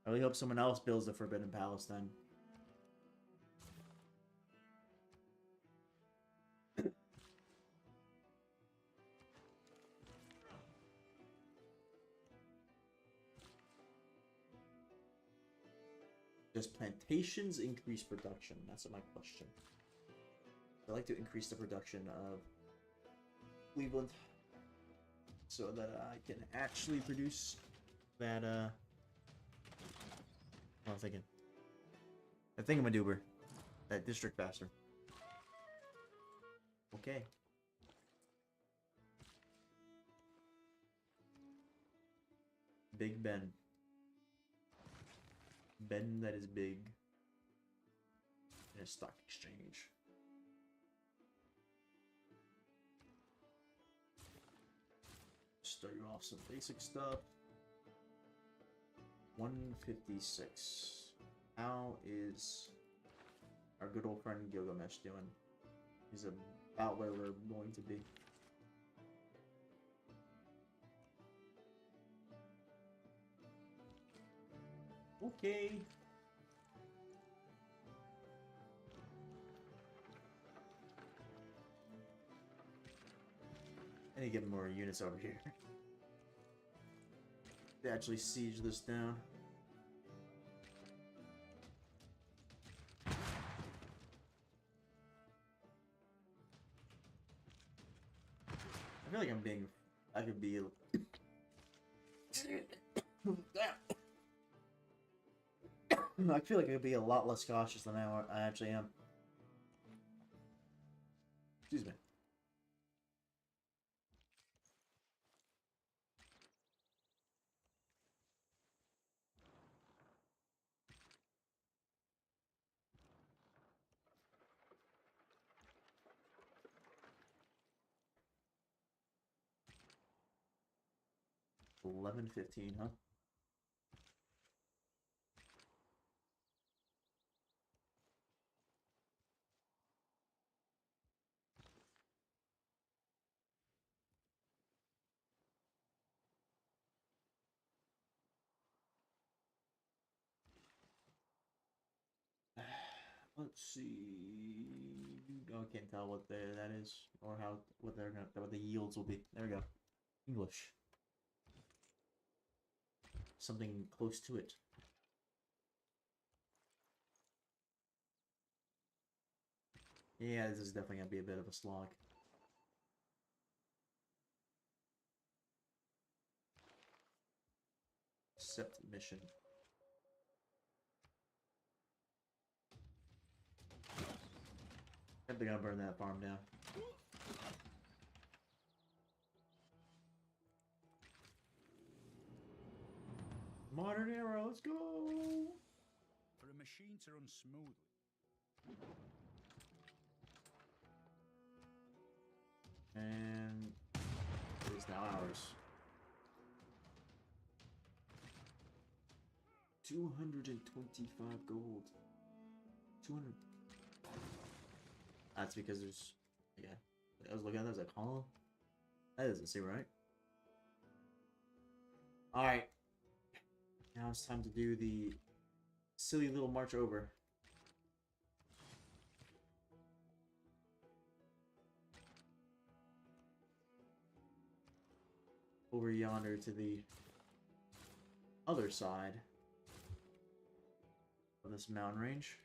I really hope someone else builds the Forbidden Palace then. Does plantations increase production? That's my question. I'd like to increase the production of Cleveland so that I can actually produce that, what I'm thinking. The thingamadober. That district faster. Okay. Big Ben. Ben that is big. In a stock exchange. Start you off some basic stuff. 156. How is our good old friend Gilgamesh doing? He's about where we're going to be. Okay. I need to get more units over here. To actually siege this down. I feel like I'm being... I could be... I feel like I could be a lot less cautious than I actually am. Excuse me. 11:15, huh? Let's see. Oh, I can't tell what that is or what the yields will be. There we go. English. Something close to it. Yeah, this is definitely gonna be a bit of a slog. Accept mission. I think they're gonna burn that farm down. Modern era, let's go! For a machine to run smoothly. And it is now ours. 225 gold. 200. That's because there's, yeah. I was looking at that, I was like, huh? That doesn't seem right. Alright. Now it's time to do the silly little march over. Over yonder to the other side of this mountain range.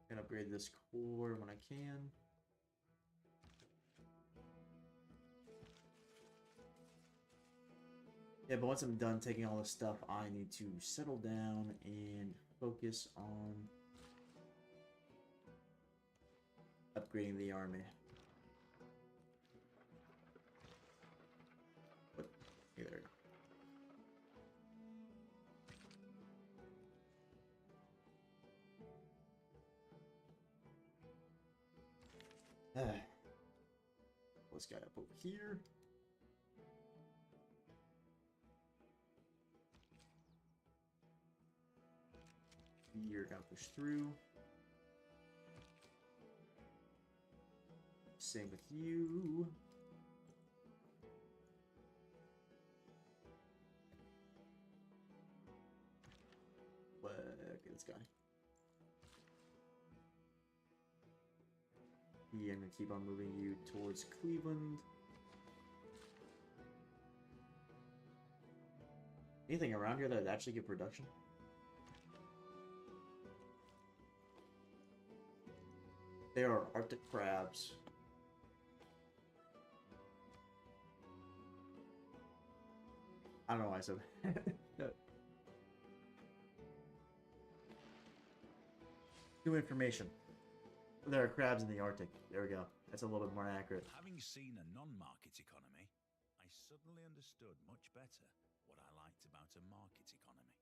Gonna upgrade this core when I can. Yeah, but once I'm done taking all this stuff, I need to settle down and focus on upgrading the army. What? Hey, there. This guy up over here. You're gonna push through. Same with you. Look at this guy. Yeah, I'm gonna keep on moving you towards Cleveland. Anything around here that would actually give production? There are Arctic crabs. I don't know why I said that. New information. There are crabs in the Arctic. There we go. That's a little bit more accurate. Having seen a non-market economy, I suddenly understood much better what I liked about a market economy.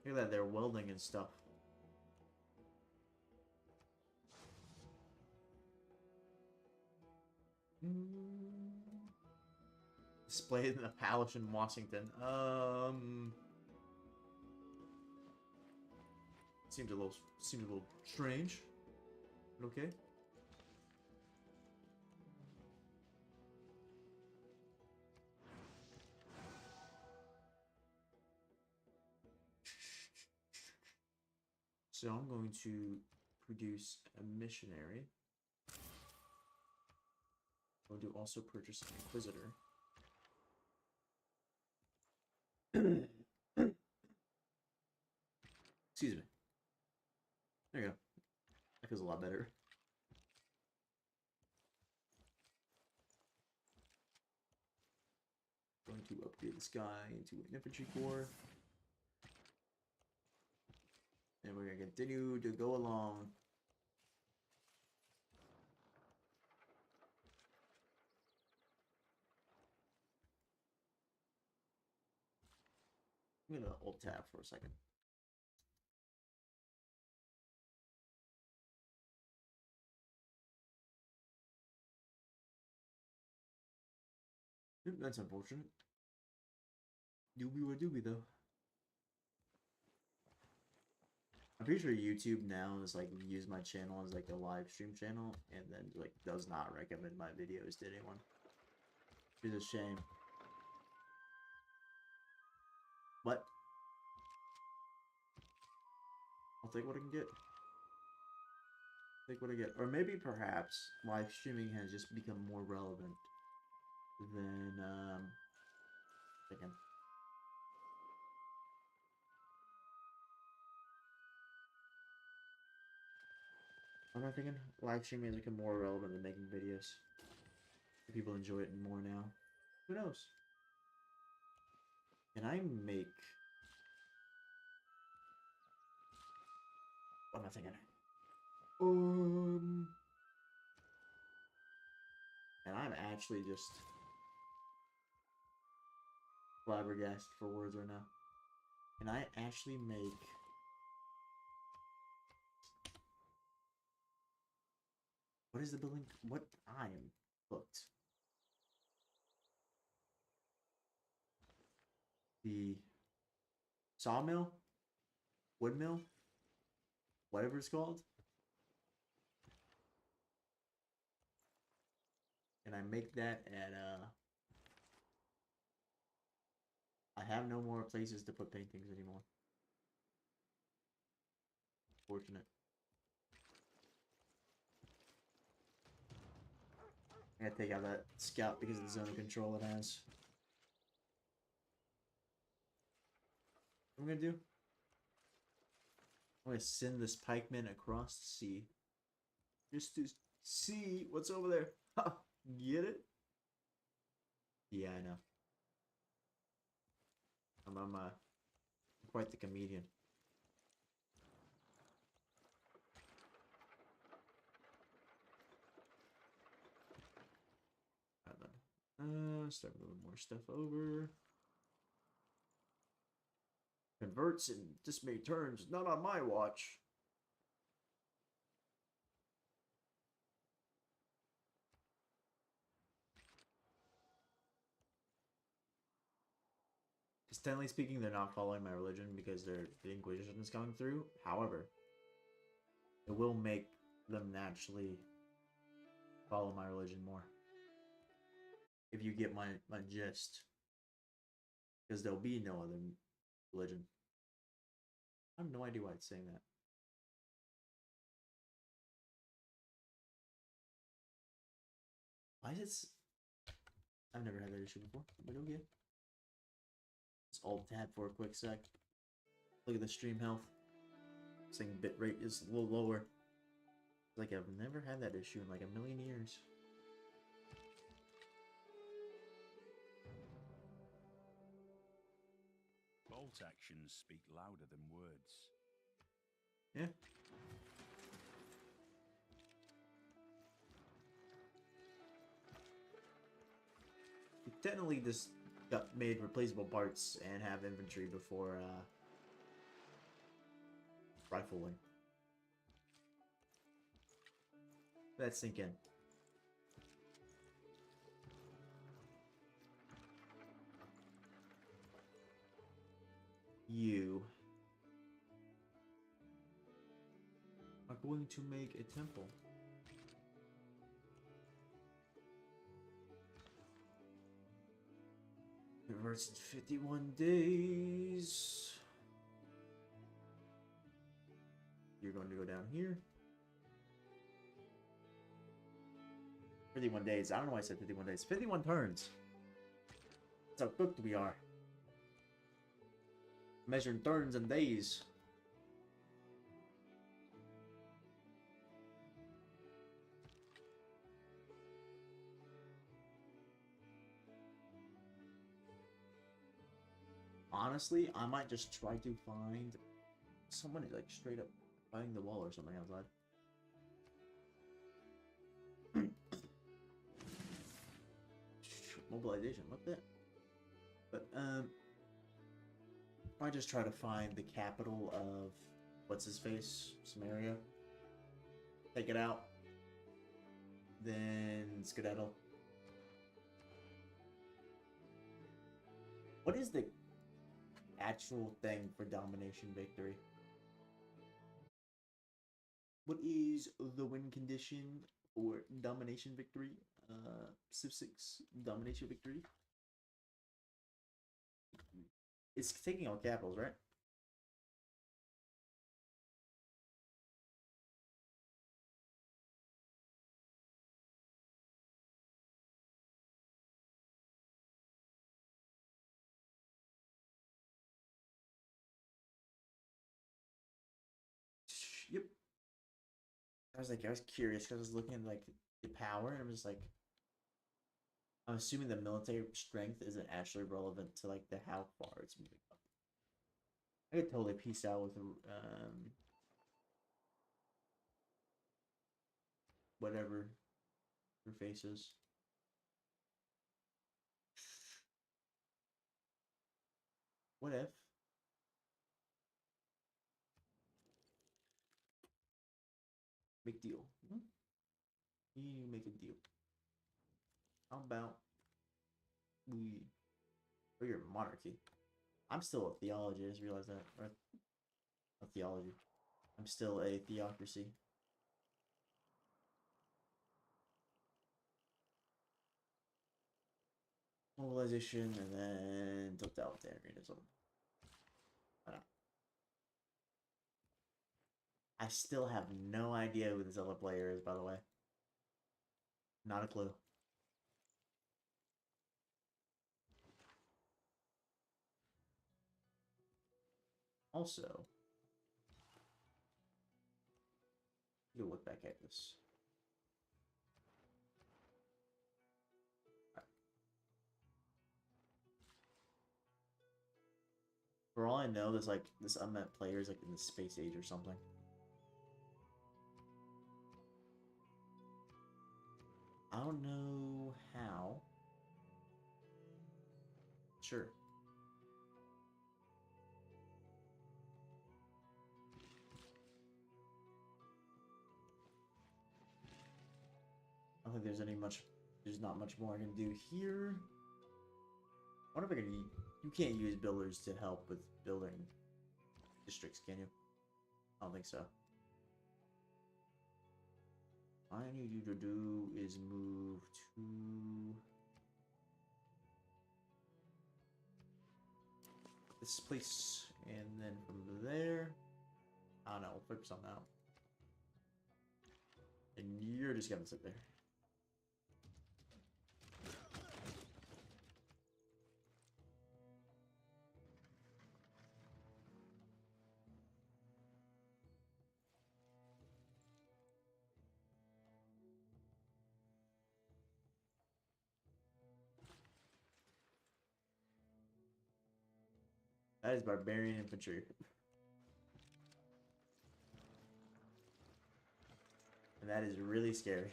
Look at that, they're welding and stuff. Displayed in the palace in Washington. Seems a little strange. But okay. So I'm going to produce a missionary. I'm going to also purchase an inquisitor. Excuse me. There you go. That feels a lot better. Going to upgrade this guy into an infantry corps. And we're going to continue to go along. I'm going to alt tab for a second. That's unfortunate. Doobie wa doobie though. I'm pretty sure YouTube now is like use my channel as like a live stream channel and then like does not recommend my videos to anyone. It's a shame. But I'll take what I can get. Take what I get. Or maybe perhaps live streaming has just become more relevant than thinking. What am I thinking? Live streaming has become more relevant than making videos. People enjoy it more now. Who knows? Can I make... What am I thinking? And I'm actually just flabbergasted for words right now. Can I actually make... What is the building? What? I am hooked. The sawmill? Woodmill? Whatever it's called. And I make that at, I have no more places to put paintings anymore. Fortunate. I gotta take out that scout because of the zone of control it has. What I'm gonna do? I'm gonna send this pikeman across the sea. Just to see what's over there. Ha! Get it? Yeah, I know. I'm quite the comedian. Start moving more stuff over. Converts and dismay turns, not on my watch. Because technically speaking, they're not following my religion because the Inquisition is coming through. However, it will make them naturally follow my religion more. If you get my gist. Because there'll be no other religion. I have no idea why it's saying that. Why is it... I've never had that issue before, but okay. Let's alt-tab for a quick sec. Look at the stream health. Saying bitrate is a little lower. Like, I've never had that issue in like a million years. Bolt actions speak louder than words. Yeah. Technically, this got made replaceable parts and have inventory before rifling. Let's sink in. You are going to make a temple. Reverts in 51 days. You're going to go down here. 51 days. I don't know why I said 51 days. 51 turns. That's how cooked we are. Measuring turns and days. Honestly, I might just try to find someone like straight up fighting the wall or something outside. Mobilization, what the? But I just try to find the capital of what's his face, Samaria. Take it out, then skedaddle. What is the actual thing for domination victory? What is the win condition for domination victory? Civ 6 domination victory. It's taking all capitals, right? Yep. I was curious because I was looking at like the power, and I'm just like, I'm assuming the military strength isn't actually relevant to like the how far it's moving up. I could totally piece out with whatever your face is. What if? Big deal. You make a deal. How about we? Or your monarchy. I'm still a theology. I just realized that. Or a theology. I'm still a theocracy. Mobilization and then totalitarianism. I still have no idea who this other player is, by the way. Not a clue. Also, you look back at this. Right. For all I know, there's like this unmet player is like in the space age or something. I don't know how. Sure. I don't think there's any much. There's not much more I can do here. I wonder if I can. You can't use builders to help with building districts, can you? I don't think so. All I need you to do is move to this place, and then from there, I don't know, we'll figure something out. And you're just gonna sit there. That is barbarian infantry. And that is really scary.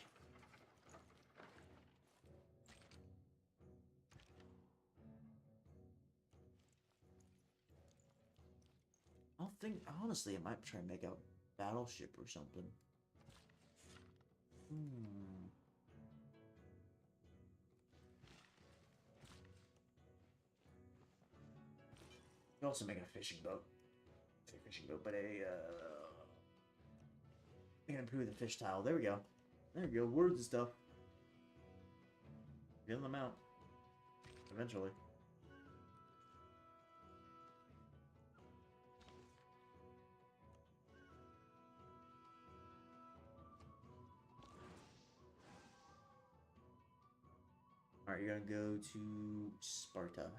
I don't think, honestly, I might try and make a battleship or something. You can also make a fishing boat. Say fishing boat, but I can improve the fish tile. There we go. There we go. Words and stuff. Getting them out. Eventually. Alright, you're gonna go to Sparta.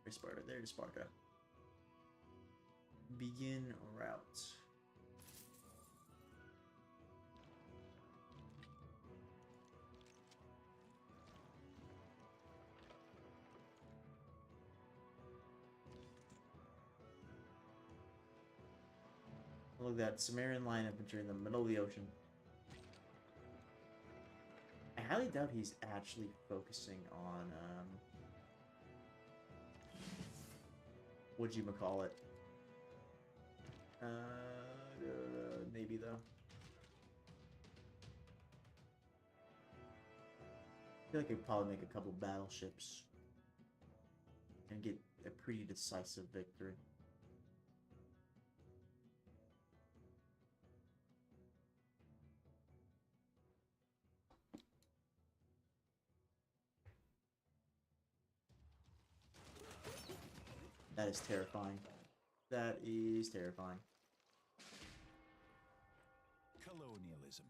There's Sparta. There's Sparta. Begin route. Look at that Sumerian line infantry in the middle of the ocean. I highly doubt he's actually focusing on what you call it. Maybe though. feel like I could probably make a couple battleships and get a pretty decisive victory. That is terrifying. That is terrifying. Colonialism.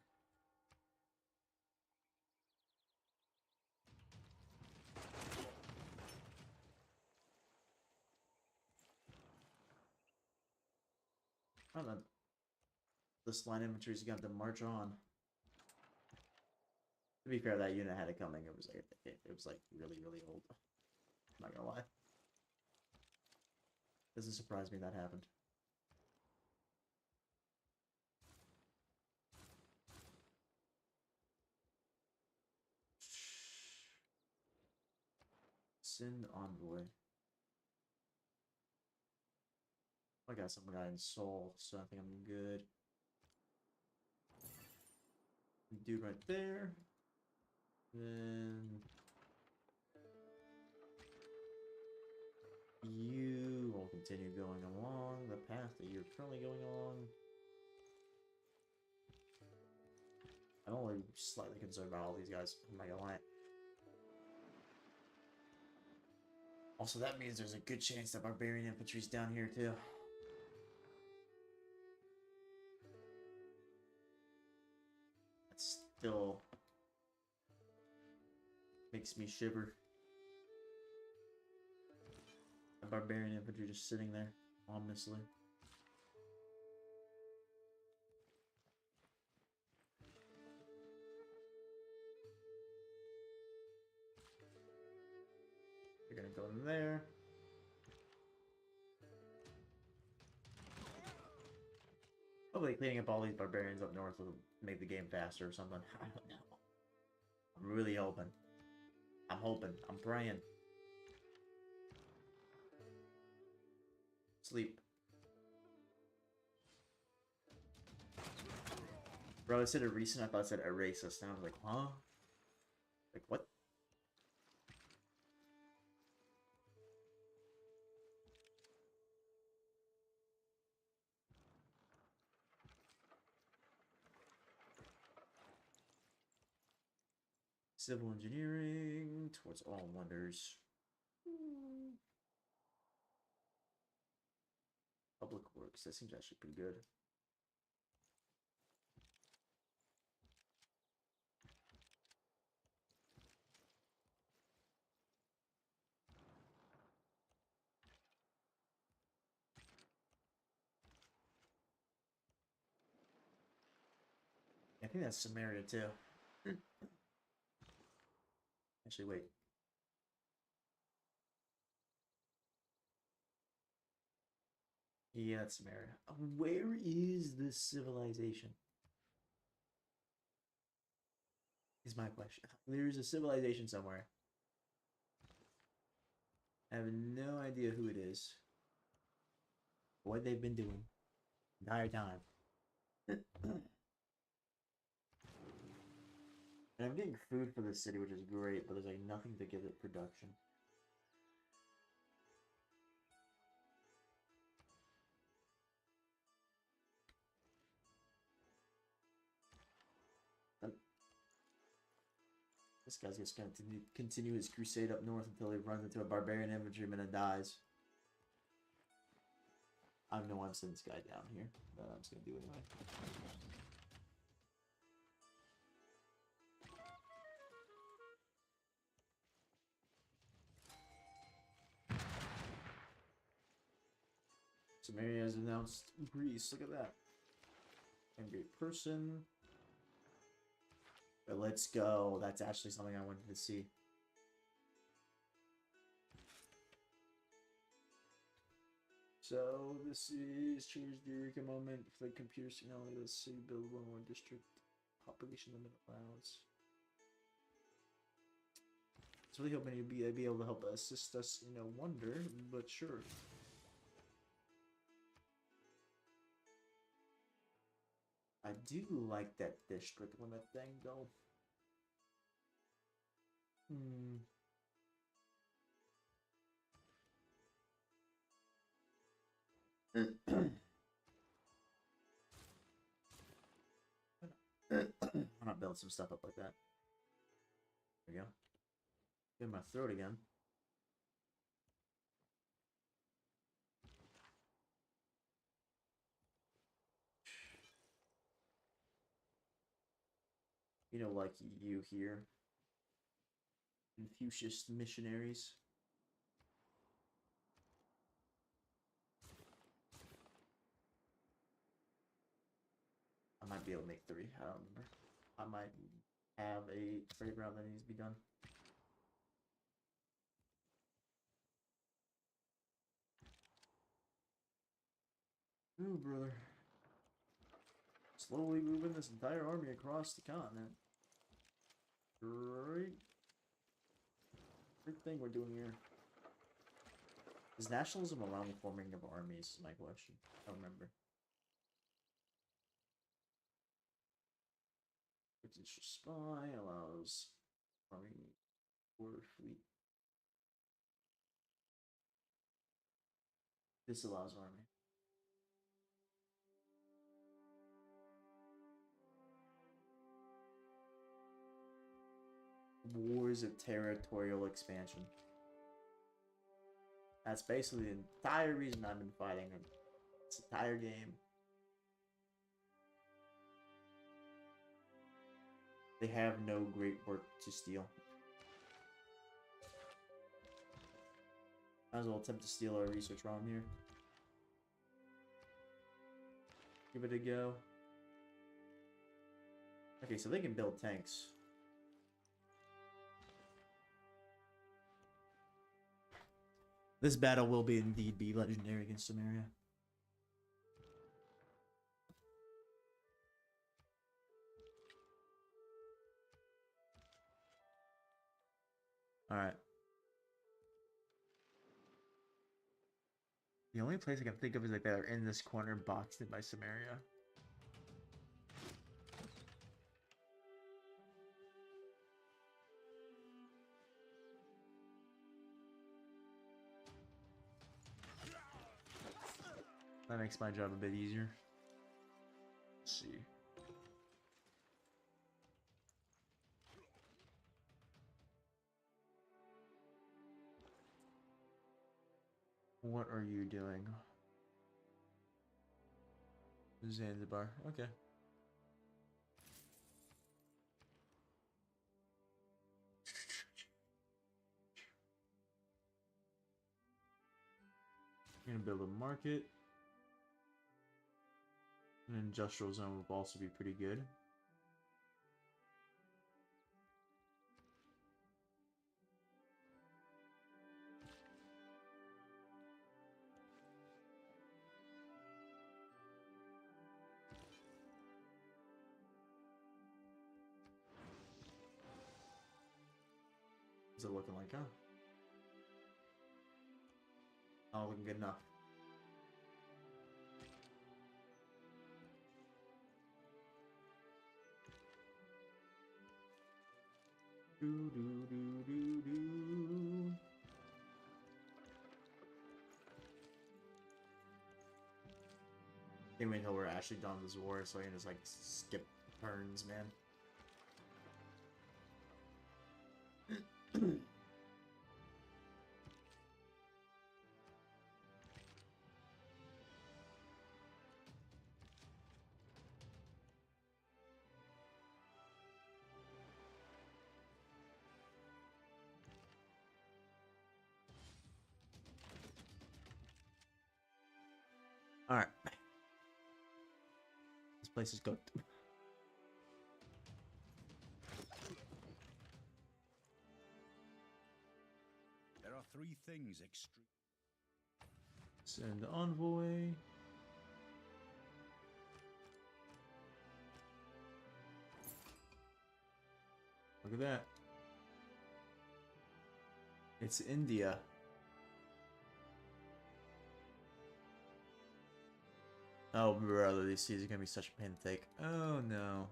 I don't know. This line infantry's got to march on. To be fair, that unit had it coming. It was like really, really old. I'm not gonna lie. Doesn't surprise me that happened. Send envoy. I got some guy in Seoul, so I think I'm good. Dude right there. Then you will continue going along the path that you're currently going along. I'm only slightly concerned about all these guys. I'm not gonna lie. Also, that means there's a good chance that barbarian infantry's down here too. That still makes me shiver. The barbarian infantry just sitting there, ominously. You're gonna go in there. Hopefully cleaning up all these barbarians up north will make the game faster or something. I don't know. I'm really hoping. I'm hoping. I'm praying. Sleep. Bro, I said a recent, I thought it said a racist, and I was like, huh? Like, what? Civil engineering towards all wonders. Public works, that seems actually pretty good. I think that's Samaria too. Actually, wait. Yeah, it's Samaria. Where is this civilization? Is my question. There's a civilization somewhere. I have no idea who it is. What they've been doing the entire time. And I'm getting food for the city, which is great, but there's like nothing to give it production. This guy's just gonna continue his crusade up north until he runs into a barbarian infantryman and dies. I have no why I'm sending this guy down here, but I'm just gonna do it anyway. Samaria has announced Greece. Look at that. Angry person. But let's go. That's actually something I wanted to see. So this is change the Eureka moment for the computer signal. Let's see, build one more district. Population limit allows. I was really hoping you'd be able to help assist us in a wonder, but sure. I do like that district limit thing, though. Hmm. Why not build some stuff up like that? There we go. Get my throat again. You know, like you here. Confucius missionaries. I might be able to make 3. I don't remember. I might have a trade route that needs to be done. Ooh, brother. Slowly moving this entire army across the continent. Great. Great thing we're doing here. Is nationalism allowing the forming of armies? Is my question. I don't remember. British spy allows army border fleet. This allows army. Wars of territorial expansion. That's basically the entire reason I've been fighting this entire game. They have no great work to steal. Might as well attempt to steal our research while I'm here. Give it a go. Okay, so they can build tanks. This battle will indeed be legendary against Samaria. Alright. The only place I can think of is like they're in this corner boxed in by Samaria. That makes my job a bit easier. Let's see. What are you doing? Zanzibar. Okay. You're gonna build a market. An industrial zone will also be pretty good. What's it looking like, huh? Not looking good enough. Do do do do do. Can't wait until we're actually done with this war so I can just like skip turns, man. Alright. This place is cooked. There are 3 things extreme. Send envoy. Look at that. It's India. Oh, brother, these seas are gonna be such a pain to take. Oh, no.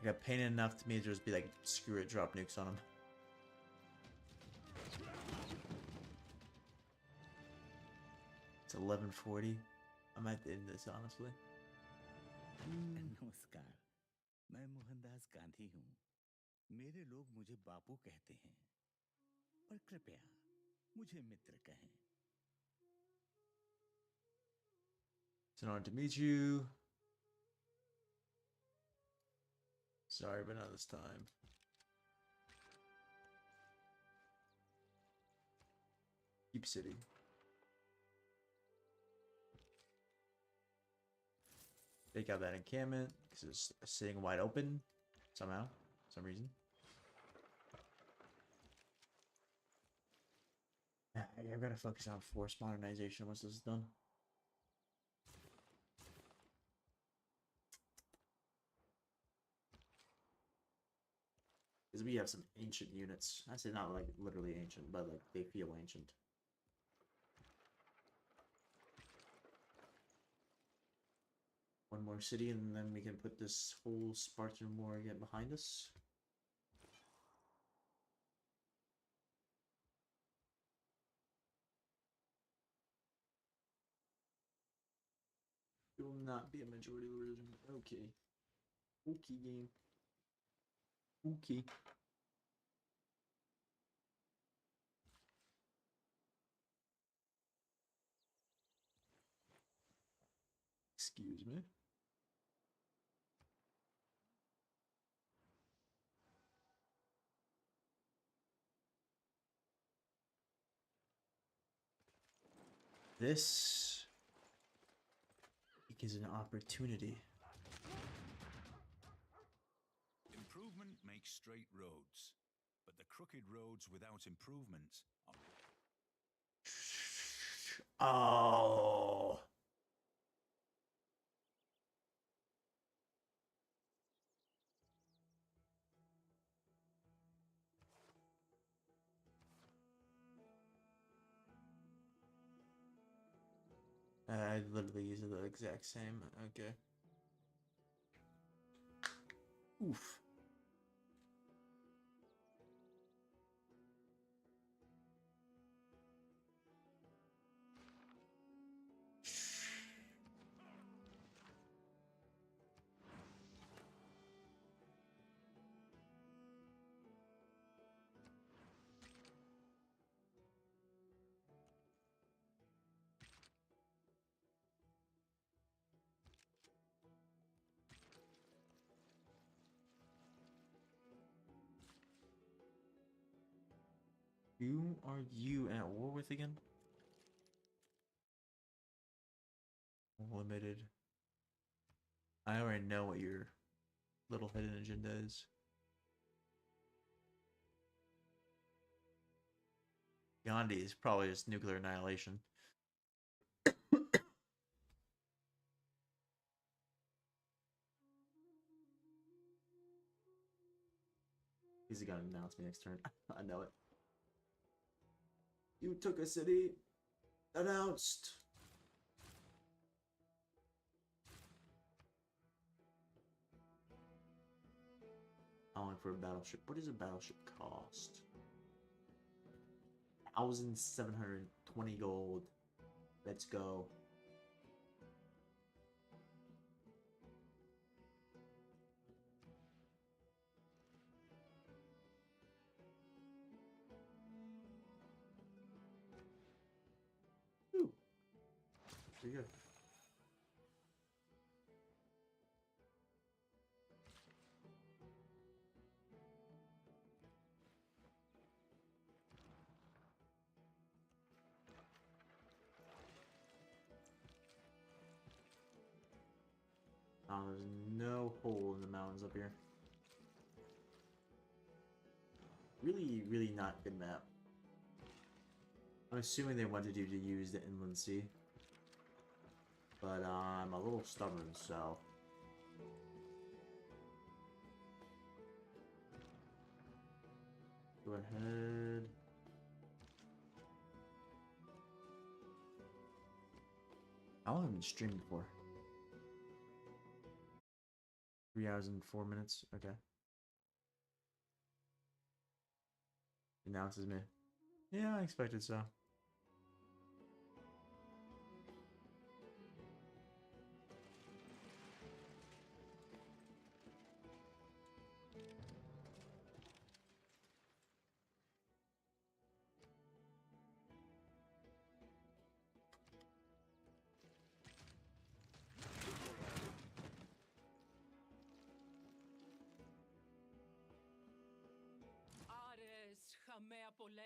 Like a pain enough to me to just be like, screw it, drop nukes on him. It's 11:40. I might end this honestly. नमस्कार, मैं मोहनदास गांधी हूँ। मेरे लोग मुझे बापू कहते हैं, पर कृपया मुझे मित्र कहें। It's an honor to meet you. Sorry, but not this time. Keep City. Take out that encampment because it's sitting wide open somehow, for some reason. I've got to focus on force modernization once this is done. Because we have some ancient units. I say not like literally ancient, but like they feel ancient. One more city and then we can put this whole Spartan war again behind us. It will not be a majority religion. Okay. Okay, game. Okay. Excuse me. This is an opportunity. Improvement makes straight roads, but the crooked roads without improvement are... Oh. I literally use the exact same. Okay. Oof. Who are you at war with again? Limited. I already know what your little hidden agenda is. Gandhi is probably just nuclear annihilation. He's gonna announce me next turn. I know it. You took a city. Announced. Calling for a battleship. What does a battleship cost? 1,720 gold. Let's go. Ooh. Pretty good. There's no hole in the mountains up here. Really, really not good map. I'm assuming they wanted you to use the inland sea. But I'm a little stubborn, so... Go ahead. I haven't streamed before. 3 hours and 4 minutes. Okay. Announces me. Yeah, I expected so.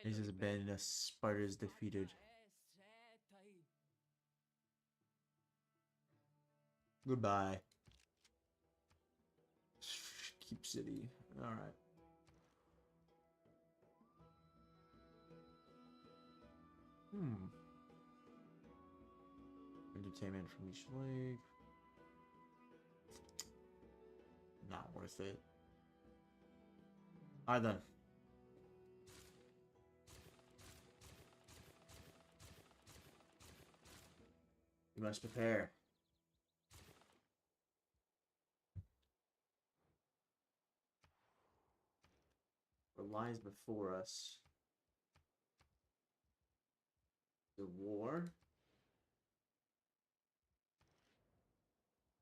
He says abandoned us, Sparta's defeated. Goodbye. Keep city. Alright. Entertainment from each lake. Not worth it. Alright then. We must prepare. What lies before us? The war.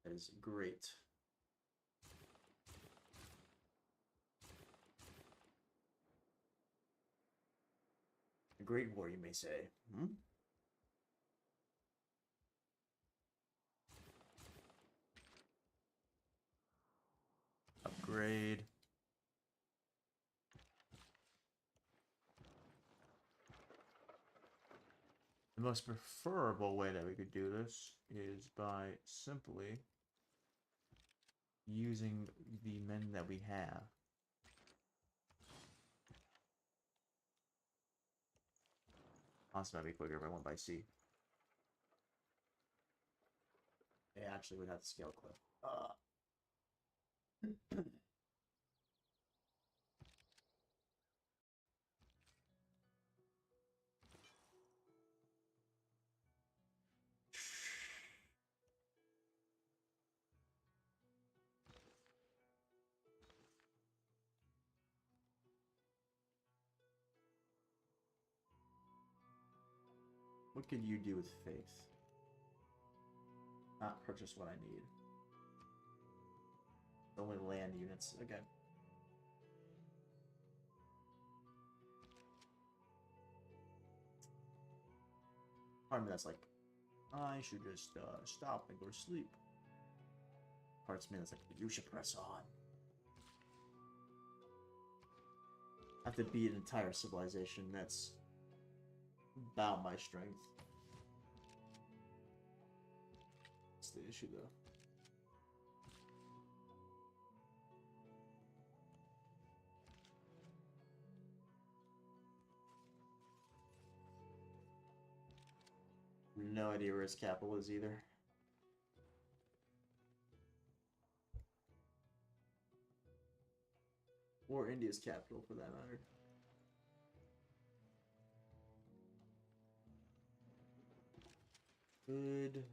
That is great. A great war, you may say. Hmm? Upgrade. The most preferable way that we could do this is by simply using the men that we have. Honestly, might be quicker if I went by sea. Yeah, actually, we'd have to scale cliff. What could you do with faith? Not purchase what I need. Only land units. Okay. Part of me that's like, I should just stop and go to sleep. Parts of me that's like, you should press on. I have to beat an entire civilization that's bound by strength. That's the issue, though. No idea where his capital is either. Or India's capital, for that matter. Could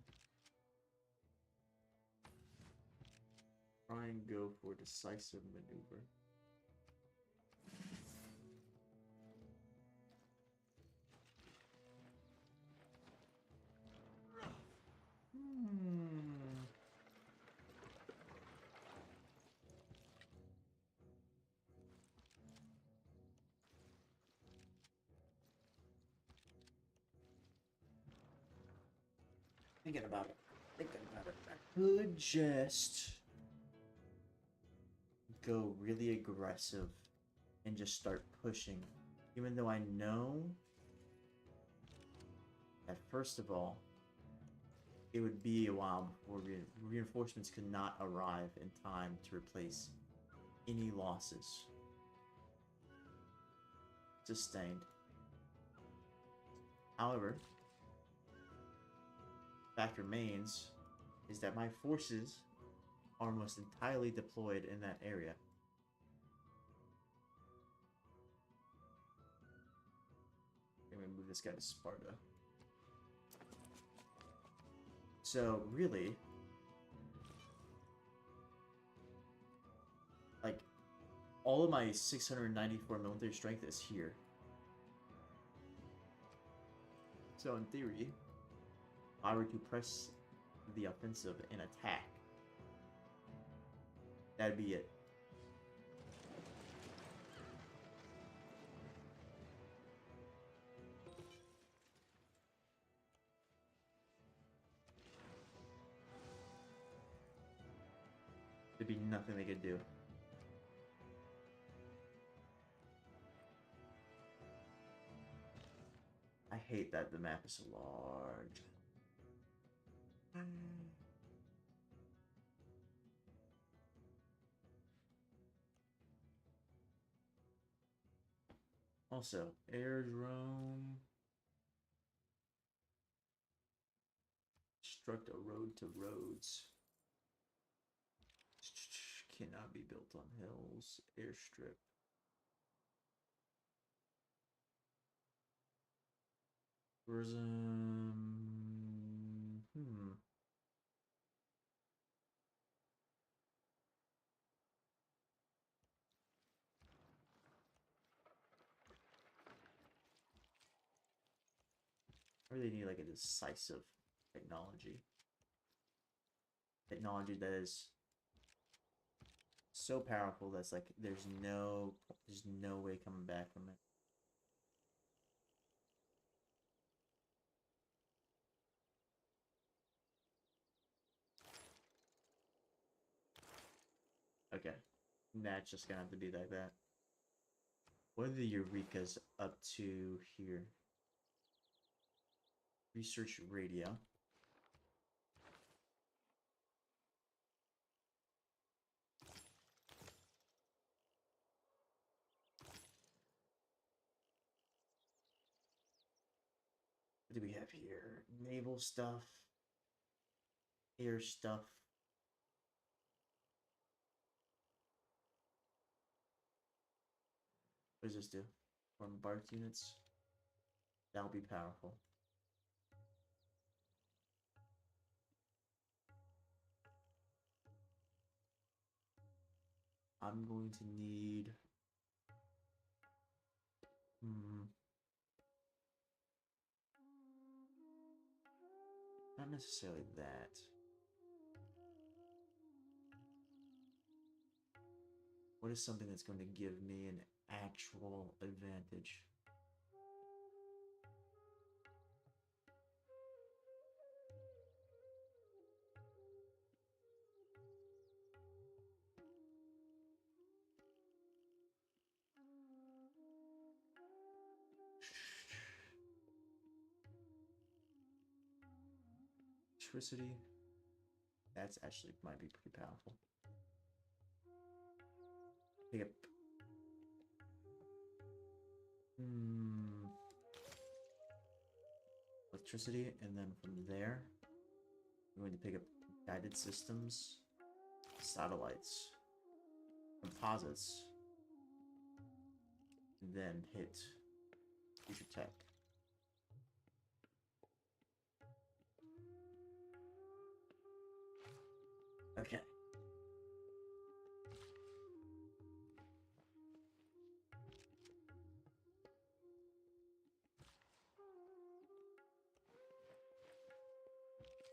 try and go for decisive maneuver. Thinking about it. I could just go really aggressive and just start pushing. Even though I know that, first of all, it would be a while before reinforcements could not arrive in time to replace any losses sustained. However, fact remains is that my forces are almost entirely deployed in that area. I'm gonna move this guy to Sparta. So really, All of my 694 military strength is here. So in theory, if I were to press the offensive and attack, that'd be it. There'd be nothing they could do. I hate that the map is so large. Also, airdrome. Construct a road to roads. Cannot be built on hills. Airstrip. Tourism. I really need like a decisive technology. Technology that is so powerful that's like there's no way coming back from it. Okay. That's just gonna have to be like that. What are the Eurekas up to here? Research radio. What do we have here? Naval stuff. Air stuff. What does this do? From BART units? That'll be powerful. I'm going to need... Not necessarily that. What is something that's going to give me an actual advantage? Electricity. That's actually might be pretty powerful. Yep. Electricity, and then from there, I'm going to pick up guided systems, satellites, composites, and then hit future tech. Okay.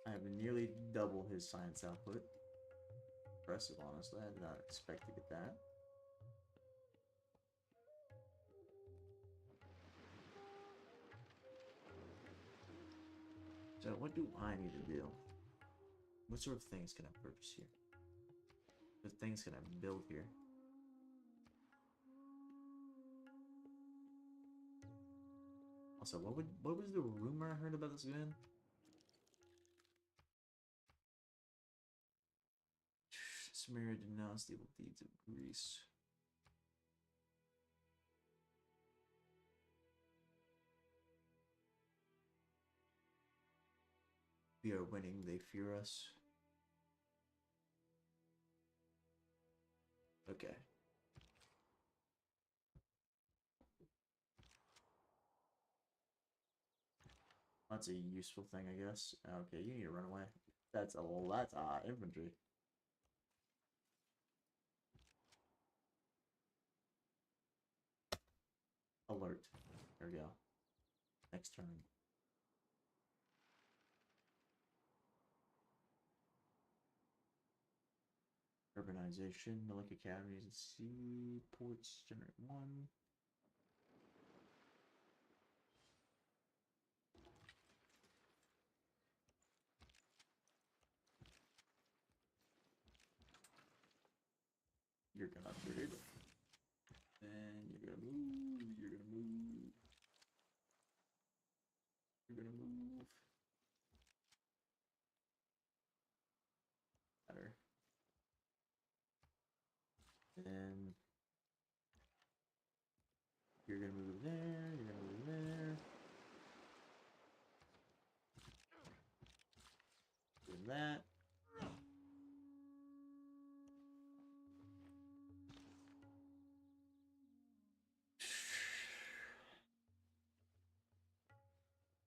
I have nearly double his science output. Impressive, honestly. I did not expect to get that. So what do I need to do? What sort of things can I purchase here? What things can I build here? Also, what was the rumor I heard about this again? Samaria denounced the evil deeds of Greece. We are winning, they fear us. Okay. That's a useful thing, I guess. Okay, you need to run away. That's infantry. start. There we go. Next turn. Urbanization, Milik Academies and seaports generate 1. You're gonna upgrade. Then you're gonna move, you're gonna move. You're gonna move. Better. Then you're gonna move there, you're gonna move there. Do that.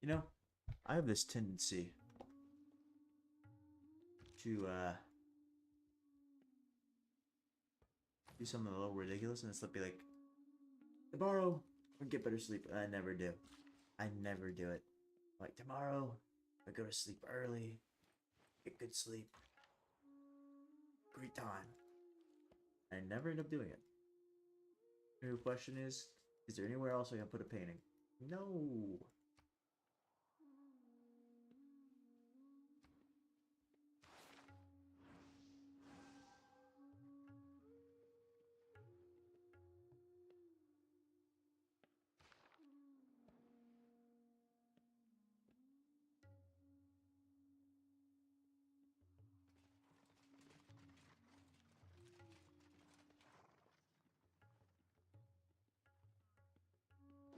You know, I have this tendency to do something a little ridiculous and it's be like, tomorrow I'll get better sleep. I never do. I never do it. Like tomorrow, I go to sleep early, get good sleep, great time. I never end up doing it. The question is there anywhere else I can put a painting? No.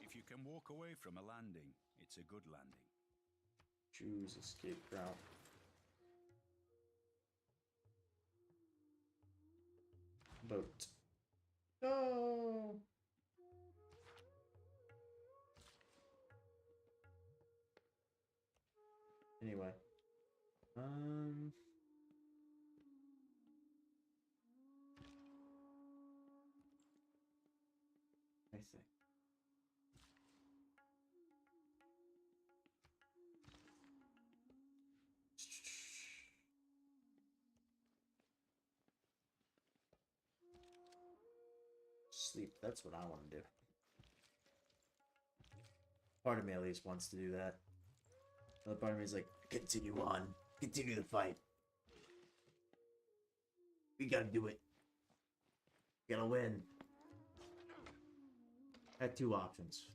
If you can walk away from a landing, it's a good landing. Choose escape route. Boat. No. Anyway. I think. Sleep. That's what I want to do. Part of me at least wants to do that. Another part of me is like, continue on. Continue the fight. We gotta do it. We gotta win. I had 2 options.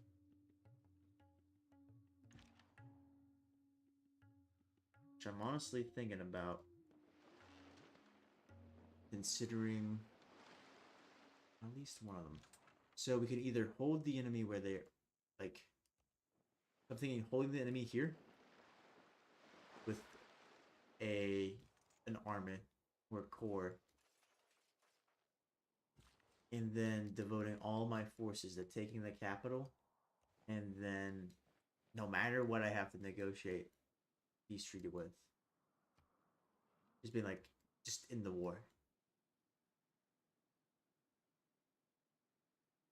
Which I'm honestly thinking about considering at least one of them. So we could either hold the enemy where they're like, I'm thinking holding the enemy here with an army or core, and then devoting all my forces to taking the capital, and then no matter what I have to negotiate peace treaty with, just being like, just in the war.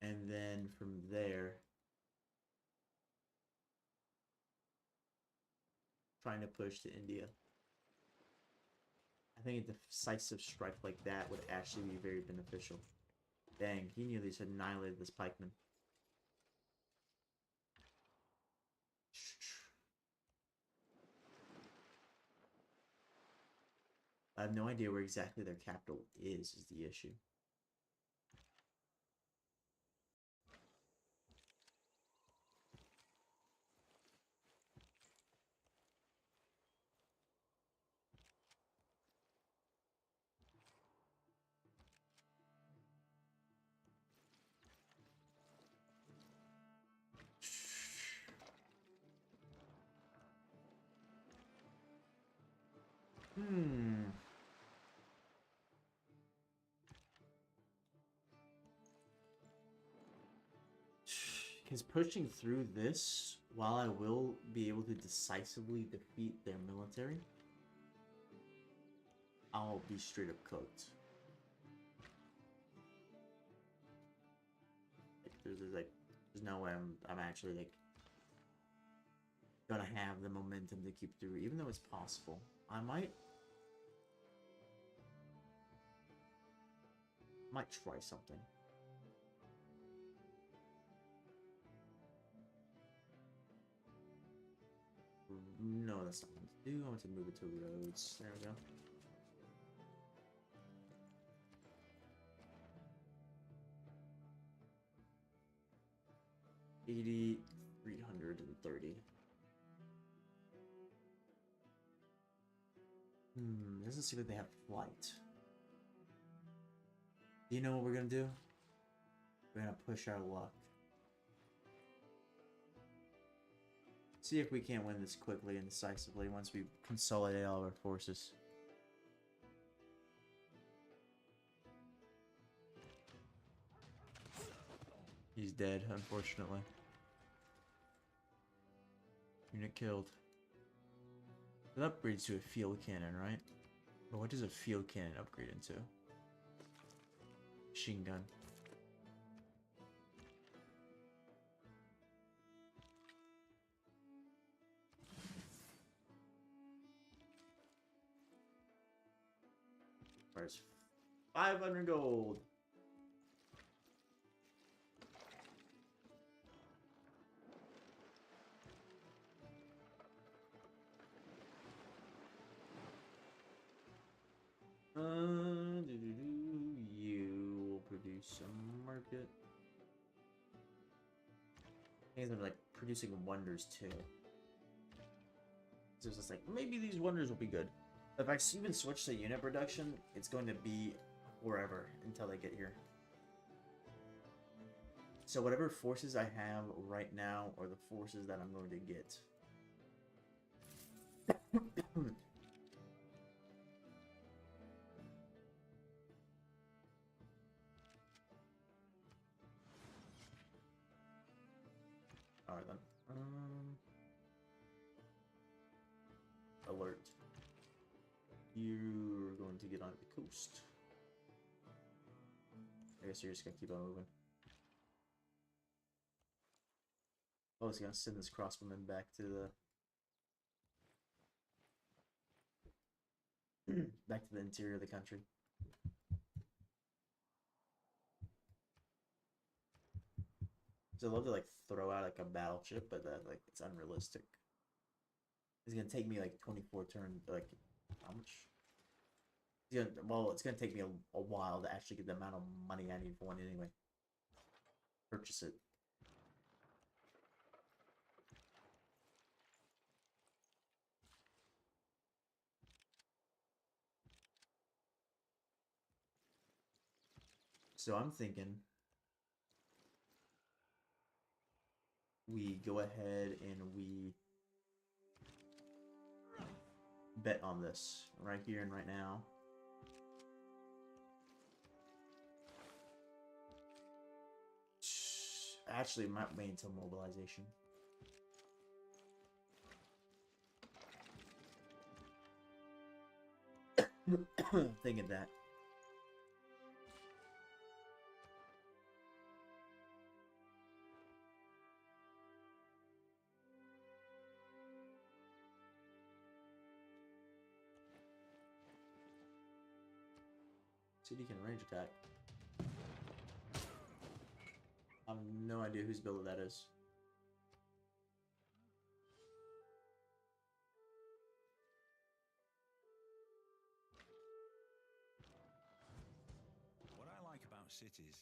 And then from there, trying to push to India. I think a decisive strike like that would actually be very beneficial. Dang, he nearly just annihilated this pikeman. I have no idea where exactly their capital is the issue. Because pushing through this, while I will be able to decisively defeat their military, I'll be straight up cooked. Like, there's like There's no way I'm actually like gonna have the momentum to keep through, even though it's possible. I might try something. No, that's not what to do. I want to move it to roads. There we go. $8,330. Doesn't seem like they have flight. Do you know what we're gonna do? We're gonna push our luck. See if we can't win this quickly and decisively once we consolidate all our forces. He's dead, unfortunately. Unit killed. It upgrades to a field cannon, right? But what does a field cannon upgrade into? Machine gun. Where's 500 gold? You will produce some market. Things are like producing wonders too. So it's just like maybe these wonders will be good. If I even switch to unit production, it's going to be forever until they get here. So whatever forces I have right now are the forces that I'm going to get. Alright then. Alert. You're going to get on the coast. I guess you're just gonna keep on moving. Oh, he's gonna send this crossbowman back to the back to the interior of the country. So I'd love to like throw out like a battleship, but that like it's unrealistic. It's gonna take me like 24 turns. Like how much? Well, it's gonna take me a while to actually get the amount of money I need for one anyway. Purchase it. So I'm thinking we go ahead and we bet on this right here and right now. Actually, might wait until mobilization. Thinking that. City can range attack. I have no idea whose builder that is. What I like about cities.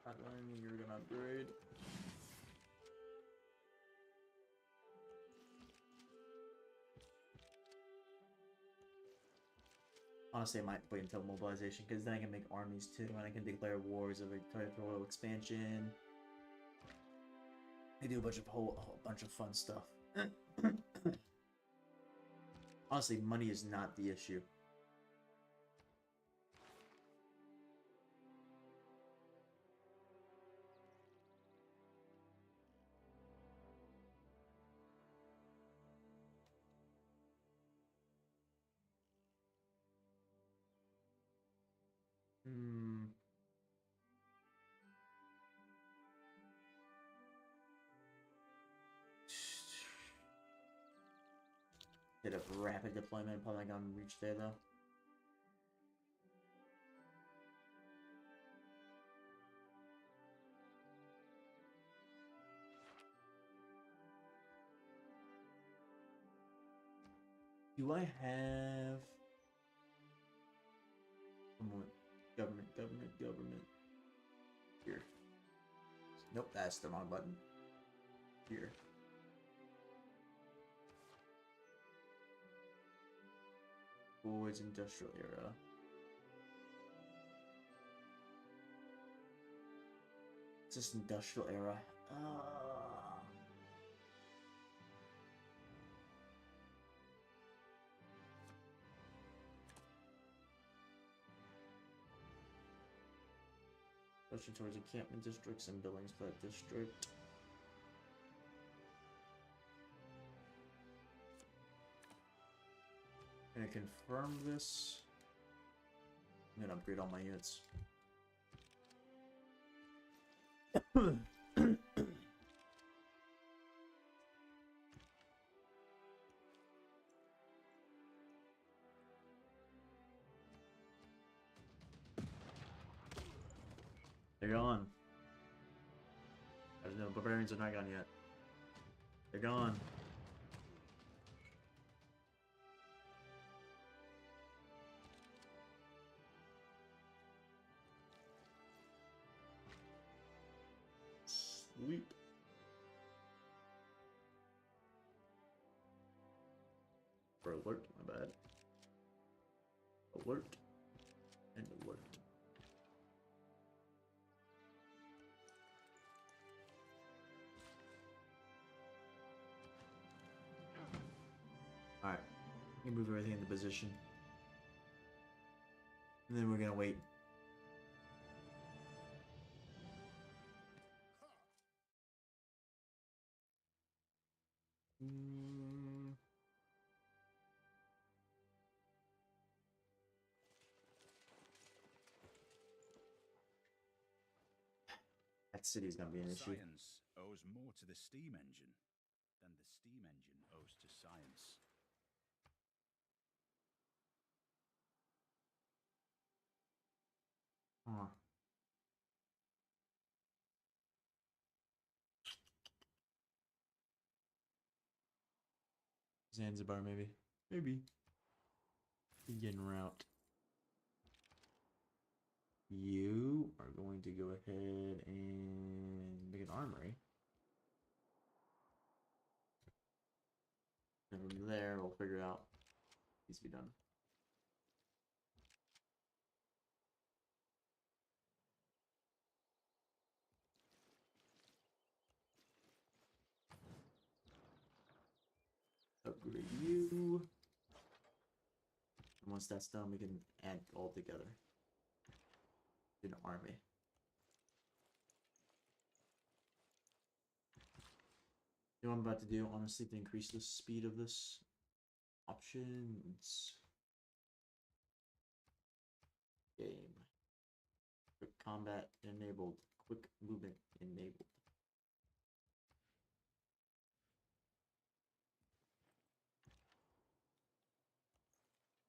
Hotline, you're gonna upgrade. Honestly, I might wait until mobilization because then I can make armies too, and I can declare wars of a territorial expansion. They do a whole bunch of fun stuff. Honestly, money is not the issue. Bit of rapid deployment, probably not gonna reach there though. Do I have government here? Nope, that's the wrong button. Here. Boys industrial era. It's just industrial era. Pushing towards encampment districts and buildings for that district. Gonna confirm this. I'm gonna upgrade all my units. They're gone. I don't know, barbarians are not gone yet. They're gone. Sweep. Or alert, my bad. Alert. And alert. Alright. We move everything into position. And then we're gonna wait. That city's gonna be an issue. Science owes more to the steam engine than the steam engine owes to science. Huh. Zanzibar, maybe. Maybe. Begin route. You are going to go ahead and make an armory. And from there, we'll figure out what needs to be done. Upgrade you. And once that's done, we can add all together. An army. You know what I'm about to do, honestly, to increase the speed of this? Options. Game. Quick combat enabled. Quick movement enabled.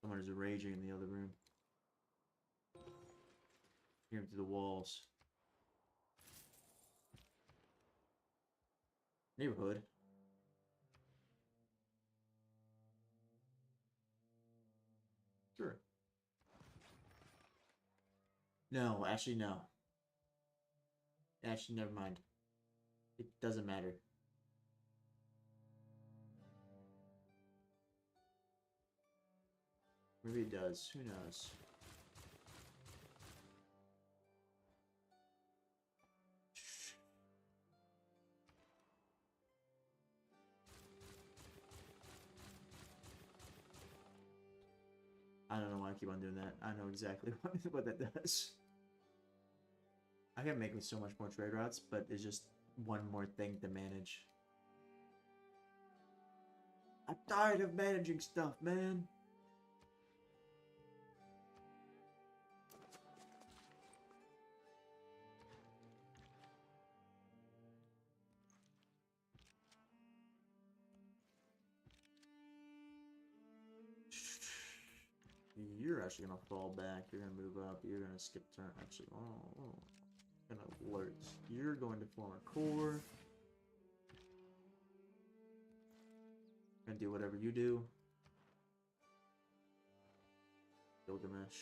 Someone is raging in the other room. Hear him through the walls. Neighborhood. Sure. No, actually no. Actually, never mind. It doesn't matter. Maybe it does. Who knows? I don't know why I keep on doing that. I know exactly what that does. I can make so much more trade routes, but it's just one more thing to manage. I'm tired of managing stuff, man. you're actually gonna fall back. You're gonna move up. You're gonna skip turn. Actually, gonna alert. You're going to form a core. Gonna do whatever you do. Gilgamesh.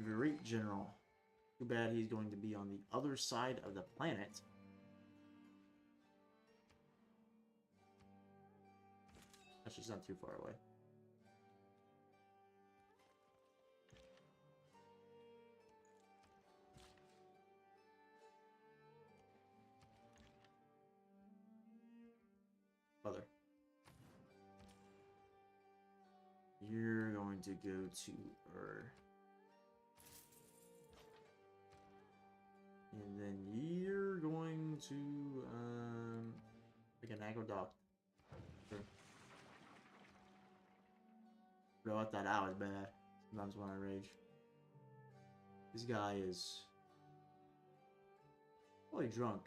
Great General. Too bad he's going to be on the other side of the planet. Actually, it's not too far away. Other. You're going to go to Ur. And then you're going to, like an aqueduct. Sure. Bro, I thought that was bad. Sometimes when I rage. This guy is probably drunk,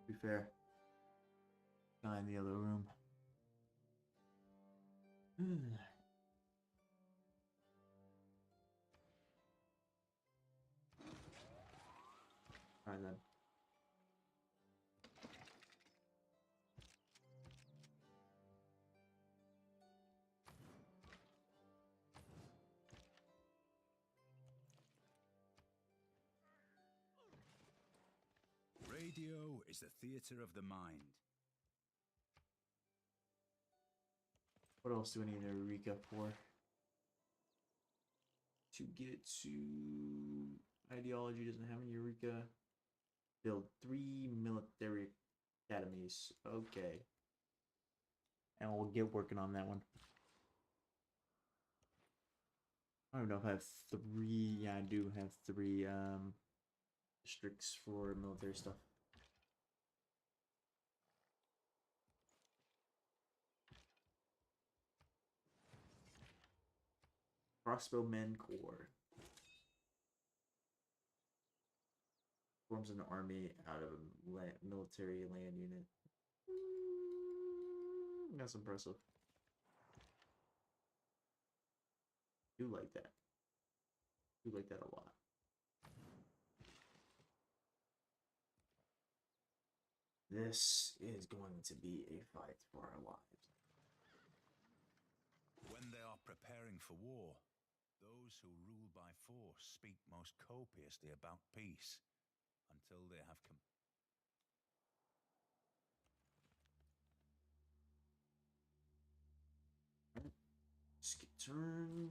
to be fair. Guy in the other room. Alright then. Radio is the theater of the mind. What else do I need a Eureka for? To get to ideology doesn't have any Eureka. Build 3 military academies. Okay. And we'll get working on that one. I don't know if I have 3. Yeah, I do have 3 districts for military stuff. Crossbowmen Corps. Forms an army out of a military land unit. That's impressive. Do like that. Do like that a lot. This is going to be a fight for our lives. When they are preparing for war, those who rule by force speak most copiously about peace until they have Skip turn.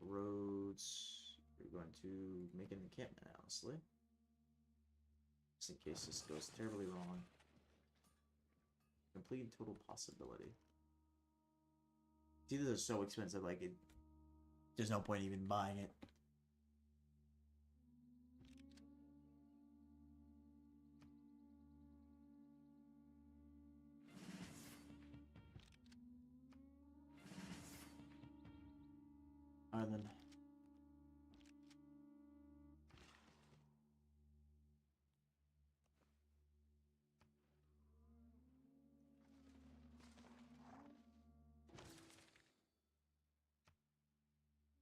Roads. We're going to make an encampment, honestly. Just in case this goes terribly wrong. Complete total possibility. See, these are so expensive, like, there's no point even buying it. Alright then.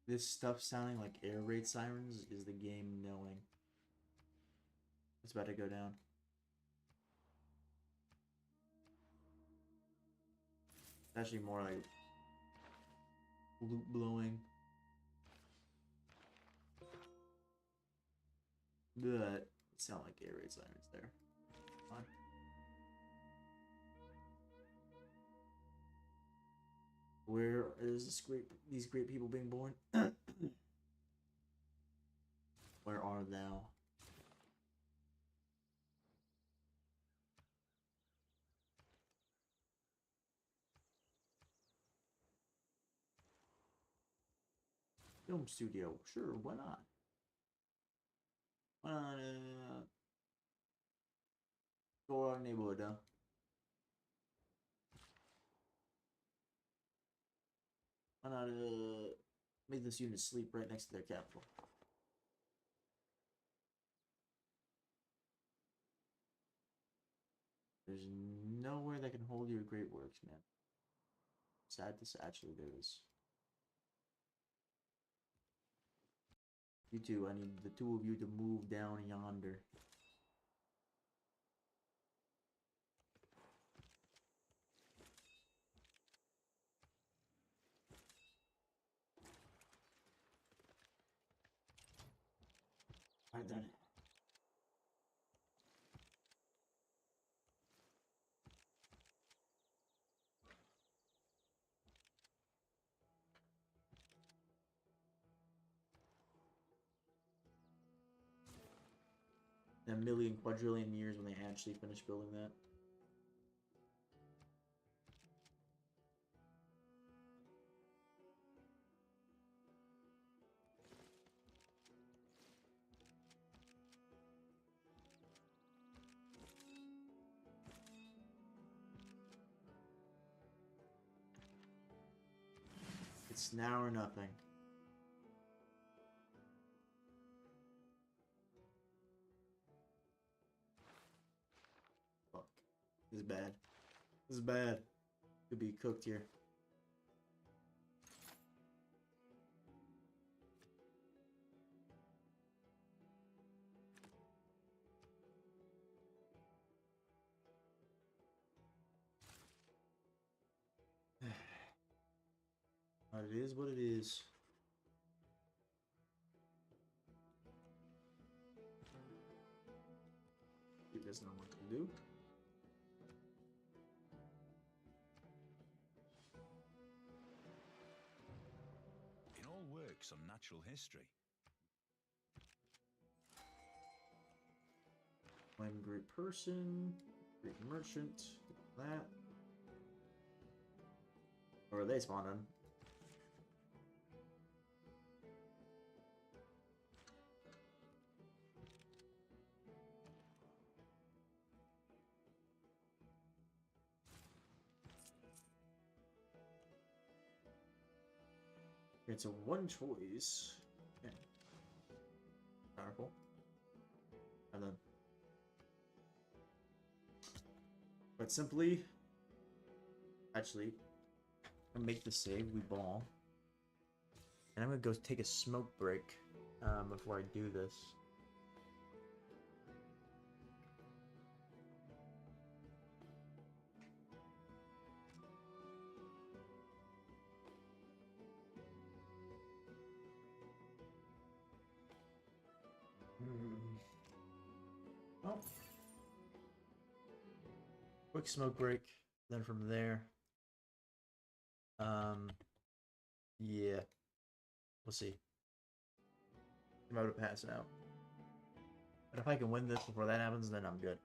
This stuff sounding like air raid sirens is the game knowing it's about to go down. It's actually more like loot blowing. But it sound like air raid sirens there. Fine. Where is these great people being born? Where are thou? Film studio, sure, why not? Why not go around the neighborhood, huh? Why not make this unit sleep right next to their capital? There's nowhere that can hold your great works, man. Sad to actually there is. You two, I need the two of you to move down yonder. Alright then. In a million quadrillion years when they actually finish building that. It's now or nothing. Fuck. This is bad. This is bad. Could be cooked here. But it is what it is. He doesn't know what to do. It all works on natural history. I'm a great person, great merchant, that. Or are they spawned in? It's a one choice. Okay. Powerful. And then. But simply. Actually. I'm gonna make the save, we ball. And I'm gonna go take a smoke break before I do this. Oh. Quick smoke break. Then from there. Yeah. We'll see. I'm about to pass out. But if I can win this before that happens, then I'm good.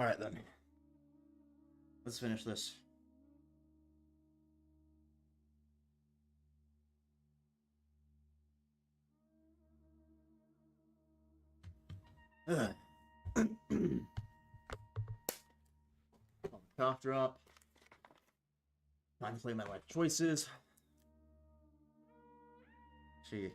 Alright then. Let's finish this. Cough drop. Contemplate my life choices. Gee.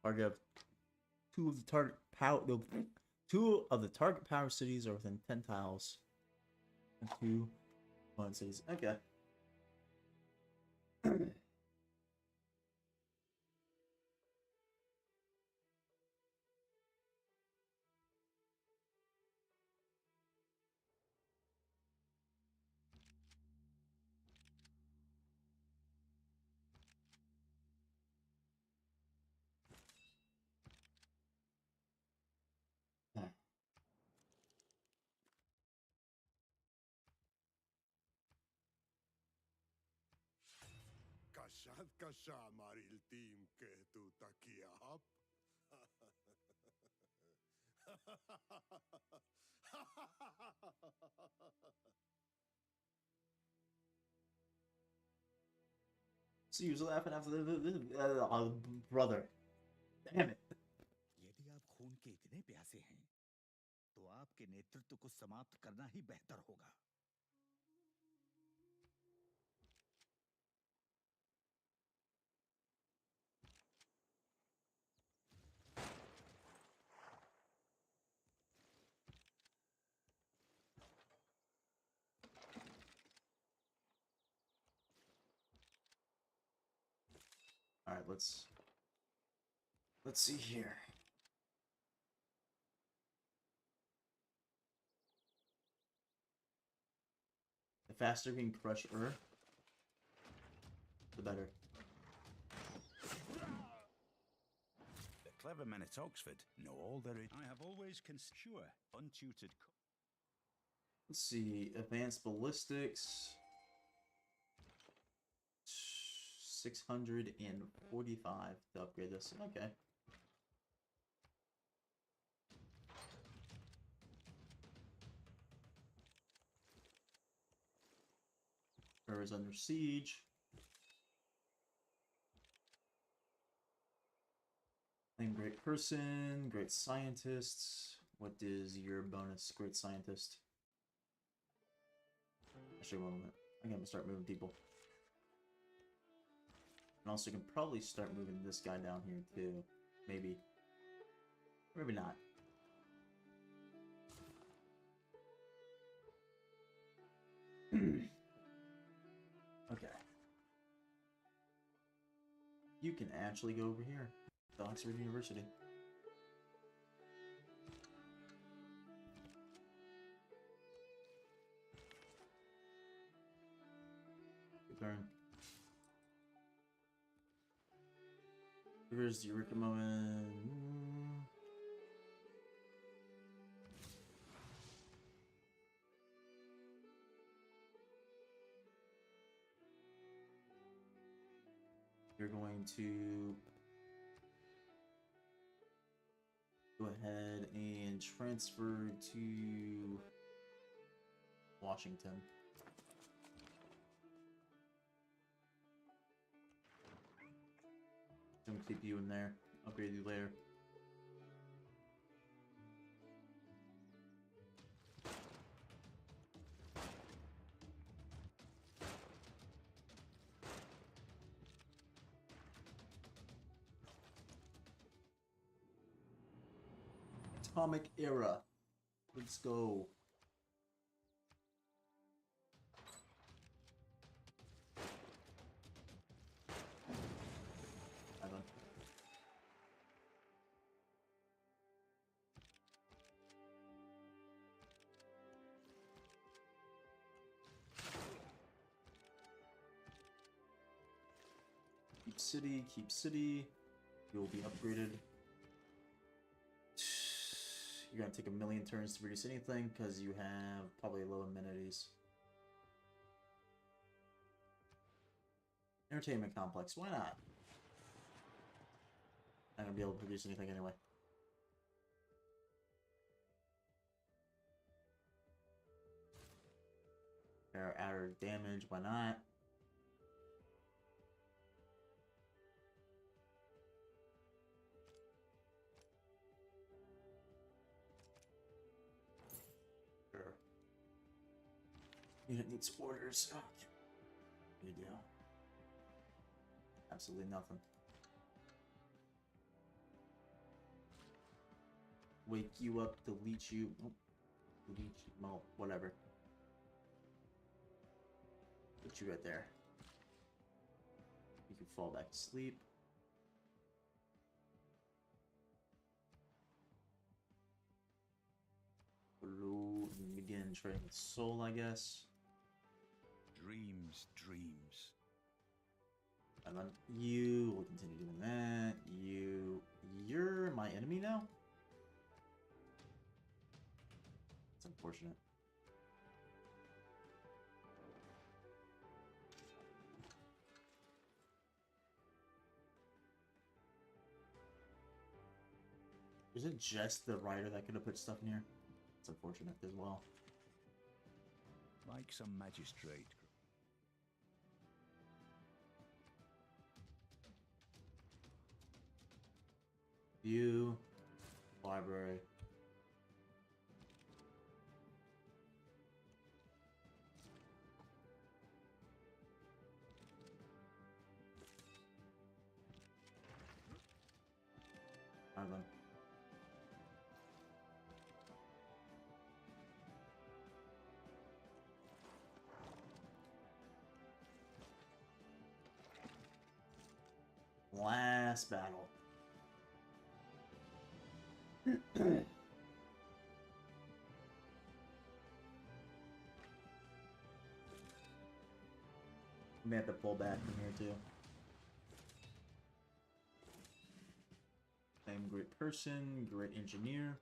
Target of two of the target power. Two of the target power cities are within 10 tiles. And 2 opponent cities. Okay. Kasha maril team kehtu takiap. So you was laughing after brother. Damn it. यदि आप खून के इतने प्यासे हैं, तो आपके नेतृत्व को समाप्त करना ही बेहतर होगा। All right, let's see here. The faster we can crush Ur, the better. The clever men at Oxford know all there is. I have always sure untutored. Let's see, advanced ballistics. 645 to upgrade this. Okay. Ur is under siege. And great person, great scientist. What is your bonus, great scientist? Actually, one moment. I'm gonna start moving people. And also, you can probably start moving this guy down here too. Maybe. Maybe not. Okay. You can actually go over here to Oxford University. Good turn. Here's the Eureka moment. You're going to go ahead and transfer to Washington. I'm gonna keep you in there. Upgrade you later. Atomic era. Let's go. Keep city, keep city. You'll be upgraded. You're gonna take 1,000,000 turns to produce anything because you have probably low amenities. Entertainment complex, why not? Not gonna be able to produce anything anyway. Outer damage, why not? Sure. Unit needs orders. Oh, good deal. Absolutely nothing. Wake you up, delete you. Oh, delete you. Well, whatever. Put you right there. You can fall back to sleep. Blue and begin trading with soul, I guess. Dreams, dreams. And then you will continue doing that. You're my enemy now? It's unfortunate. Is it just the writer that could have put stuff in here? It's unfortunate as well. Like some magistrate. You, library. Alright then. Last battle. May have to pull back from here too. I'm a great person, great engineer.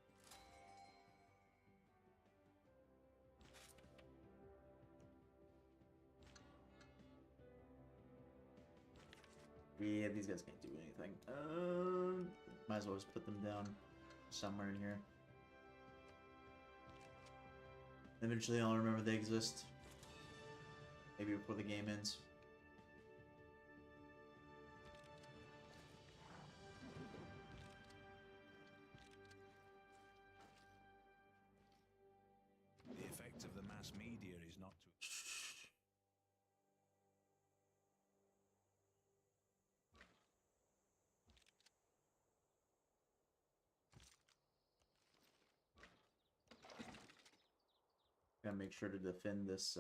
Yeah, these guys can't do anything. Might as well just put them down somewhere in here. Eventually I'll remember they exist. Maybe before the game ends. The effect of the mass media is not to... Gotta make sure to defend this,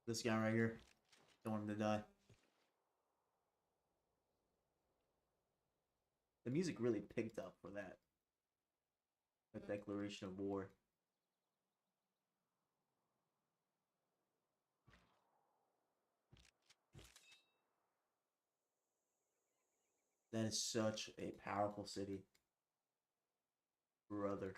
this guy right here. Don't want him to die. The music really picked up for that. The declaration of war. That is such a powerful city. Brother.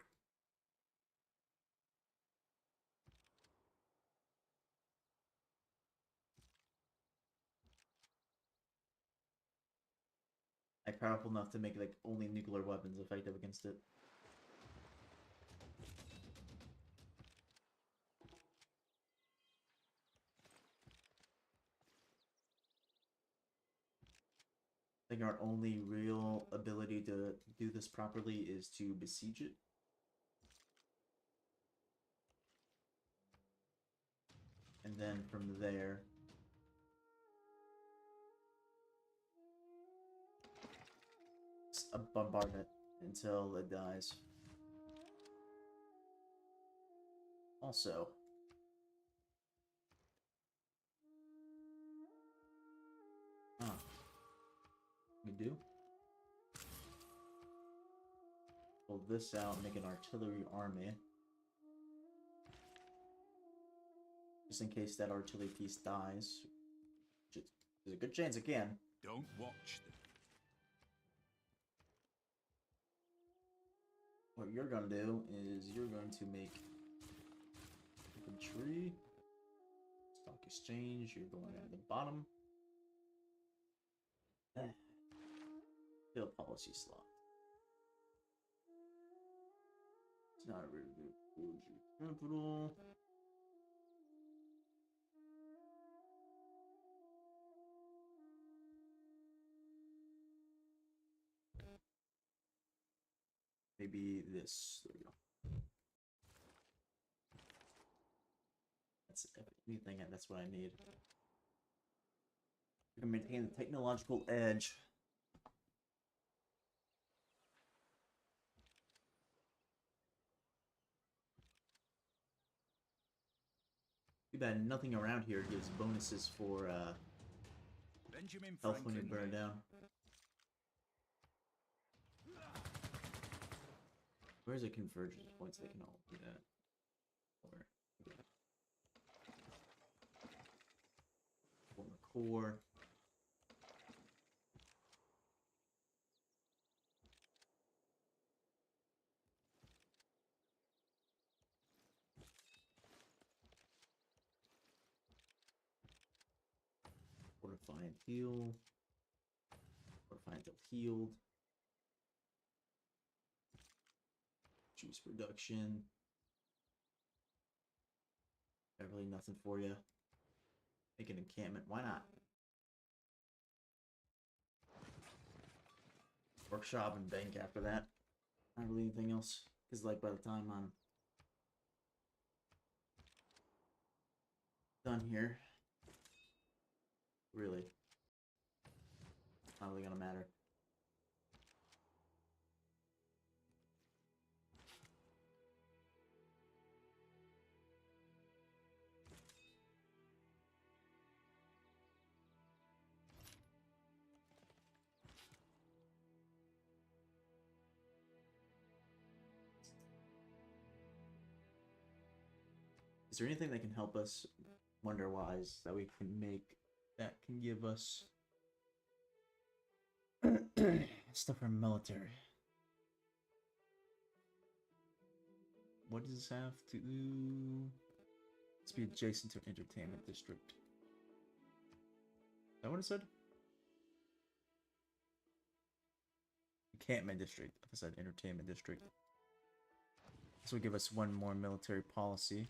Like powerful enough to make like only nuclear weapons effective against it. I think our only real ability to do this properly is to besiege it. And then from there, bombard it until it dies. Also, we do pull this out, make an artillery army. Just in case that artillery piece dies. Which is a good chance it can. Don't watch them. what you're gonna do is you're going to make infantry, stock exchange, you're going at the bottom. Field policy slot. It's not really good. Capital. Maybe this. There we go. That's if anything. That's what I need. I can maintain the technological edge. Too bad nothing around here gives bonuses for Benjamin health when you Franklin burn here. down. Where's the convergence points? They can all do that. Where? Form a core. Fortify and heal. Fortify until healed. Juice production. Got really nothing for you. Make an encampment. Why not? Workshop and bank after that. Not really anything else. Because, like, by the time I'm done here, really, not really gonna matter. Is there anything that can help us wonder-wise that we can make that can give us stuff for military? What does this have to do? Let's be adjacent to an entertainment district. Is that what it said? Encampment district. I said entertainment district. This will give us one more military policy.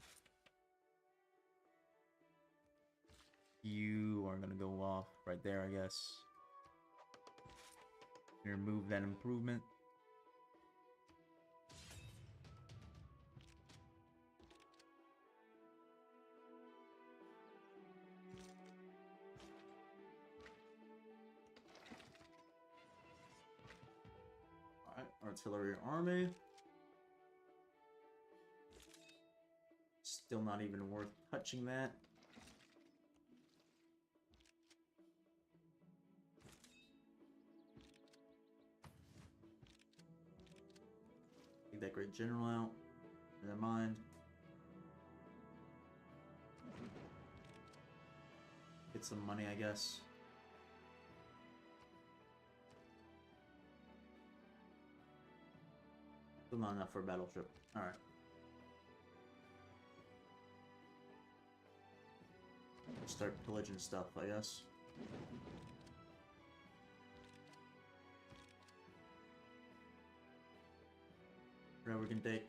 You are gonna go off right there, I guess. Remove that improvement. Alright, artillery army. Still not even worth touching that. Take that great general out. Never mind. Get some money, I guess. Still not enough for a battleship. Alright. Start pillaging stuff, I guess. Whatever we can take.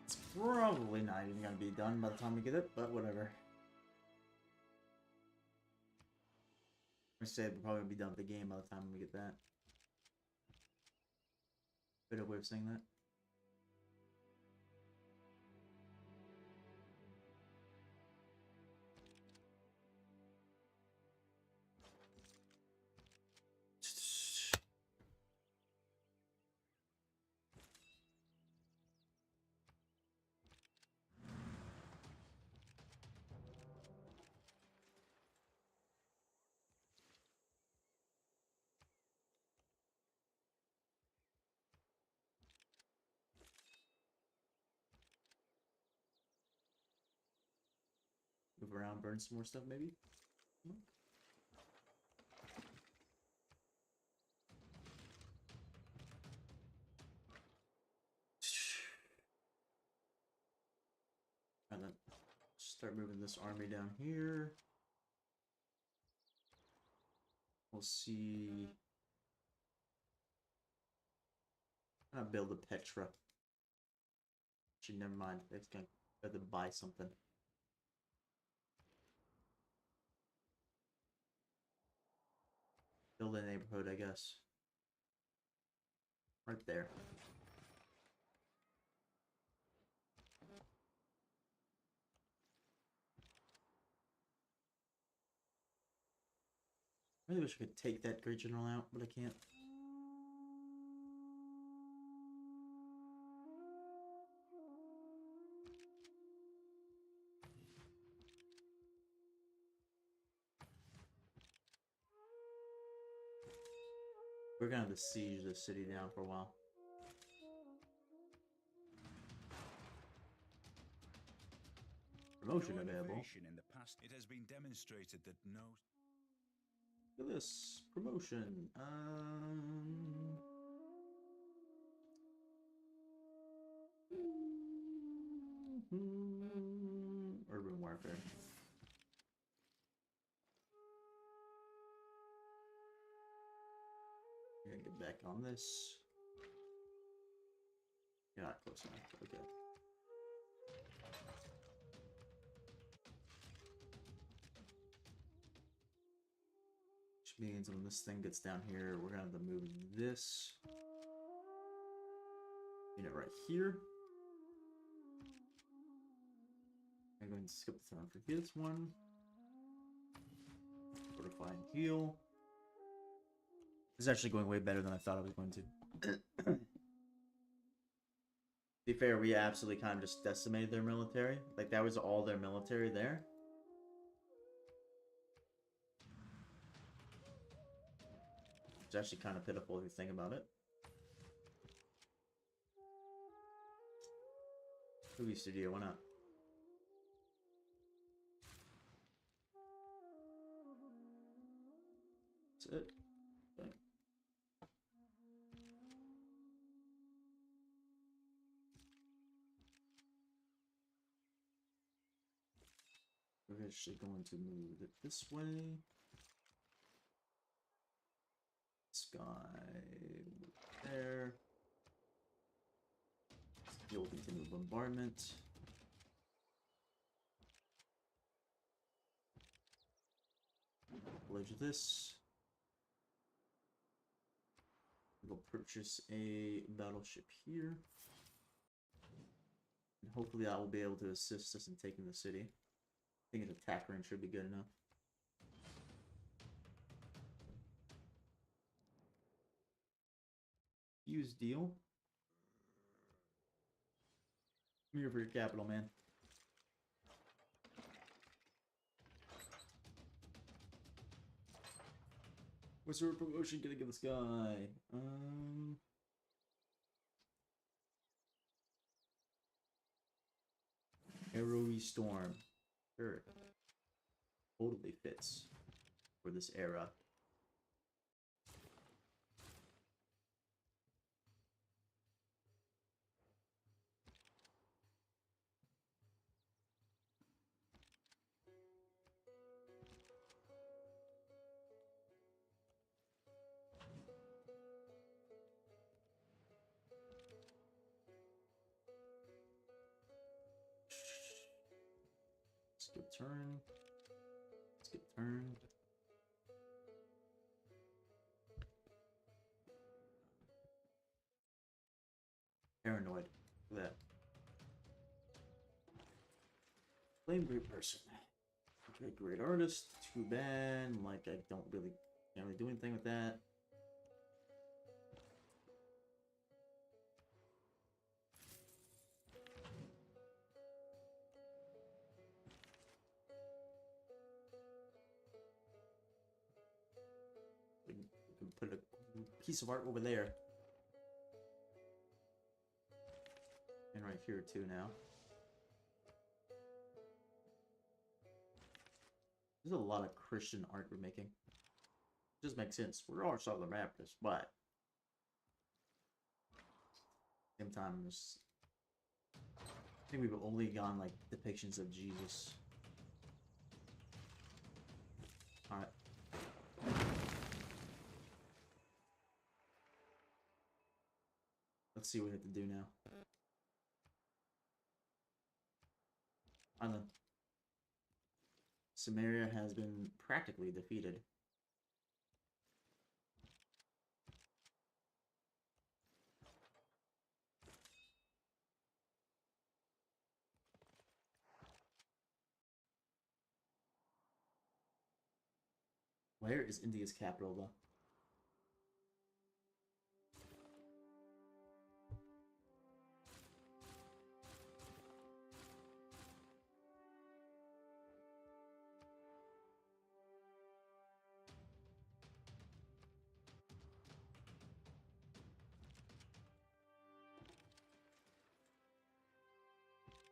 It's probably not even gonna be done by the time we get it, but whatever. I said we'll probably be done with the game by the time we get that. Better way of saying that. move around, burn some more stuff, maybe? And then start moving this army down here. We'll see. I'll build a Petra. Actually, never mind. It's gonna have to buy something. Build a neighborhood, I guess. Right there. I really wish I could take that great general out, but I can't. We're gonna have to siege the city down for a while. Promotion available. In the past, it has been demonstrated that no. Look at this promotion. Urban warfare. Gonna get back on this. Yeah, not close enough. Okay. Which means when this thing gets down here, we're gonna have to move this unit right here. I'm going to skip the turn for this one. Fortify and heal. This is actually going way better than I thought it was going to. To be fair, we absolutely kind of just decimated their military. Like, that was all their military there. It's actually kind of pitiful if you think about it. Movie studio, why not? That's it. Okay. We're actually going to move it this way. This guy there. You'll continue bombardment. Village this. We'll purchase a battleship here. And hopefully that will be able to assist us in taking the city. I think an attack range should be good enough. Use deal. Come here for your capital, man. What sort of promotion can I give this guy? Arrowy Storm. Sure. Totally fits for this era. Skip turn. Skip turn. Paranoid. Look at that. Blame great person. Okay, great artist. Too bad. Like, I can't really do anything with that. We can put a piece of art over there. And right here too now. There's a lot of Christian art we're making. Just makes sense. We're all Southern Baptists, but same time, I think we've only gone like depictions of Jesus. All right. Let's see what we have to do now. Island. Samaria has been practically defeated. Where is India's capital, though?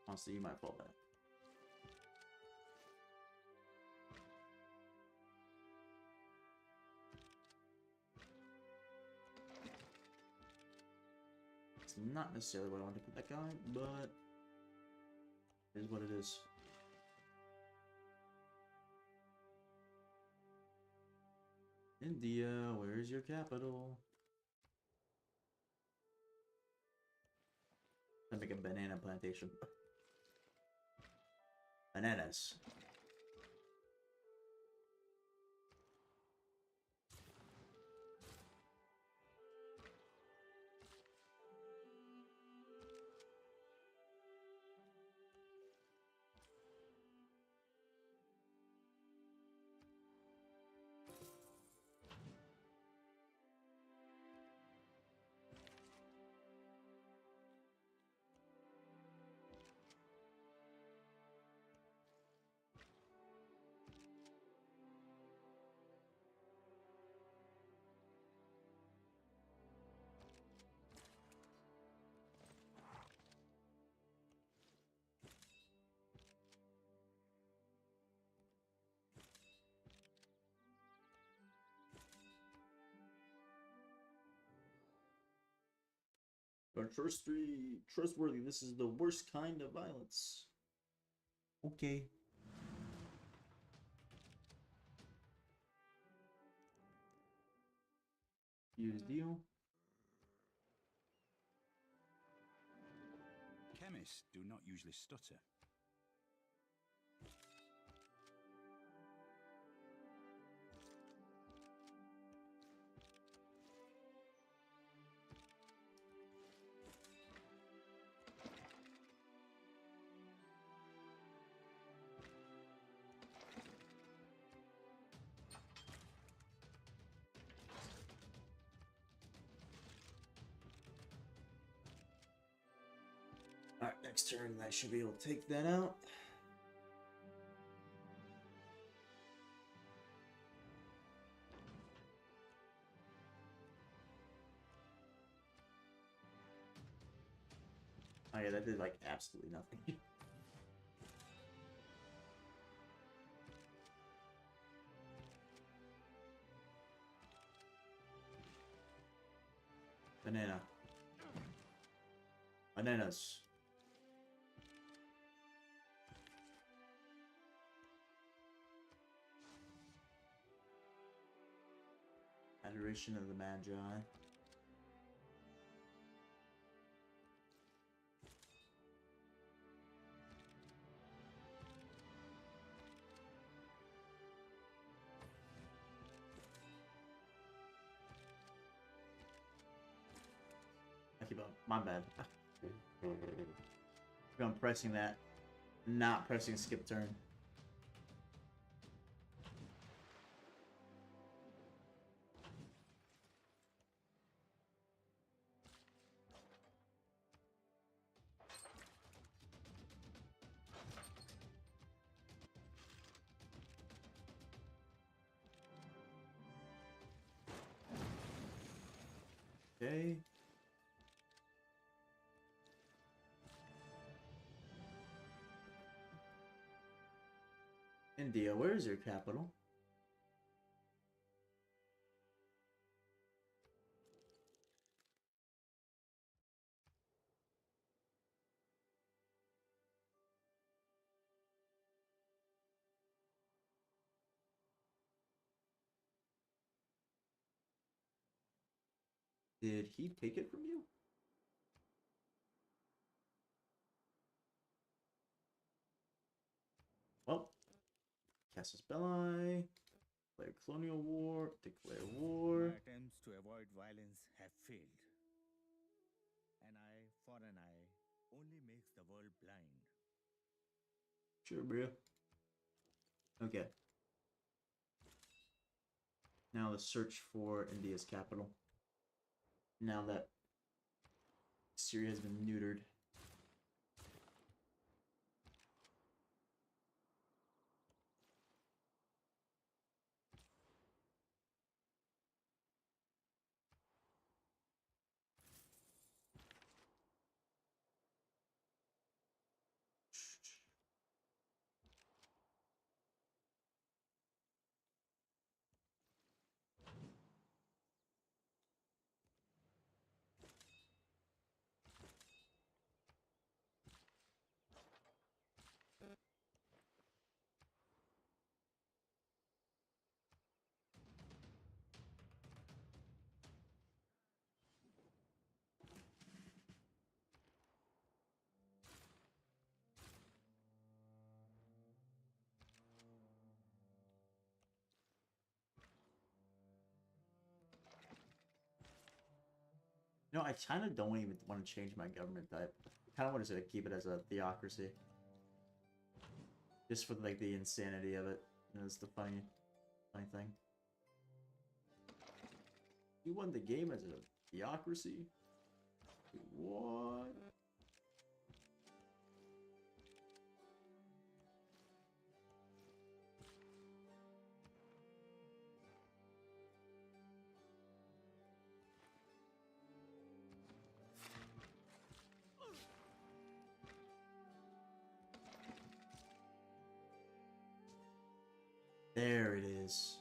Honestly, you might fall back. It's not necessarily what I want to put that guy, but it is what it is. India, where is your capital? I make a banana plantation. Bananas. Trustworthy. This is the worst kind of violence. Okay. Use deal. Chemists do not usually stutter. Alright, next turn I should be able to take that out. Oh yeah, that did like absolutely nothing. Banana. Bananas. Adoration of the Magi. I keep on. My bad. I'm pressing that. Not pressing skip turn. Okay. India, where is your capital? Did he take it from you? Well, Casus Belli, declare colonial war, declare war. My attempts to avoid violence have failed. An eye for an eye only makes the world blind. Sure, bro. Okay. Now the search for India's capital. Now that Syria has been neutered. You know, I kind of don't even want to change my government type. I kind of want to keep it as a theocracy. Just for, like, the insanity of it. That's the funny thing. You won the game as a theocracy? What? There it is.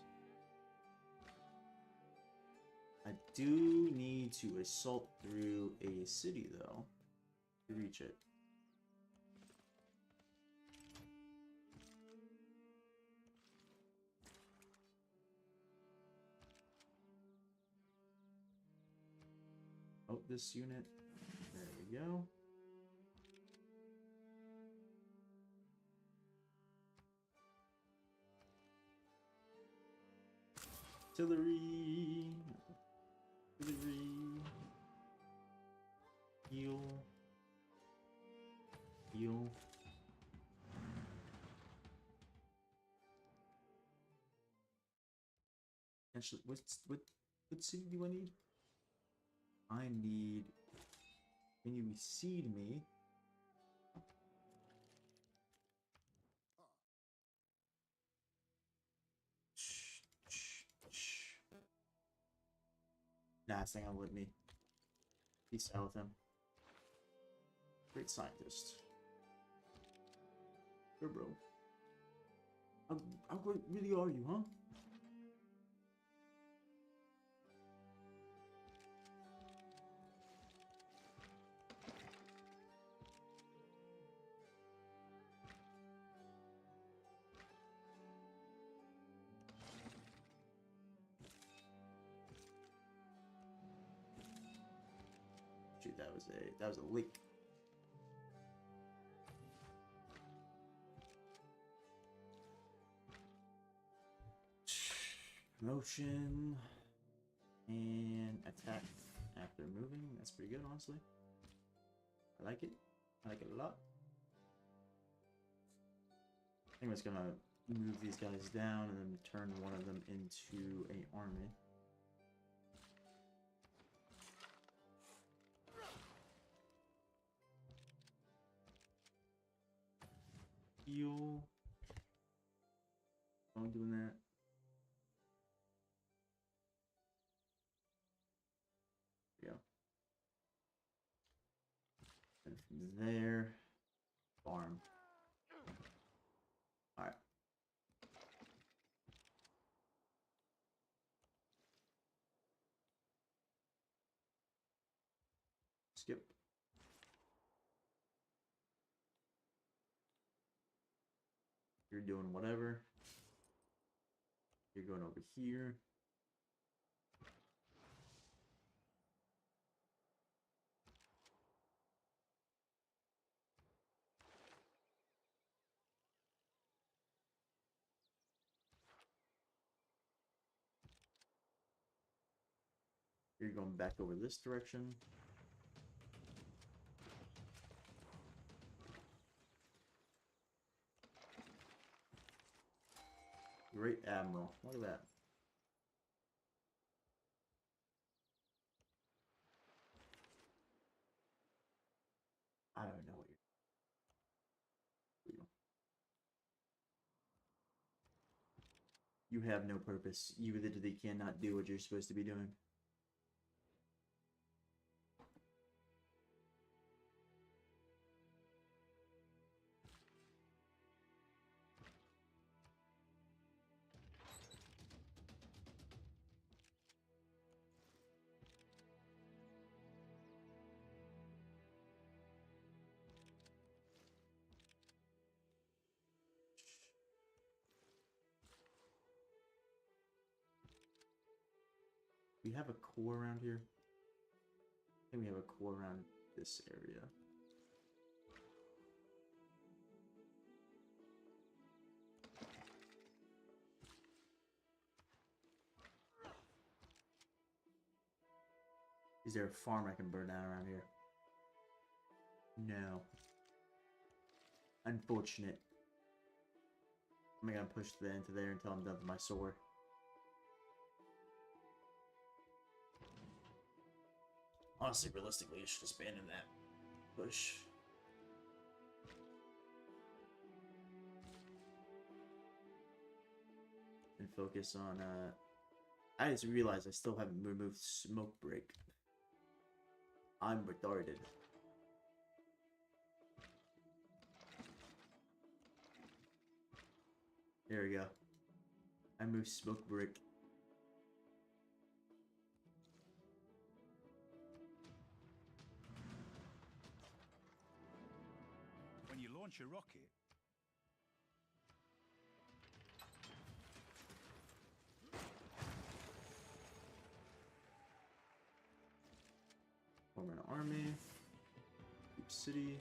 I do need to assault through a city, though, to reach it. Oh, this unit. There we go. Artillery. Artillery. Heal. Heal. Actually, what city do I need? I need. Can you seed me? Nah, it's not gonna let me. Peace out with him. Great scientist. Sure, bro. How great really are you, huh? Shoot, that was a leak. Motion and attack after moving. That's pretty good, honestly. I like it. I like it a lot. I think I'm just gonna move these guys down and then turn one of them into an army. Heal. I'm doing that. There we go. And from there, farm. Alright. Skip. You're doing whatever. You're going over here. You're going back over this direction. Great Admiral. Look at that. I don't know what you're... You have no purpose. You literally cannot do what you're supposed to be doing. We have a core around here. I think we have a core around this area. Is there a farm I can burn down around here? No. Unfortunate. I'm gonna push that into there until I'm done with my sword. Honestly, realistically, I should just abandon that push. And focus on, I just realized I still haven't removed smoke break. I'm retarded. There we go. I moved smoke break. When you launch a rocket, Form an army. Keep city.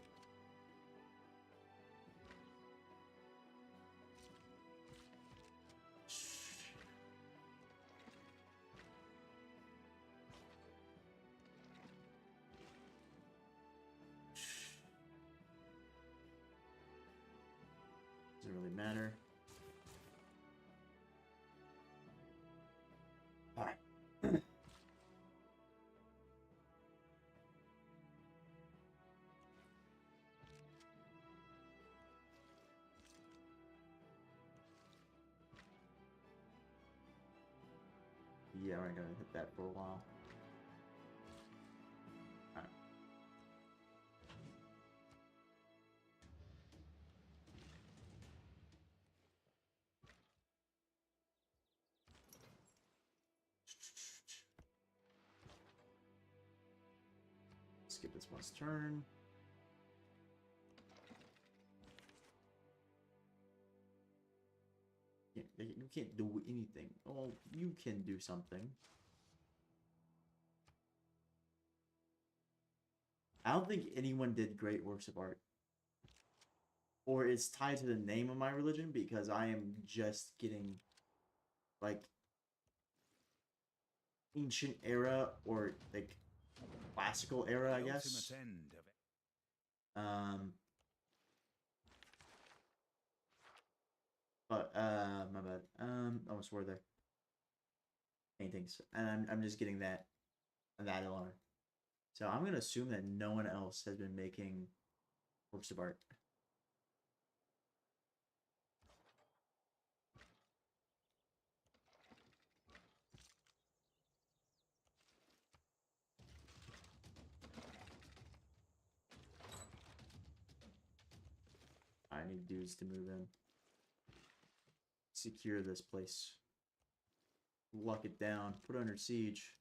Doesn't really matter. Alright. Yeah, we're gonna hit that for a while. Alright. Skip this one's turn. You can't do anything. Well, you can do something. I don't think anyone did great works of art. Or it's tied to the name of my religion because I am just getting, like, ancient era or, like, classical era, I the guess. ultimate end of it. But, my bad. Almost were there. Paintings. And I'm just getting that alone. So I'm gonna assume that no one else has been making works of art. I need dudes to move in. Secure this place. Lock it down. Put it under siege.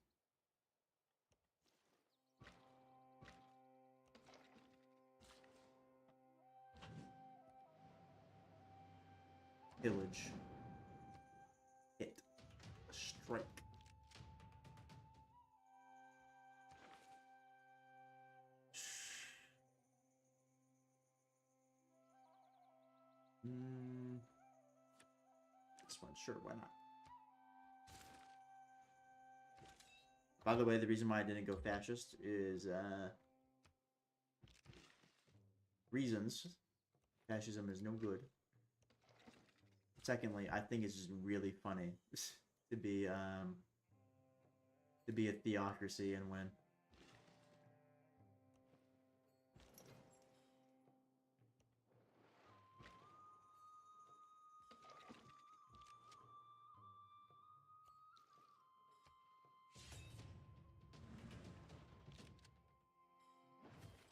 Pillage. Hit. Strike. This one, sure, why not? By the way, the reason why I didn't go fascist is, reasons. Fascism is no good. Secondly, I think it's just really funny to be a theocracy and win.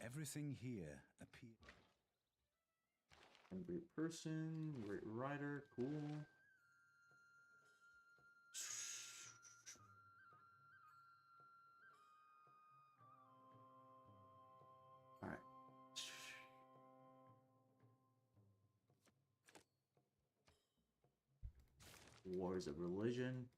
Everything here appears. Great person, great writer, cool. Alright. Wars of religion.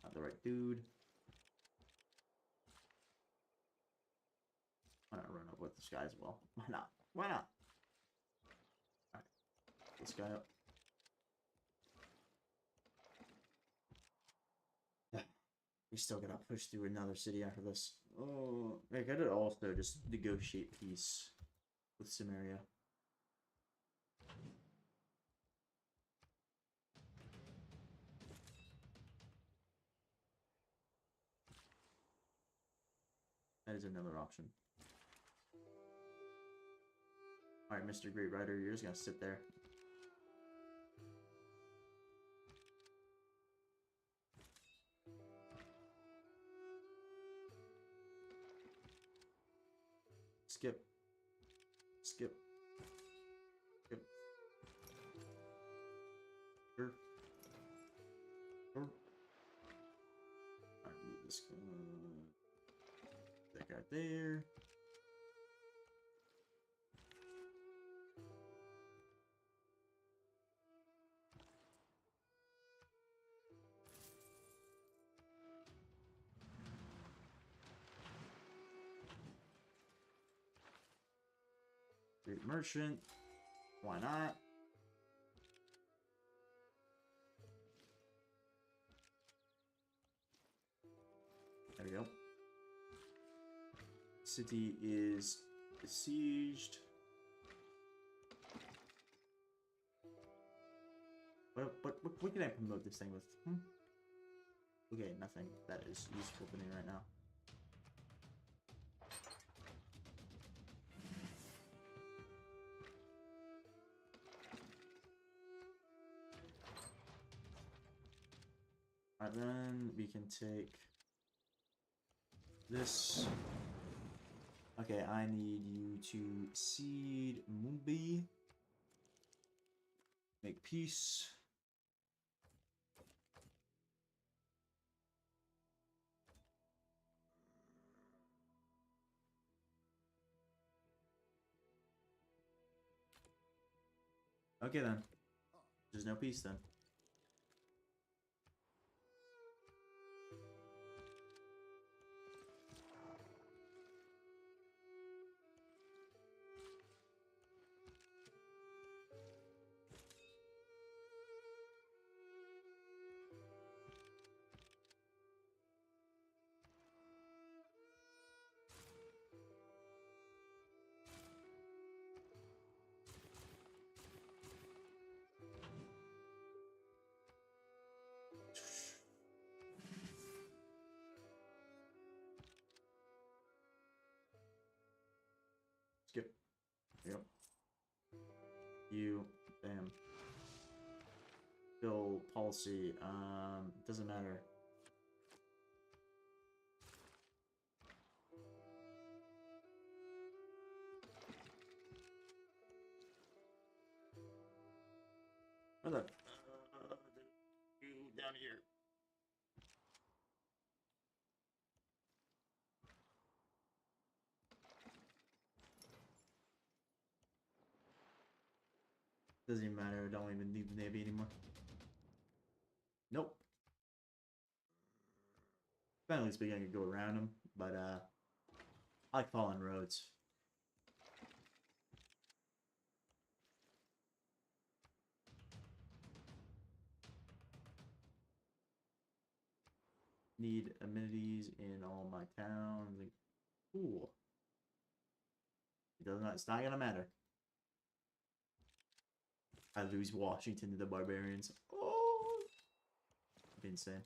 Not the right dude. Why not run up with this guy as well? Why not? Why not? Alright. This guy up. Yeah. We still gotta push through another city after this. Oh, I gotta also just negotiate peace with Samaria. That is another option. Alright, Mr. Great Writer, you're just gonna sit there. Skip. Skip. Skip. Sure. Sure. Alright, move this guy. That guy there. Great merchant. Why not? There we go. City is besieged. What can I promote this thing with? Okay, nothing that is useful to me right now. Alright, then we can take this. Okay, I need you to seed Mumbai. Make peace. Okay then. There's no peace then. Skip. Yep. You. Bam. Bill policy. Doesn't matter. Hold up. You down here. Doesn't even matter. I don't even need the Navy anymore. Nope. At least beginning to go around them, but I like following roads. Need amenities in all my towns. Cool. It does not. It's not gonna matter. I lose Washington to the barbarians. Oh, insane.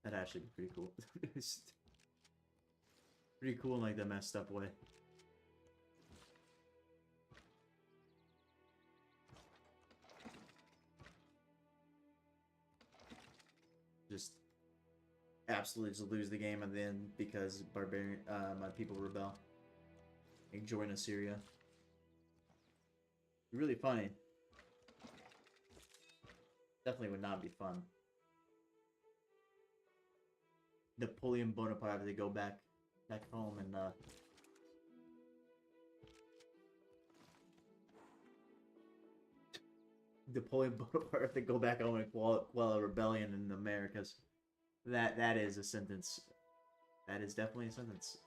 That'd actually be pretty cool. It's pretty cool in like the messed up way. Just absolutely just lose the game and then because barbarian my people rebel and join Assyria. Really funny. Definitely would not be fun. Napoleon Bonaparte had to go back home and Napoleon Bonaparte had to go back home and quell a rebellion in the Americas. That is a sentence. That is definitely a sentence.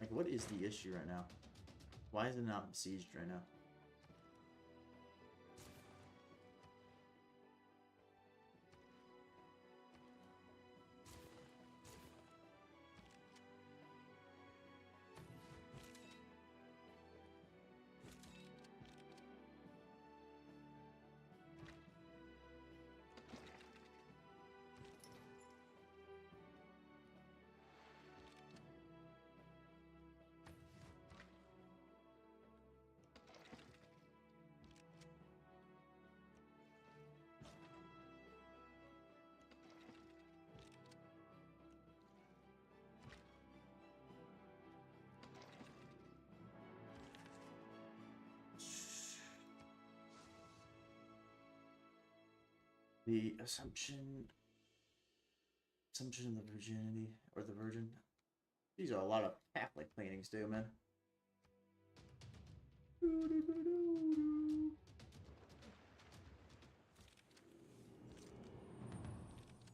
Like, what is the issue right now? Why is it not besieged right now? The assumption of the virginity or the virgin. These are a lot of Catholic paintings too, man.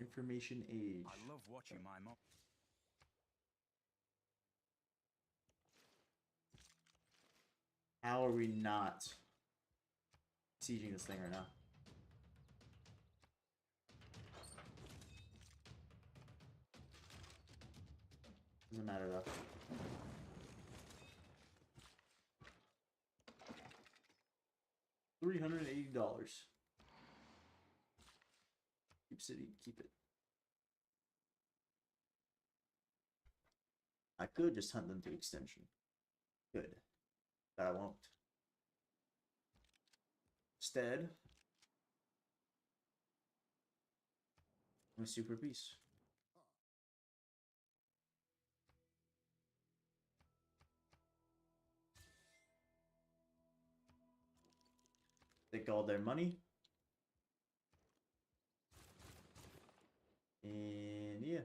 Information age. I love watching my mom. How are we not sieging this thing right now? Doesn't matter though. $380. Keep city, keep it. I could just hunt them to extension. Good. But I won't. Instead, I'm a super peace. Take all their money. And yeah.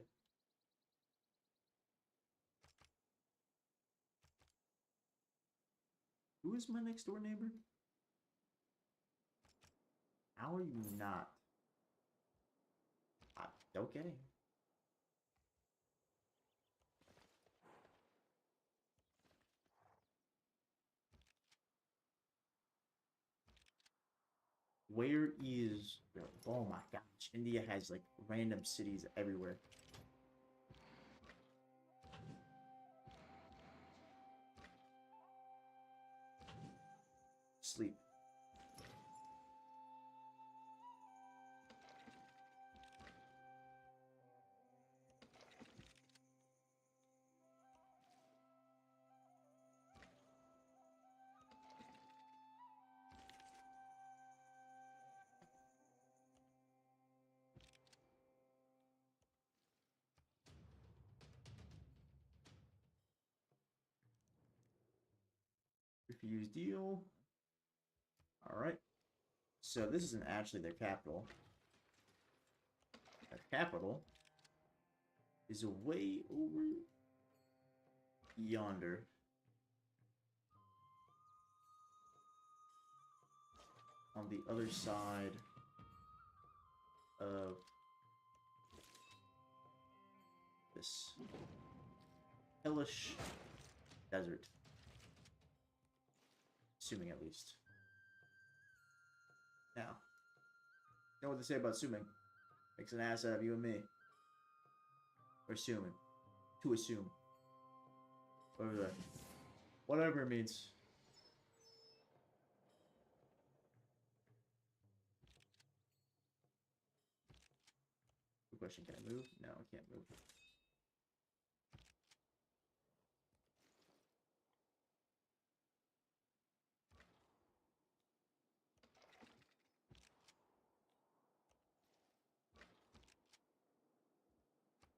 Who Who is my next door neighbor? How are you not? Okay. Where is... Oh my gosh. India has like random cities everywhere. Sleep. Refuse deal. Alright. So this isn't actually their capital. Their capital is way over yonder. On the other side of this hellish desert. Assuming at least. Now, you know what they say about assuming? Makes an ass out of you and me. Or assuming. To assume. Whatever it means. Good question, can I move? No, I can't move.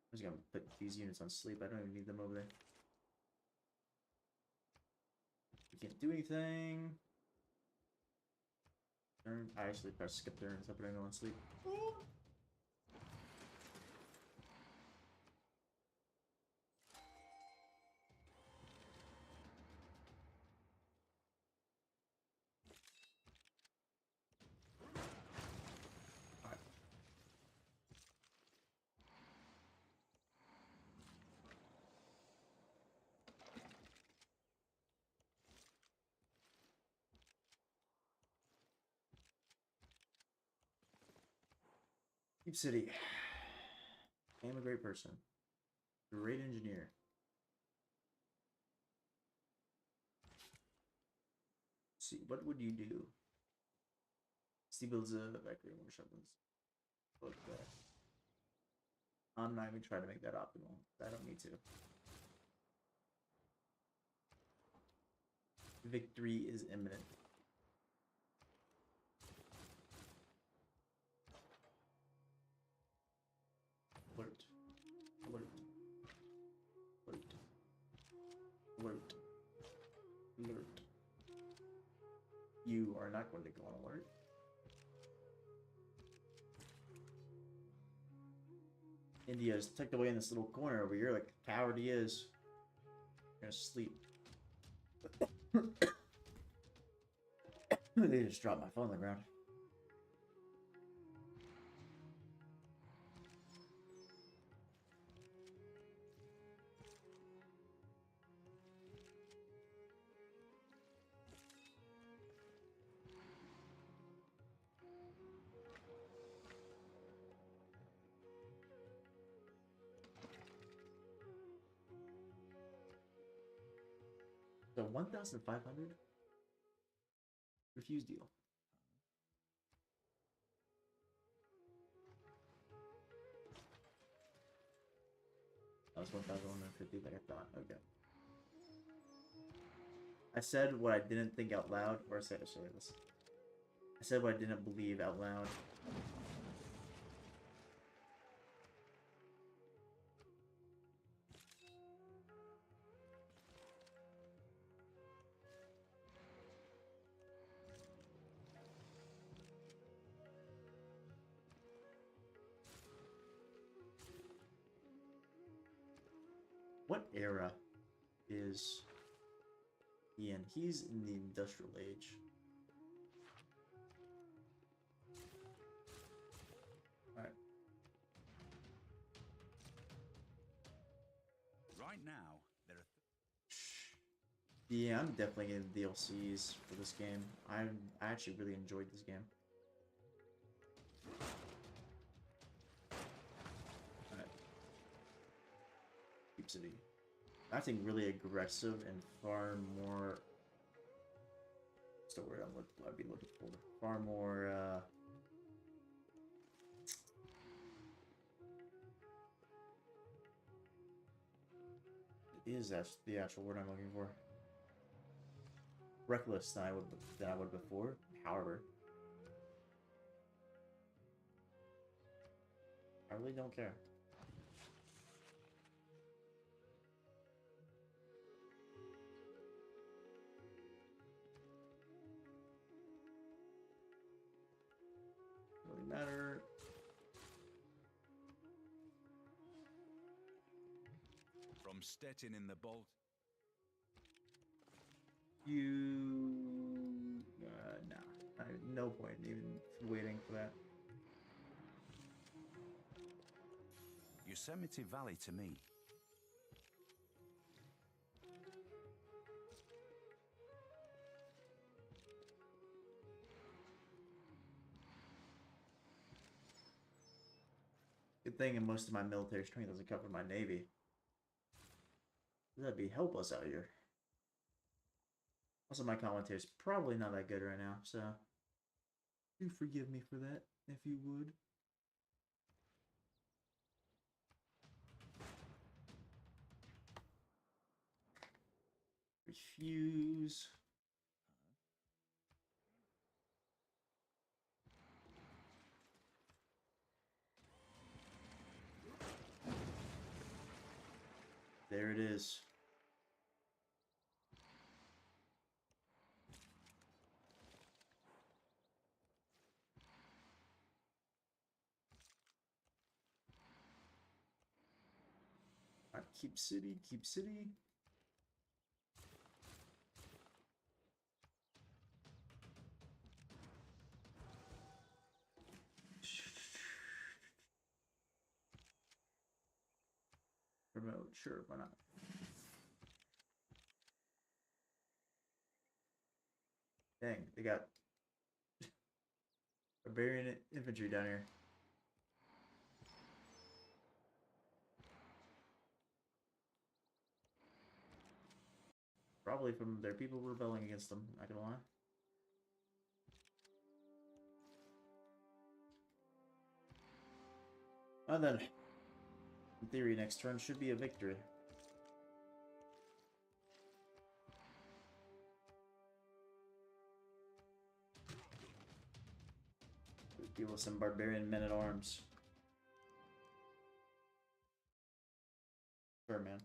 I'm just gonna put these units on sleep. I don't even need them over there. We can't do anything. Turn. I actually press skip turn instead of putting them on sleep. Alright. Keep City. I am a great person. Great engineer. Let's see, what would you do? Steve builds a factory and workshop. Look at that. I'm not even trying to make that optimal. I don't need to. Victory is imminent. Alert. Alert. Alert. Alert. Alert. You are not going to go on alert. India is tucked away in this little corner over here like a coward he is. Gonna sleep. They just dropped my phone on the ground. So 1,500? Refuse deal. That was 1,150 like I thought. Okay. I said what I didn't think out loud, or I said this. I said what I didn't believe out loud. What era is Ian, he's in the industrial age. Alright. Right now, there are Yeah, I'm definitely getting DLCs for this game. I actually really enjoyed this game. Alright. Keep City. I think really aggressive and far more. What's the word I'd be looking for? Far more. Is that the actual word I'm looking for? Reckless than I would before. However, I really don't care. Really matter. from Stettin in the Bolt. Nah. No point even waiting for that. Yosemite Valley to me. Good thing most of my military strength doesn't come from my navy. That'd be helpless out here. Also, my commentary's probably not that good right now, so do forgive me for that, if you would. Refuse. There it is. Alright, keep city, keep city. Remote, sure, why not? Dang, they got barbarian infantry down here. Probably from their people rebelling against them, not gonna lie. And then, in theory, next turn should be a victory. Deal with some barbarian men-at-arms. Sure, man.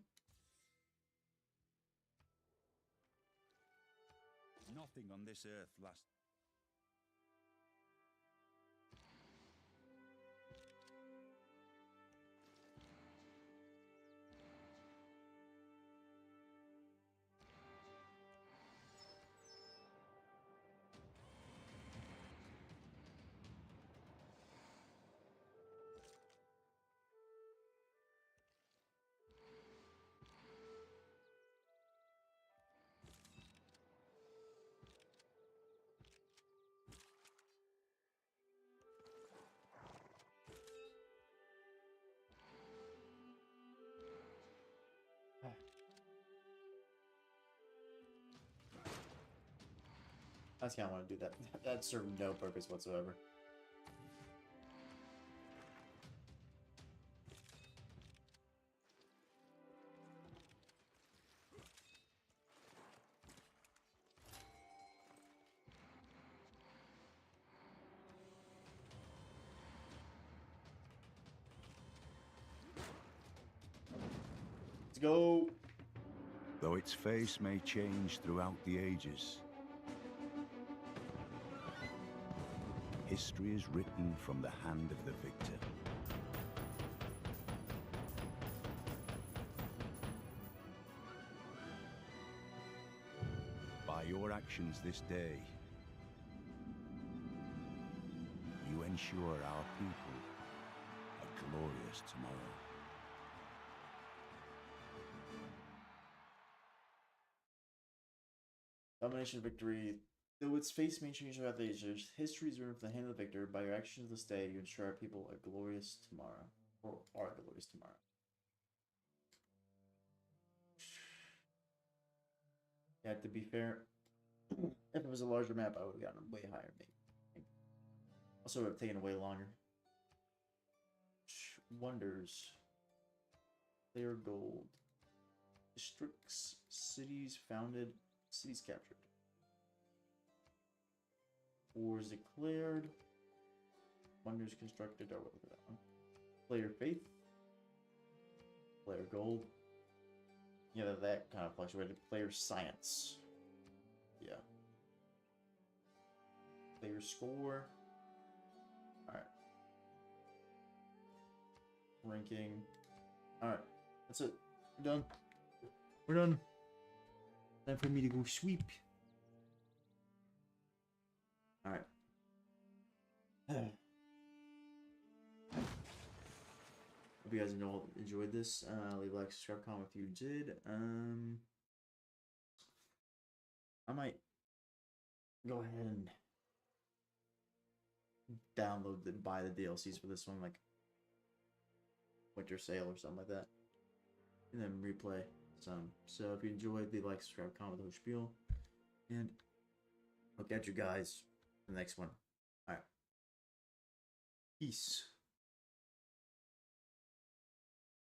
Nothing on this earth lasts. I just kind of want to do that. That served no purpose whatsoever. Let's go. Though its face may change throughout the ages, history is written from the hand of the victor. your actions this day, you ensure our people a glorious tomorrow. Domination victory. Though its face may change throughout the ages, history is written for the hand of the victor. By your actions this day, you ensure our people a glorious tomorrow. Or our glorious tomorrow. Yeah, to be fair, if it was a larger map, I would have gotten way higher, maybe. Also, it would have taken way longer. Wonders. Player gold. Districts, cities founded, cities captured. Wars declared. Wonders constructed. Oh, look at that one. Player faith. Player gold. Yeah, that kind of fluctuated. Player science. Yeah. Player score. Alright. Ranking. Alright. That's it. We're done. We're done. Time for me to go sweep. Alright. Hope you guys enjoyed this. Leave a like, subscribe, comment if you did. I might go ahead and download and buy the DLCs for this one, like winter sale or something like that, and then replay some. So if you enjoyed, leave a like, subscribe, comment, the whole spiel, and I'll catch you guys in the next one. All right, peace.